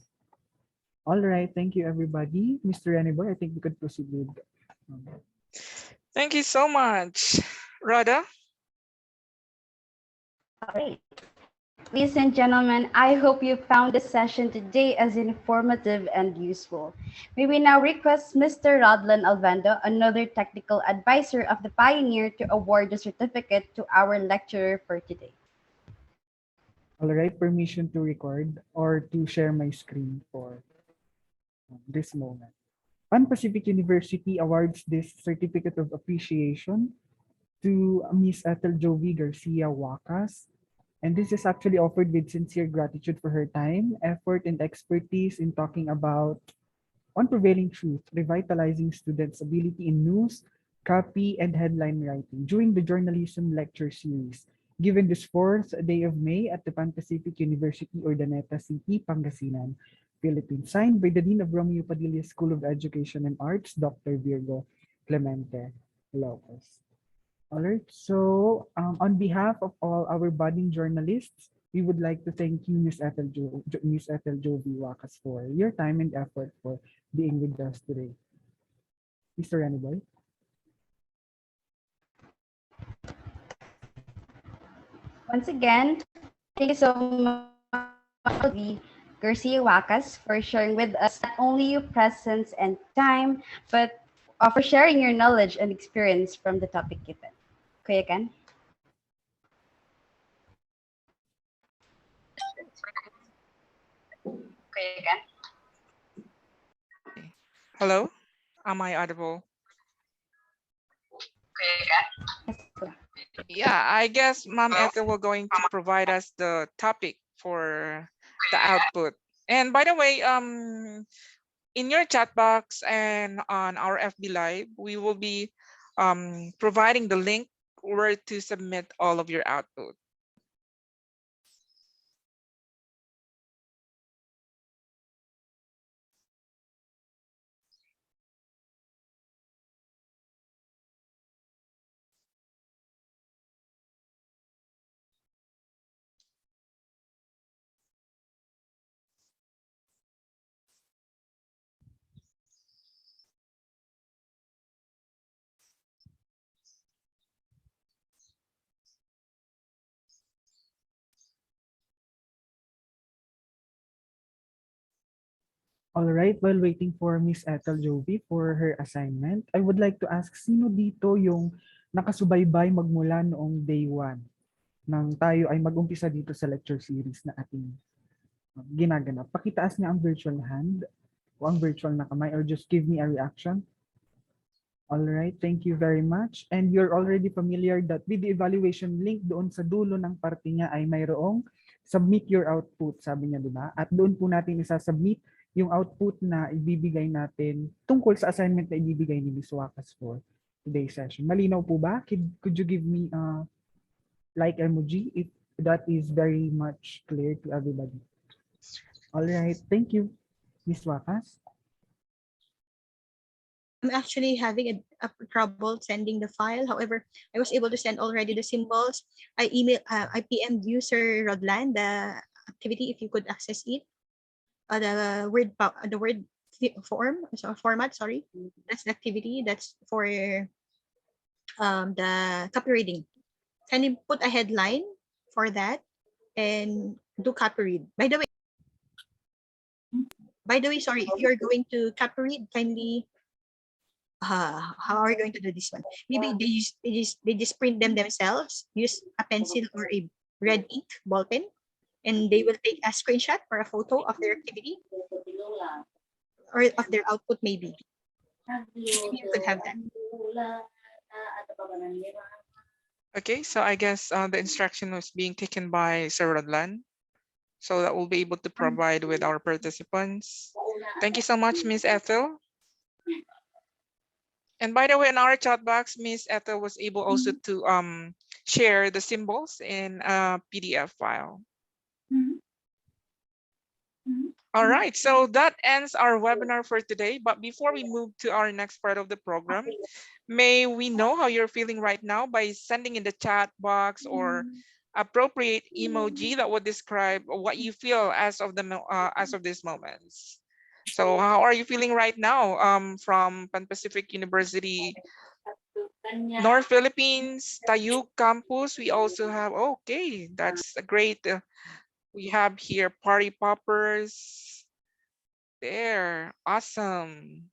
All right, thank you, everybody. Mr. Reniboy, I think we could proceed with. Thank you so much. Rhoda? All right. Ladies and gentlemen, I hope you found this session today as informative and useful. May we now request Mr. Rodlan Alvando, another technical advisor of the Pioneer, to award the certificate to our lecturer for today. All right, permission to record or to share my screen for this moment. Pan Pacific University awards this certificate of appreciation to Miss Ethel Jovi Garcia Wacas. And this is actually offered with sincere gratitude for her time, effort, and expertise in talking about unprevailing truth, revitalizing students' ability in news, copy, and headline writing during the journalism lecture series, given this 4th day of May at the Pan Pacific University, Urdaneta City, Pangasinan, Philippines. Signed by the Dean of Romeo Padilla School of Education and Arts, Dr. Virgo Lopez. All right, so on behalf of all our budding journalists, we would like to thank you, Ms. Ethel Jovi Wacas, for your time and effort for being with us today. Mr. Reniboy? Once again, thank you so much, Garcia Wacas, for sharing with us not only your presence and time, but for sharing your knowledge and experience from the topic given. Kuya Ken? Hello? Am I audible? Yeah, I guess Ma'am Ethel will going to provide us the topic for the output. And by the way, in your chat box and on our FB Live, we will be providing the link where to submit all of your output. All right, while waiting for Miss Ethel Jovi for her assignment, I would like to ask, sino dito yung nakasubaybay magmula noong day 1 nang tayo ay mag-umpisa dito sa lecture series na ating ginaganap? Pakitaas niya ang virtual hand o ang virtual na kamay or just give me a reaction. All right, thank you very much. And you're already familiar that with the evaluation link doon sa dulo ng parte niya ay mayroong submit your output, sabi niya, di ba? At doon po natin isa-submit yung output na ibibigay natin tungkol sa assignment na ibibigay ni Ms. Wacas for today's session. Malinaw po ba? Could you give me a like emoji if that is very much clear to everybody? All right, thank you, Ms. Wacas. I'm actually having a trouble sending the file. However, I was able to send already the symbols. I PM'd you, Sir Rodlan, the activity, if you could access it. The word form, so format, sorry. That's the activity. That's for the copy reading. Can you put a headline for that and do copy read? By the way, By the way, sorry, if you're going to copy read, kindly how are you going to do this one? Maybe they just print them themselves, use a pencil or a red ink ball pen, and they will take a screenshot or a photo of their activity or of their output maybe. Maybe you could have that. Okay, so I guess the instruction was being taken by Sir Rodlan, so that we'll be able to provide with our participants. Thank you so much, Miss Ethel. And by the way, in our chat box, Miss Ethel was able also to share the symbols in a PDF file. All right, so that ends our webinar for today. But before we move to our next part of the program, may we know how you're feeling right now by sending in the chat box or appropriate emoji that would describe what you feel as of these moments. So how are you feeling right now from Pan Pacific University, North Philippines, Tayug campus? We also have, okay, that's a great, we have here party poppers. There, awesome.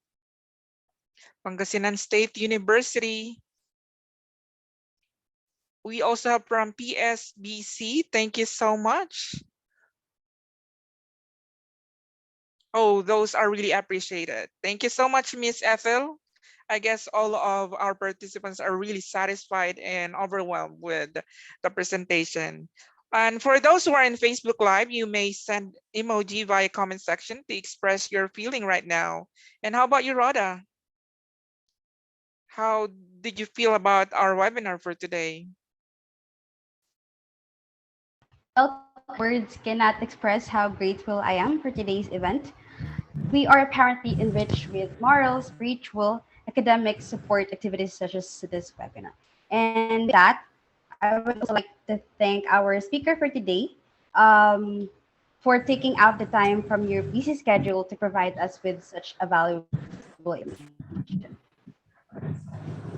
Pangasinan State University. We also have from PSBC. Thank you so much. Oh, those are really appreciated. Thank you so much, Miss Ethel. I guess all of our participants are really satisfied and overwhelmed with the presentation. And for those who are in Facebook Live, you may send emoji via comment section to express your feeling right now. And how about you, Rhoda? How did you feel about our webinar for today? Well, words cannot express how grateful I am for today's event. We are apparently enriched with moral, spiritual, academic support activities such as this webinar. And with that, I would also like to thank our speaker for today for taking out the time from your busy schedule to provide us with such a valuable information.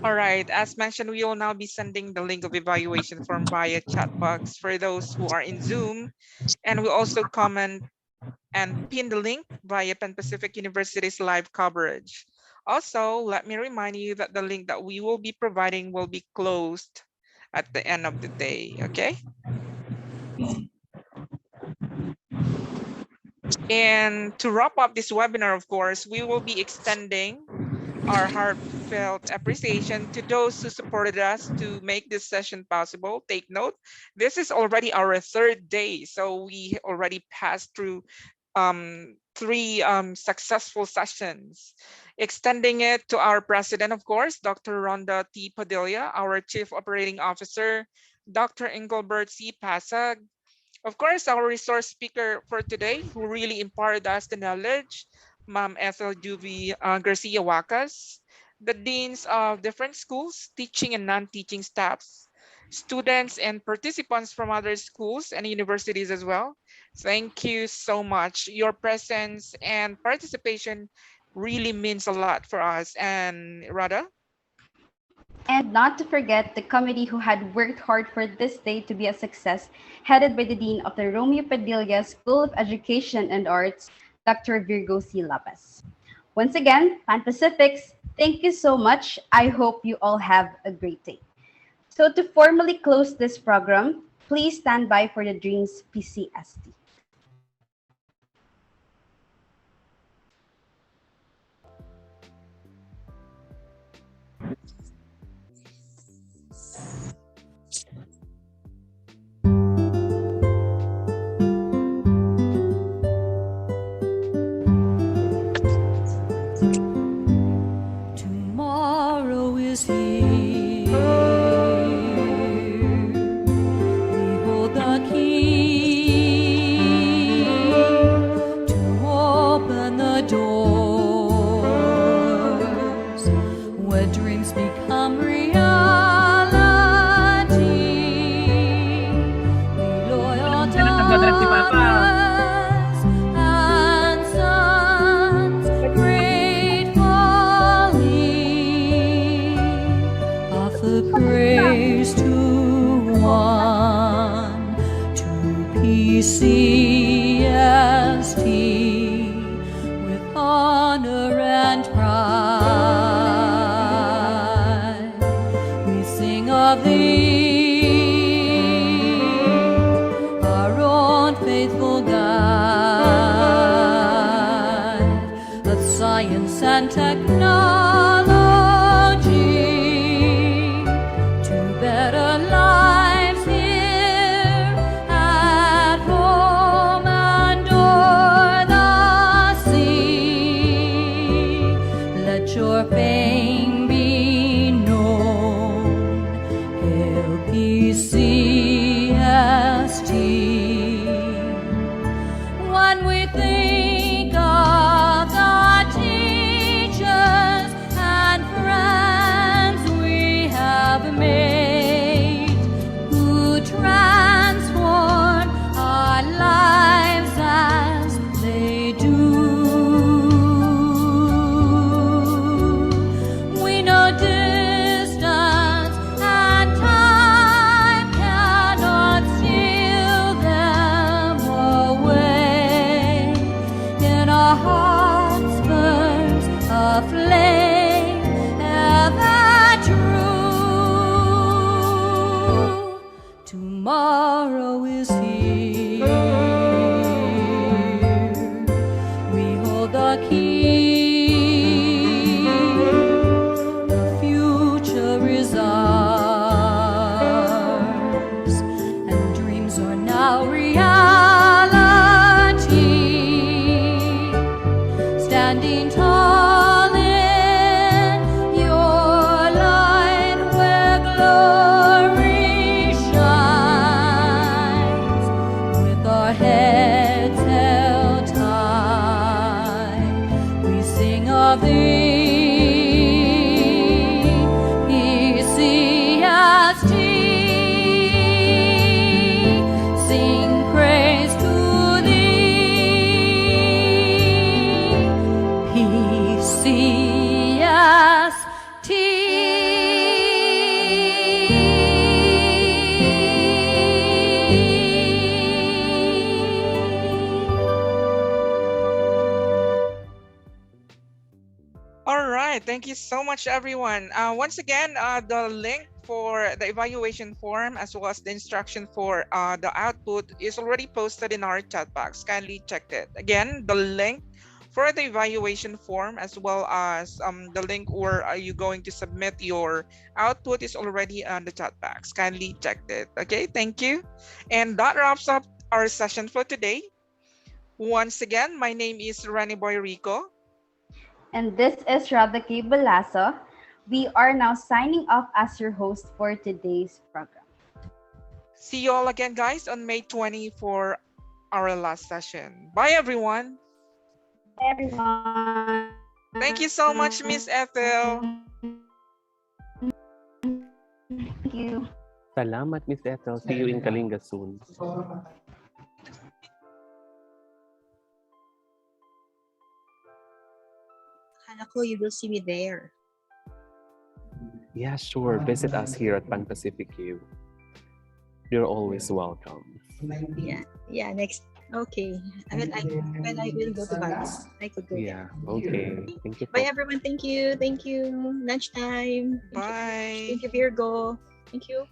All right, as mentioned, we will now be sending the link of evaluation form via chat box for those who are in Zoom. And we'll also comment and pin the link via Pan Pacific University's live coverage. Also, let me remind you that the link that we will be providing will be closed at the end of the day, okay? And to wrap up this webinar, of course, we will be extending our heartfelt appreciation to those who supported us to make this session possible. Take note, this is already our third day, so we already passed through 3 successful sessions. Extending it to our president, of course, Dr. Rhonda T. Padilla, our chief operating officer, Dr. Engelbert C. Pasag, of course, our resource speaker for today, who really imparted us the knowledge, Ma'am Ethel Juvie Garcia Wacas, the deans of different schools, teaching and non-teaching staffs, students and participants from other schools and universities as well. Thank you so much. Your presence and participation really means a lot for us. And Radha? And not to forget the committee who had worked hard for this day to be a success, headed by the Dean of the Romeo Padilla School of Education and Arts, Dr. Virgo C. Lopez. Once again, Pan Pacifics, thank you so much. I hope you all have a great day. So to formally close this program, please stand by for the Dreams PCST. Tomorrow is here. Behold the King. our own faithful guide of science and technology to better lives here at home and o'er the sea. Let your fame be known, hail PCST. When we think of the teachers and friends we have made, who transform our lives as they do, we know distance and time cannot steal them away. In our hearts burns a flame ever true. Tomorrow is here. We hold the key. The future is ours, and dreams are now reality. Standing tall in your light where glory shines, with our heads held high, we sing of thee, PCST. Sing praise to thee, PCST. All right, thank you so much, everyone. Once again, the link for the evaluation form as well as the instruction for the output is already posted in our chat box. Kindly check it. Again, the link for the evaluation form as well as the link where are you going to submit your output is already on the chat box. Kindly check it. Okay, thank you. And that wraps up our session for today. Once again, my name is Rani Boy Rico. And this is Radhaki Balasa. We are now signing off as your host for today's program. See you all again, guys, on May 20 for our last session. Bye, everyone. Everyone. Thank you so much, Miss Ethel. Thank you. Salamat, Miss Ethel. See you in Kalinga soon. Akala ko you will see me there. Yeah, sure. Visit us here at PanpacificU. You're always welcome. Yeah, next. Okay. When I will go to Bags, I could go there. Yeah, okay. Thank you. Bye, everyone. Thank you. Lunchtime. Bye. Thank you, Virgo. Thank you.